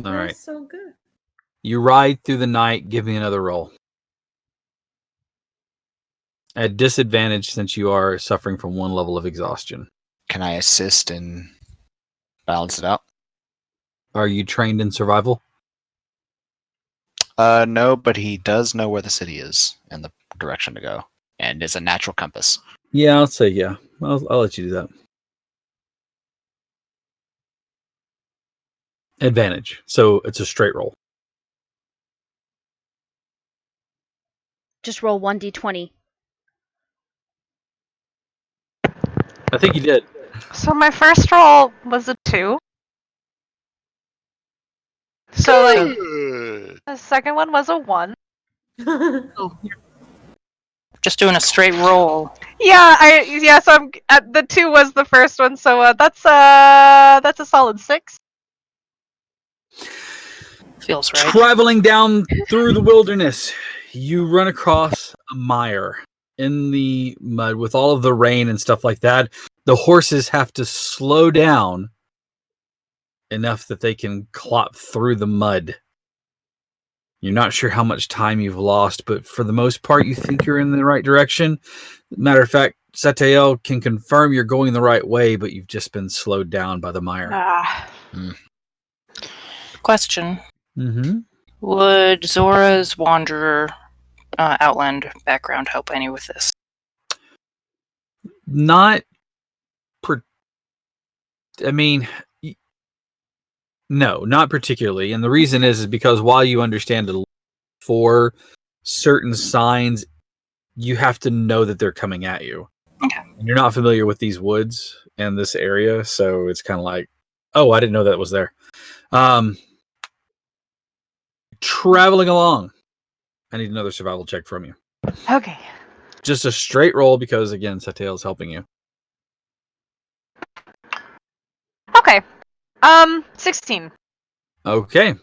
All right. That's so good. You ride through the night. Give me another roll. At disadvantage since you are suffering from one level of exhaustion. Can I assist and balance it out? Are you trained in survival? No, but he does know where the city is and the direction to go, and is a natural compass. Yeah, I'll say yeah. I'll let you do that. Advantage. So it's a straight roll. Just roll 1d20. I think you did. So my first roll was a 2. So like Good. the second one was a 1. Just doing a straight roll. Yeah, so I'm at the 2 was the first one, so that's a solid 6. Feels right. Traveling down through the wilderness, you run across a mire in the mud with all of the rain and stuff like that. The horses have to slow down enough that they can clop through the mud. You're not sure how much time you've lost, but for the most part, you think you're in the right direction. Matter of fact, Satael can confirm you're going the right way, but you've just been slowed down by the mire. Ah. Question. Mm-hmm. Would Zora's Wanderer Outland background help any with this? Not no, not particularly. And the reason is because while you understand it for certain signs, you have to know that they're coming at you. Okay. And you're not familiar with these woods and this area, so it's kind of like, oh, I didn't know that was there. Traveling along. I need another survival check from you. Okay. Just a straight roll because, again, Satael is helping you. 16. Okay.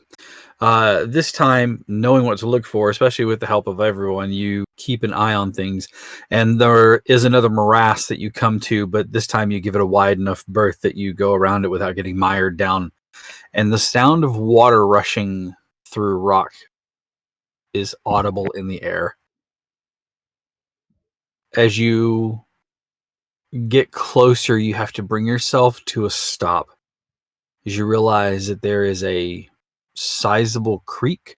This time, knowing what to look for, especially with the help of everyone, you keep an eye on things. And there is another morass that you come to, but this time you give it a wide enough berth that you go around it without getting mired down. And the sound of water rushing through rock is audible in the air. As you get closer, you have to bring yourself to a stop as you realize that there is a sizable creek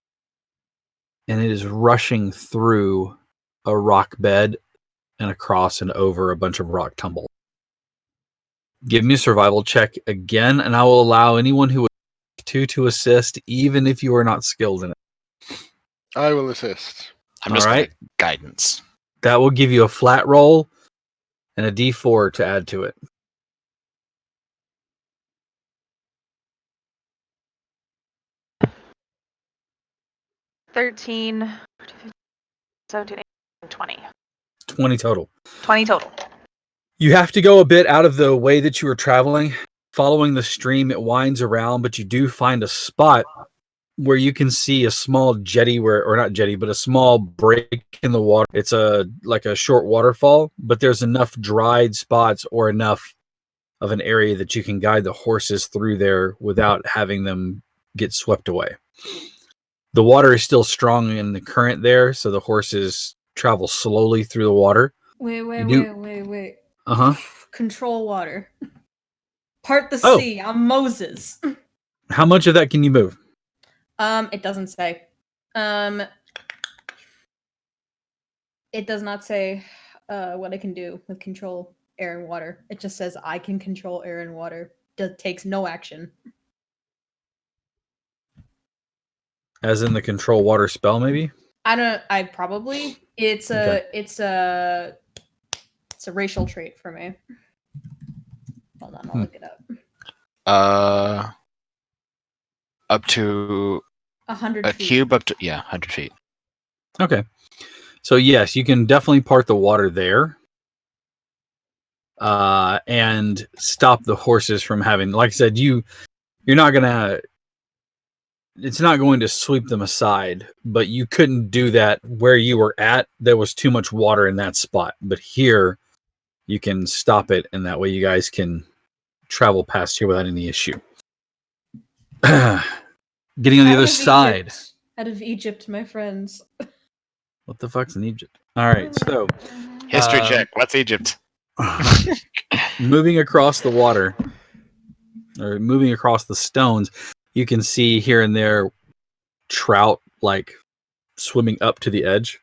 and it is rushing through a rock bed and across and over a bunch of rock tumble. Give me a survival check again, and I will allow anyone who would like to assist, even if you are not skilled in it. I will assist. I'm just All going right. to guidance. That will give you a flat roll and a d4 to add to it. $13, 17, 18, 20. 20 total. 20 total. You have to go a bit out of the way that you were traveling. Following the stream, it winds around, but you do find a spot where you can see a small jetty, or not jetty, but a small break in the water. It's like a short waterfall, but there's enough dried spots or enough of an area that you can guide the horses through there without having them get swept away. The water is still strong in the current there, so the horses travel slowly through the water. Wait. Uh-huh. Control water. Part the Oh. sea. I'm Moses. How much of that can you move? It doesn't say. It does not say what I can do with control air and water. It just says I can control air and water. Takes no action. As in the control water spell, maybe? I probably it's a racial trait for me. Hold on, I'll look it up. Up to 100 a feet. cube, up to 100 feet. Okay. So yes, you can definitely part the water there. And stop the horses from having, like I said, you're not gonna, it's not going to sweep them aside, but you couldn't do that where you were at. There was too much water in that spot, but here you can stop it, and that way you guys can travel past here without any issue. Getting on the other side. Out of Egypt, my friends. What the fuck's in Egypt? All right, so History check. What's Egypt? moving across the water, or moving across the stones, you can see here and there trout like swimming up to the edge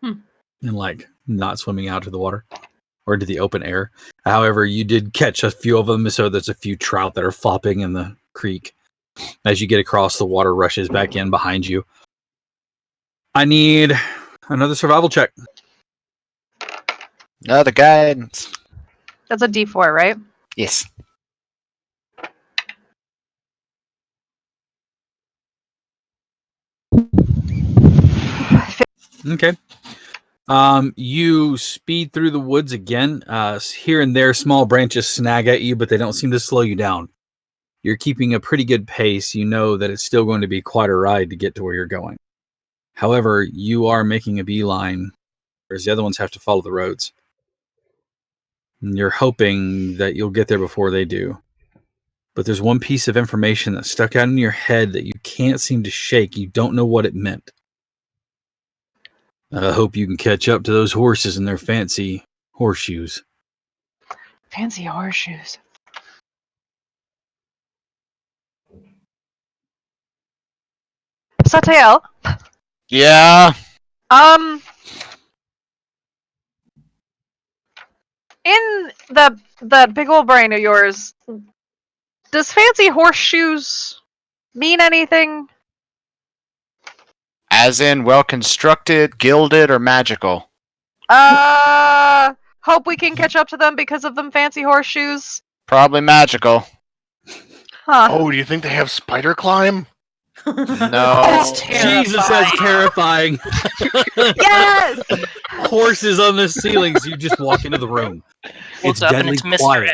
and like not swimming out to the water or to the open air. However, you did catch a few of them, so there's a few trout that are flopping in the creek. As you get across, the water rushes back in behind you. I need another survival check. Another guidance. That's a D4, right? Yes. Okay. You speed through the woods again. Here and there, small branches snag at you, but they don't seem to slow you down. You're keeping a pretty good pace. You know that it's still going to be quite a ride to get to where you're going. However, you are making a beeline, whereas the other ones have to follow the roads. And you're hoping that you'll get there before they do. But there's one piece of information that stuck out in your head that you can't seem to shake. You don't know what it meant. I hope you can catch up to those horses in their fancy horseshoes. Fancy horseshoes. Satael, Yeah. in the big old brain of yours, does fancy horseshoes mean anything? As in well constructed, gilded, or magical? Hope we can catch up to them because of them fancy horseshoes. Probably magical. Huh. Oh, do you think they have spider climb? No. That's Jesus, that's terrifying. Yes! Horses on the ceilings. You just walk into the room. Holds It's up and deadly it's Mr. quiet.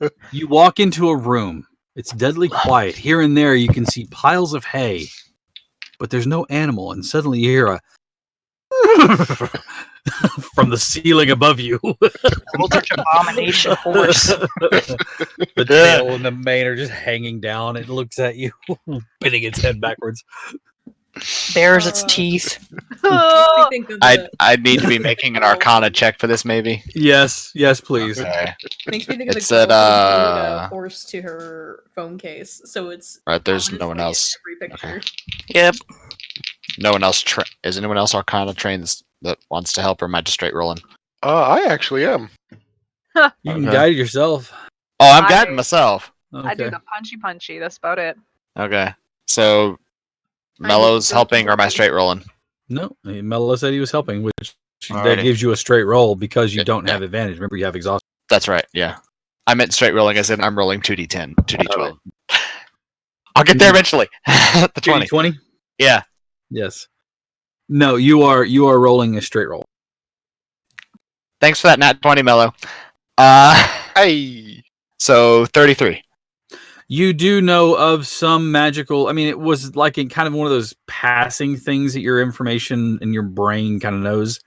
Ed. You walk into a room. It's deadly quiet. Here and there, you can see piles of hay, but there's no animal. And suddenly, you hear a from the ceiling above you. Eldritch abomination horse. The tail and the mane are just hanging down. It looks at you, bending its head backwards. Bares its teeth. Oh, Makes me think of the, I'd need to be making an Arcana check for this, maybe. Yes, please. Okay. makes me think of the It said, girl who glued a horse to her phone case, so it's Right, there's no one honestly in else. every picture. Yep. No one else. Is anyone else Arcana trained that wants to help, or am I just straight rolling? I actually am. You can Okay. guide it yourself. Oh, I'm I- guiding myself. Okay. I do the punchy. That's about it. Okay. So, I Mellow's need helping, or am I something. straight rolling? No, Mello said he was helping, which that Alrighty. gives you a straight roll because you Yeah, don't yeah. have advantage. Remember, you have exhaust. That's right. Yeah. I meant straight rolling. I said I'm rolling 2d10, 2d12. Okay. I'll get there eventually. The 20. 20? Yeah. Yes. No, you are rolling a straight roll. Thanks for that nat 20, Mellow. Hey. So 33. You do know of some magical. I mean, it was like in kind of one of those passing things that your information in your brain kind of knows.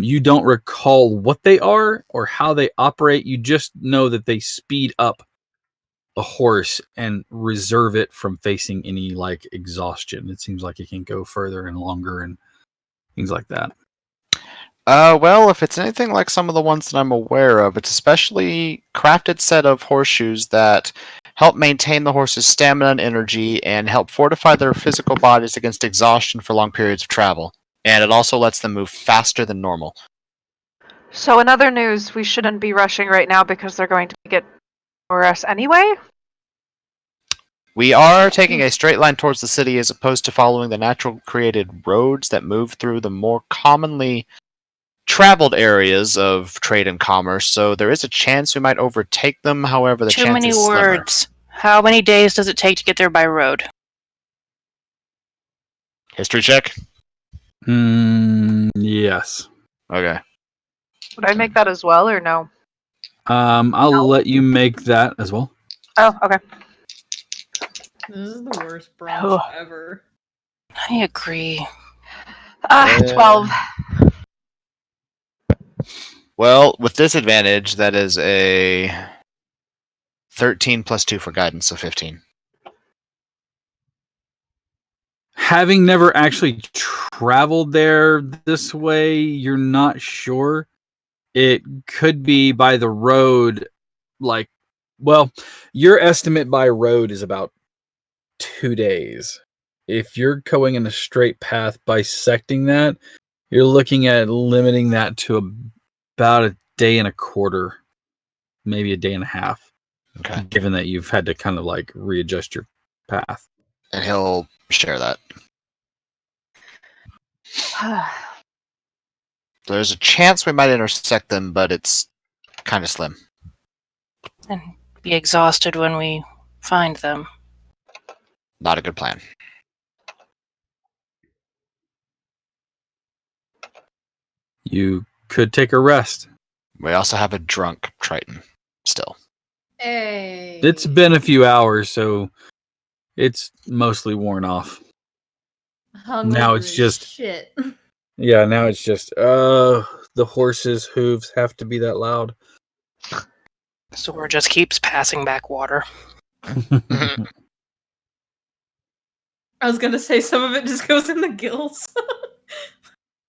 You don't recall what they are or how they operate. You just know that they speed up a horse and reserve it from facing any like exhaustion. It seems like it can go further and longer and things like that. Well, if it's anything like some of the ones that I'm aware of, it's a specially crafted set of horseshoes that help maintain the horse's stamina and energy and help fortify their physical bodies against exhaustion for long periods of travel. And it also lets them move faster than normal. So in other news, we shouldn't be rushing right now because they're going to get for us anyway. We are taking a straight line towards the city as opposed to following the natural created roads that move through the more commonly traveled areas of trade and commerce, so there is a chance we might overtake them. However, the Too chance many is slimmer. words. How many days does it take to get there by road? History check. Yes. Okay. Would I make that as well or no? I'll let you make that as well. Oh, okay. This is the worst brunch Oh. ever. I agree. 12. Well, with disadvantage, that is a 13 plus 2 for guidance, so 15. Having never actually traveled there this way, you're not sure. It could be by the road, like, well, your estimate by road is about 2 days. If you're going in a straight path, bisecting that, you're looking at limiting that to about a day and a quarter, maybe a day and a half, Okay. given that you've had to kind of like readjust your path. And he'll share that. There's a chance we might intersect them, but it's kind of slim. And be exhausted when we find them. Not a good plan. You could take a rest. We also have a drunk Triton still. Hey. It's been a few hours, so it's mostly worn off. Now it's Hungover as just- shit. Yeah, now it's just, the horse's hooves have to be that loud. Zora just keeps passing back water. I was gonna say some of it just goes in the gills.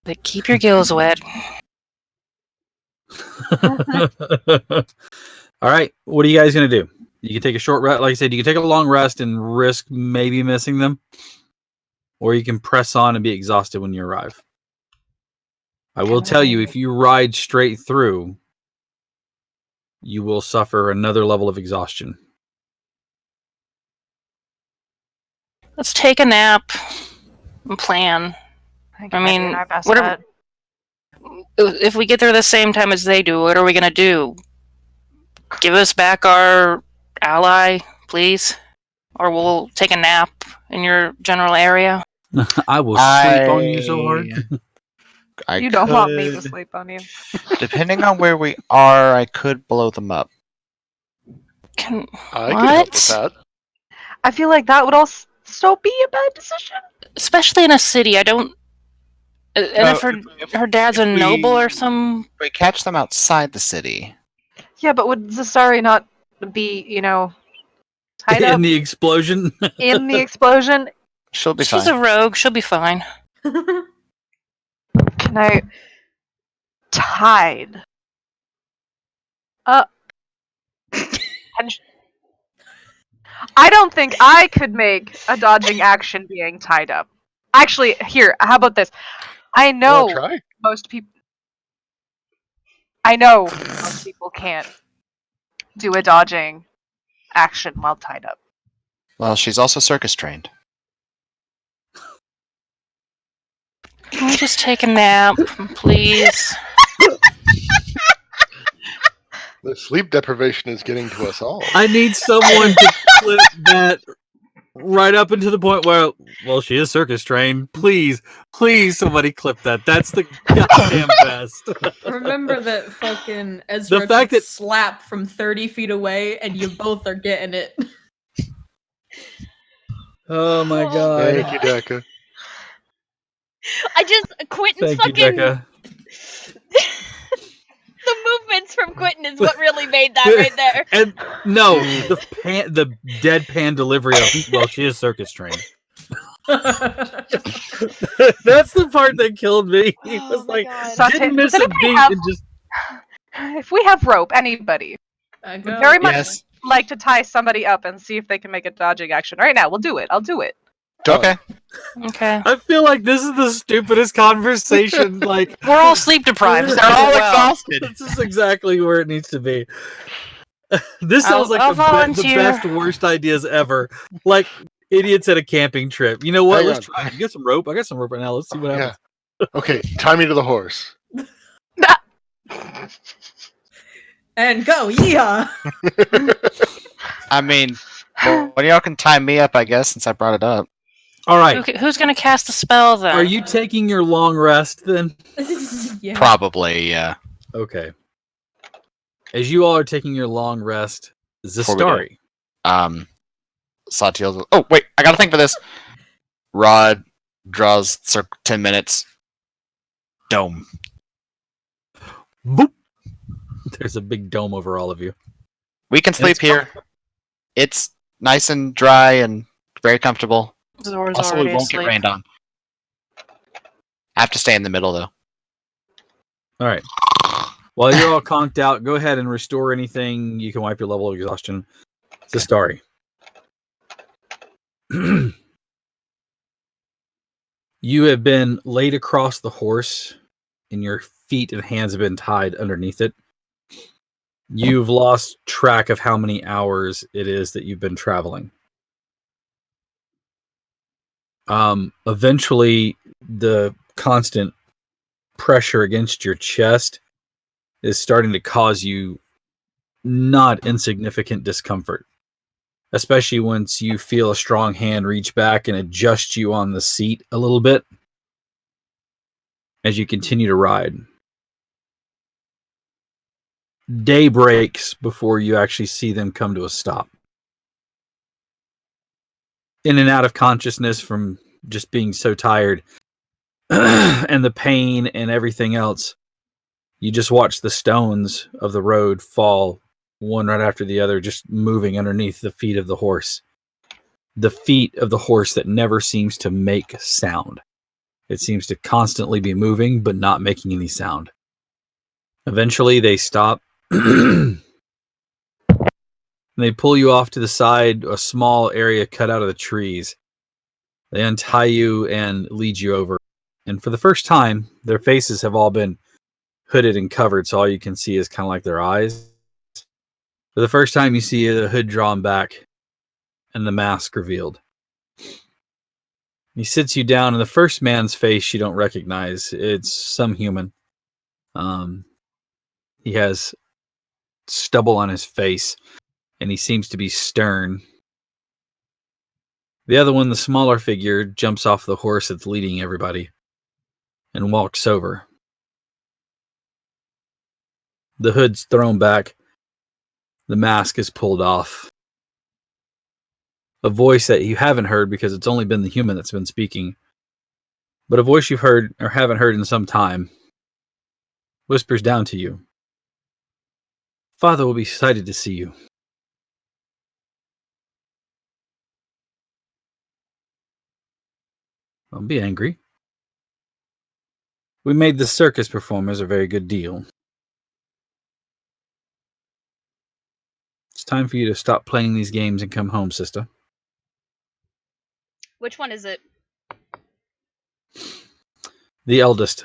But keep your gills wet. All right, what are you guys gonna do? You can take a short rest. Like I said, you can take a long rest and risk maybe missing them, or you can press on and be exhausted when you arrive. I will tell you, if you ride straight through, you will suffer another level of exhaustion. Let's take a nap and plan. I mean, what are, if we get there the same time as they do, what are we going to do? Give us back our ally, please? Or we'll take a nap in your general area? I will sleep on you so hard. You don't want me to sleep on you. Depending on where we are, I could blow them up. Can I could help with what? that. I feel like that would also be a bad decision. Especially in a city, I don't. And if her dad's a if we- noble or some. We catch them outside the city. Yeah, but would Zasari not be, tied up In the explosion. in the explosion? She'll be She's fine. a rogue. She'll be fine. Can I tied up? I don't think I could make a dodging action being tied up. Actually, here, how about this? I know Try. most people. I know most people can't do a dodging action while tied up. Well, she's also circus trained. Can we just take a nap, please? The sleep deprivation is getting to us all. I need someone to clip that right up into the point where, well, she is circus trained. Please, somebody clip that. That's the goddamn best. Remember that fucking Ezra The fact that slap from 30 feet away and you both are getting it. oh my god! Thank you, Deca. Quentin's Thank you, fucking. Becca. The movements from Quentin is what really made that right there. And no, the deadpan delivery of, well, she is circus trained. That's the part that killed me. He Oh was my like, God. didn't Does miss a anybody beat have- and just. If we have rope, anybody I would go. very much Yes. like to tie somebody up and see if they can make a dodging action. Right now, we'll do it. I'll do it. Okay. Okay. I feel like this is the stupidest conversation. Like, We're all sleep deprived. We're so all well. exhausted. this is exactly where it needs to be. This sounds I'll like the volunteer. best, worst ideas ever. Like idiots at a camping trip. You know what? Hang Let's on. try it. You got some rope? I got some rope right now. Let's see what happens. Okay, tie me to the horse. And go, yeah. I mean, well, y'all can tie me up, I guess, since I brought it up. All right. Who's gonna cast the spell then? Are you taking your long rest then? Yeah. Probably, yeah. Okay. As you all are taking your long rest, Before we do Zastari. Satiel's. Oh, wait, I gotta think for this. Rod draws 10 minutes. Dome. Boop. There's a big dome over all of you. We can sleep it's here. It's nice and dry and very comfortable. Zora's Also, we already won't get asleep. rained on. I have to stay in the middle, though. All right. While you're all conked out, go ahead and restore anything. You can wipe your level of exhaustion. Zastari. You have been laid across the horse, and your feet and hands have been tied underneath it. You've lost track of how many hours it is that you've been traveling. Eventually, the constant pressure against your chest is starting to cause you not insignificant discomfort, especially once you feel a strong hand reach back and adjust you on the seat a little bit as you continue to ride. Day breaks before you actually see them come to a stop. In and out of consciousness from just being so tired and the pain and everything else, you just watch the stones of the road fall one right after the other, just moving underneath the feet of the horse. The feet of the horse that never seems to make sound. It seems to constantly be moving, but not making any sound. Eventually, they stop. And they pull you off to the side, a small area cut out of the trees. They untie you and lead you over. And for the first time, their faces have all been hooded and covered, so all you can see is kind of like their eyes. For the first time, you see the hood drawn back and the mask revealed. He sits you down, and the first man's face you don't recognize. It's some human. He has stubble on his face, and he seems to be stern. The other one, the smaller figure, jumps off the horse that's leading everybody and walks over. The hood's thrown back, The mask is pulled off. A voice that you haven't heard because it's only been the human that's been speaking, but a voice you've heard or haven't heard in some time whispers down to you. Father will be excited to see you. Don't be angry. We made the circus performers a very good deal. It's time for you to stop playing these games and come home, sister. Which one is it? The eldest.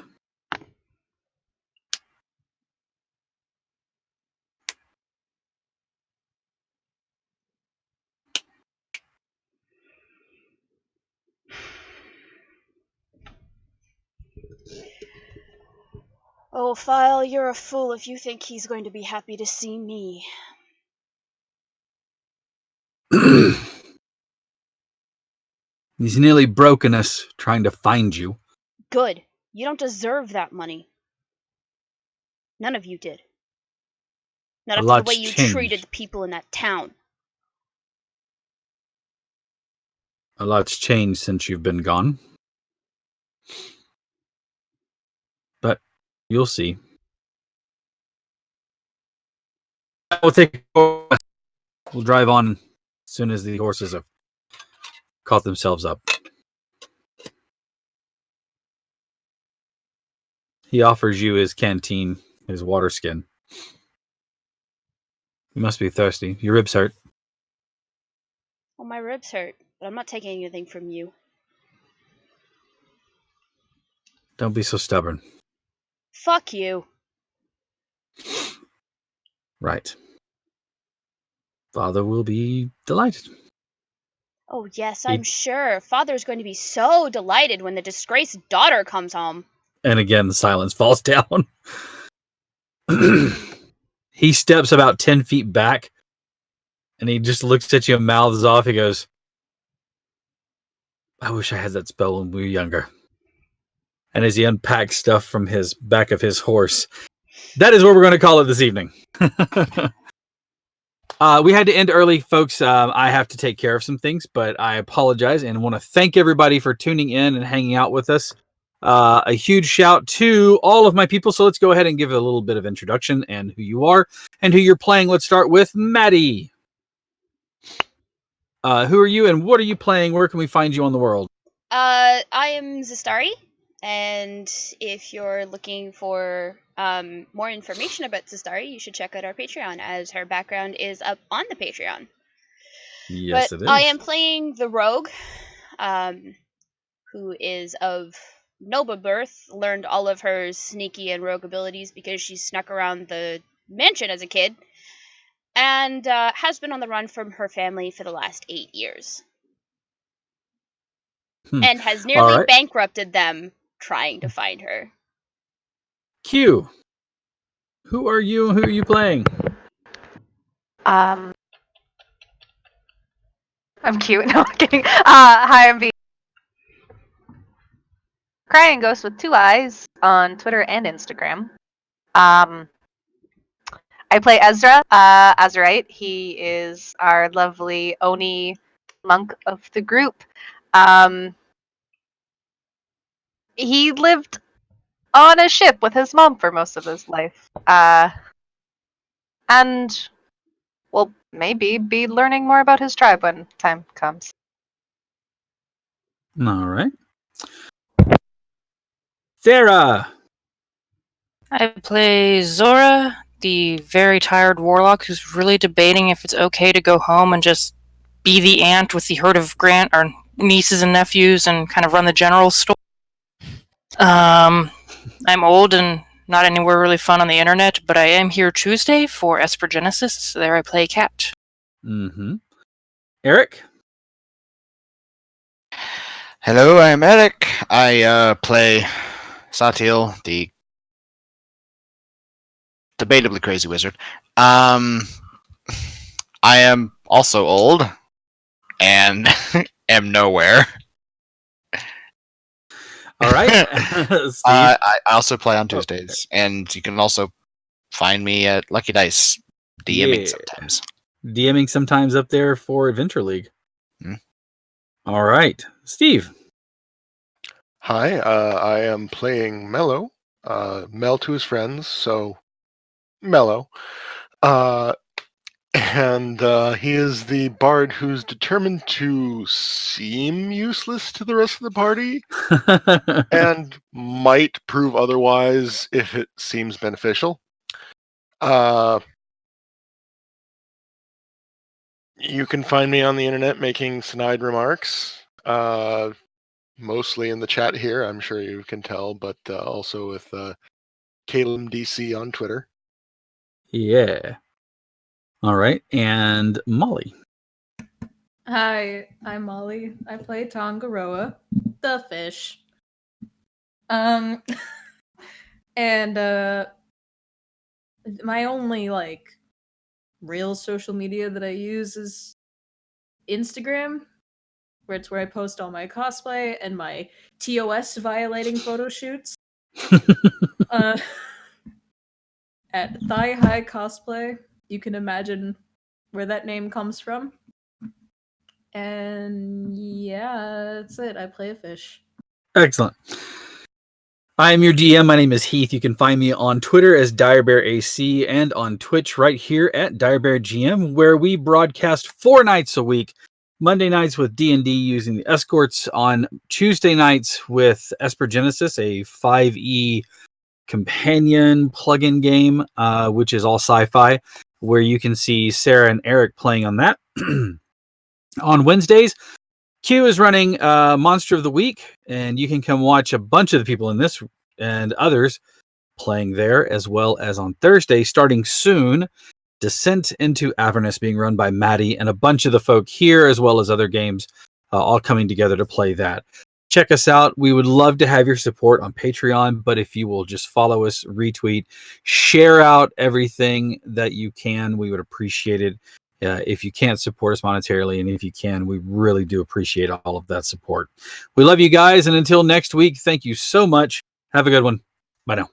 Oh, File, you're a fool if you think he's going to be happy to see me. He's nearly broken us trying to find you. Good. You don't deserve that money. None of you did. Not A after the lot's way you changed. treated the people in that town. A lot's changed since you've been gone. But you'll see. We'll drive on as soon as the horses have caught themselves up. He offers you his canteen, his water skin. You must be thirsty. Your ribs hurt. Well, my ribs hurt, but I'm not taking anything from you. Don't be so stubborn. Fuck you. Right. Father will be delighted. Oh, yes, I'm sure. Father's going to be so delighted when the disgraced daughter comes home. And again, the silence falls down. He steps about 10 feet back and he just looks at you and mouths off. He goes, I wish I had that spell when we were younger. And as he unpacks stuff from his back of his horse, that is where we're going to call it this evening. We had to end early, folks. I have to take care of some things, but I apologize and want to thank everybody for tuning in and hanging out with us. A huge shout to all of my people. So let's go ahead and give a little bit of introduction and who you are and who you're playing. Let's start with Maddie. Who are you and what are you playing? Where can we find you on the world? I am Zastari, and if you're looking for more information about Zastari, you should check out our Patreon, as her background is up on the Patreon. Yes, but it is. I am playing the rogue, who is of noble birth, learned all of her sneaky and rogue abilities because she snuck around the mansion as a kid, and has been on the run from her family for the last 8 years. And has nearly bankrupted them trying to find her. Q. Who are you and who are you playing? I'm cute. No, I'm kidding. Hi, I'm V. Crying Ghost with 2 eyes on Twitter and Instagram. I play Ezra, Azurite. He is our lovely Oni monk of the group. He lived on a ship with his mom for most of his life. And will maybe be learning more about his tribe when time comes. All right. Sarah. I play Zora, the very tired warlock who's really debating if it's okay to go home and just be the aunt with the herd of nieces and nephews and kind of run the general store. I'm old and not anywhere really fun on the internet, but I am here Tuesday for Esper Genesis. So there I play Cat. Mm-hmm. Eric? Hello, I'm Eric. I play Satil, the debatably crazy wizard. I am also old and am nowhere. All right. I also play on Tuesdays, and you can also find me at Lucky Dice DMing Yeah. sometimes. DMing sometimes up there for Adventure League. Hmm. All right, Steve. Hi, I am playing Mello. Mel to his friends, so Mello. And he is the bard who's determined to seem useless to the rest of the party and might prove otherwise if it seems beneficial. You can find me on the internet making snide remarks, mostly in the chat here, I'm sure you can tell, but also with Caleb DC on Twitter. Yeah. All right, and Molly. Hi, I'm Molly. I play Tangaroa, the fish. And my only like real social media that I use is Instagram, where it's where I post all my cosplay and my TOS violating photo shoots. At Thigh High Cosplay, you can imagine where that name comes from. And yeah, that's it. I play a fish. Excellent. I am your DM. My name is Heath. You can find me on Twitter as DireBearAC and on Twitch right here at DireBearGM, where we broadcast 4 nights a week. Monday nights with D&D using the Escorts, on Tuesday nights with Esper Genesis, a 5e companion plugin game, which is all sci-fi, where you can see Sarah and Eric playing on that. On Wednesdays, Q is running Monster of the Week, and you can come watch a bunch of the people in this and others playing there, as well as on Thursday, starting soon, Descent into Avernus being run by Maddie and a bunch of the folk here, as well as other games, all coming together to play that. Check us out. We would love to have your support on Patreon, but if you will just follow us, retweet, share out everything that you can, we would appreciate it. If you can't support us monetarily, and if you can, we really do appreciate all of that support. We love you guys, and until next week, thank you so much. Have a good one. Bye now.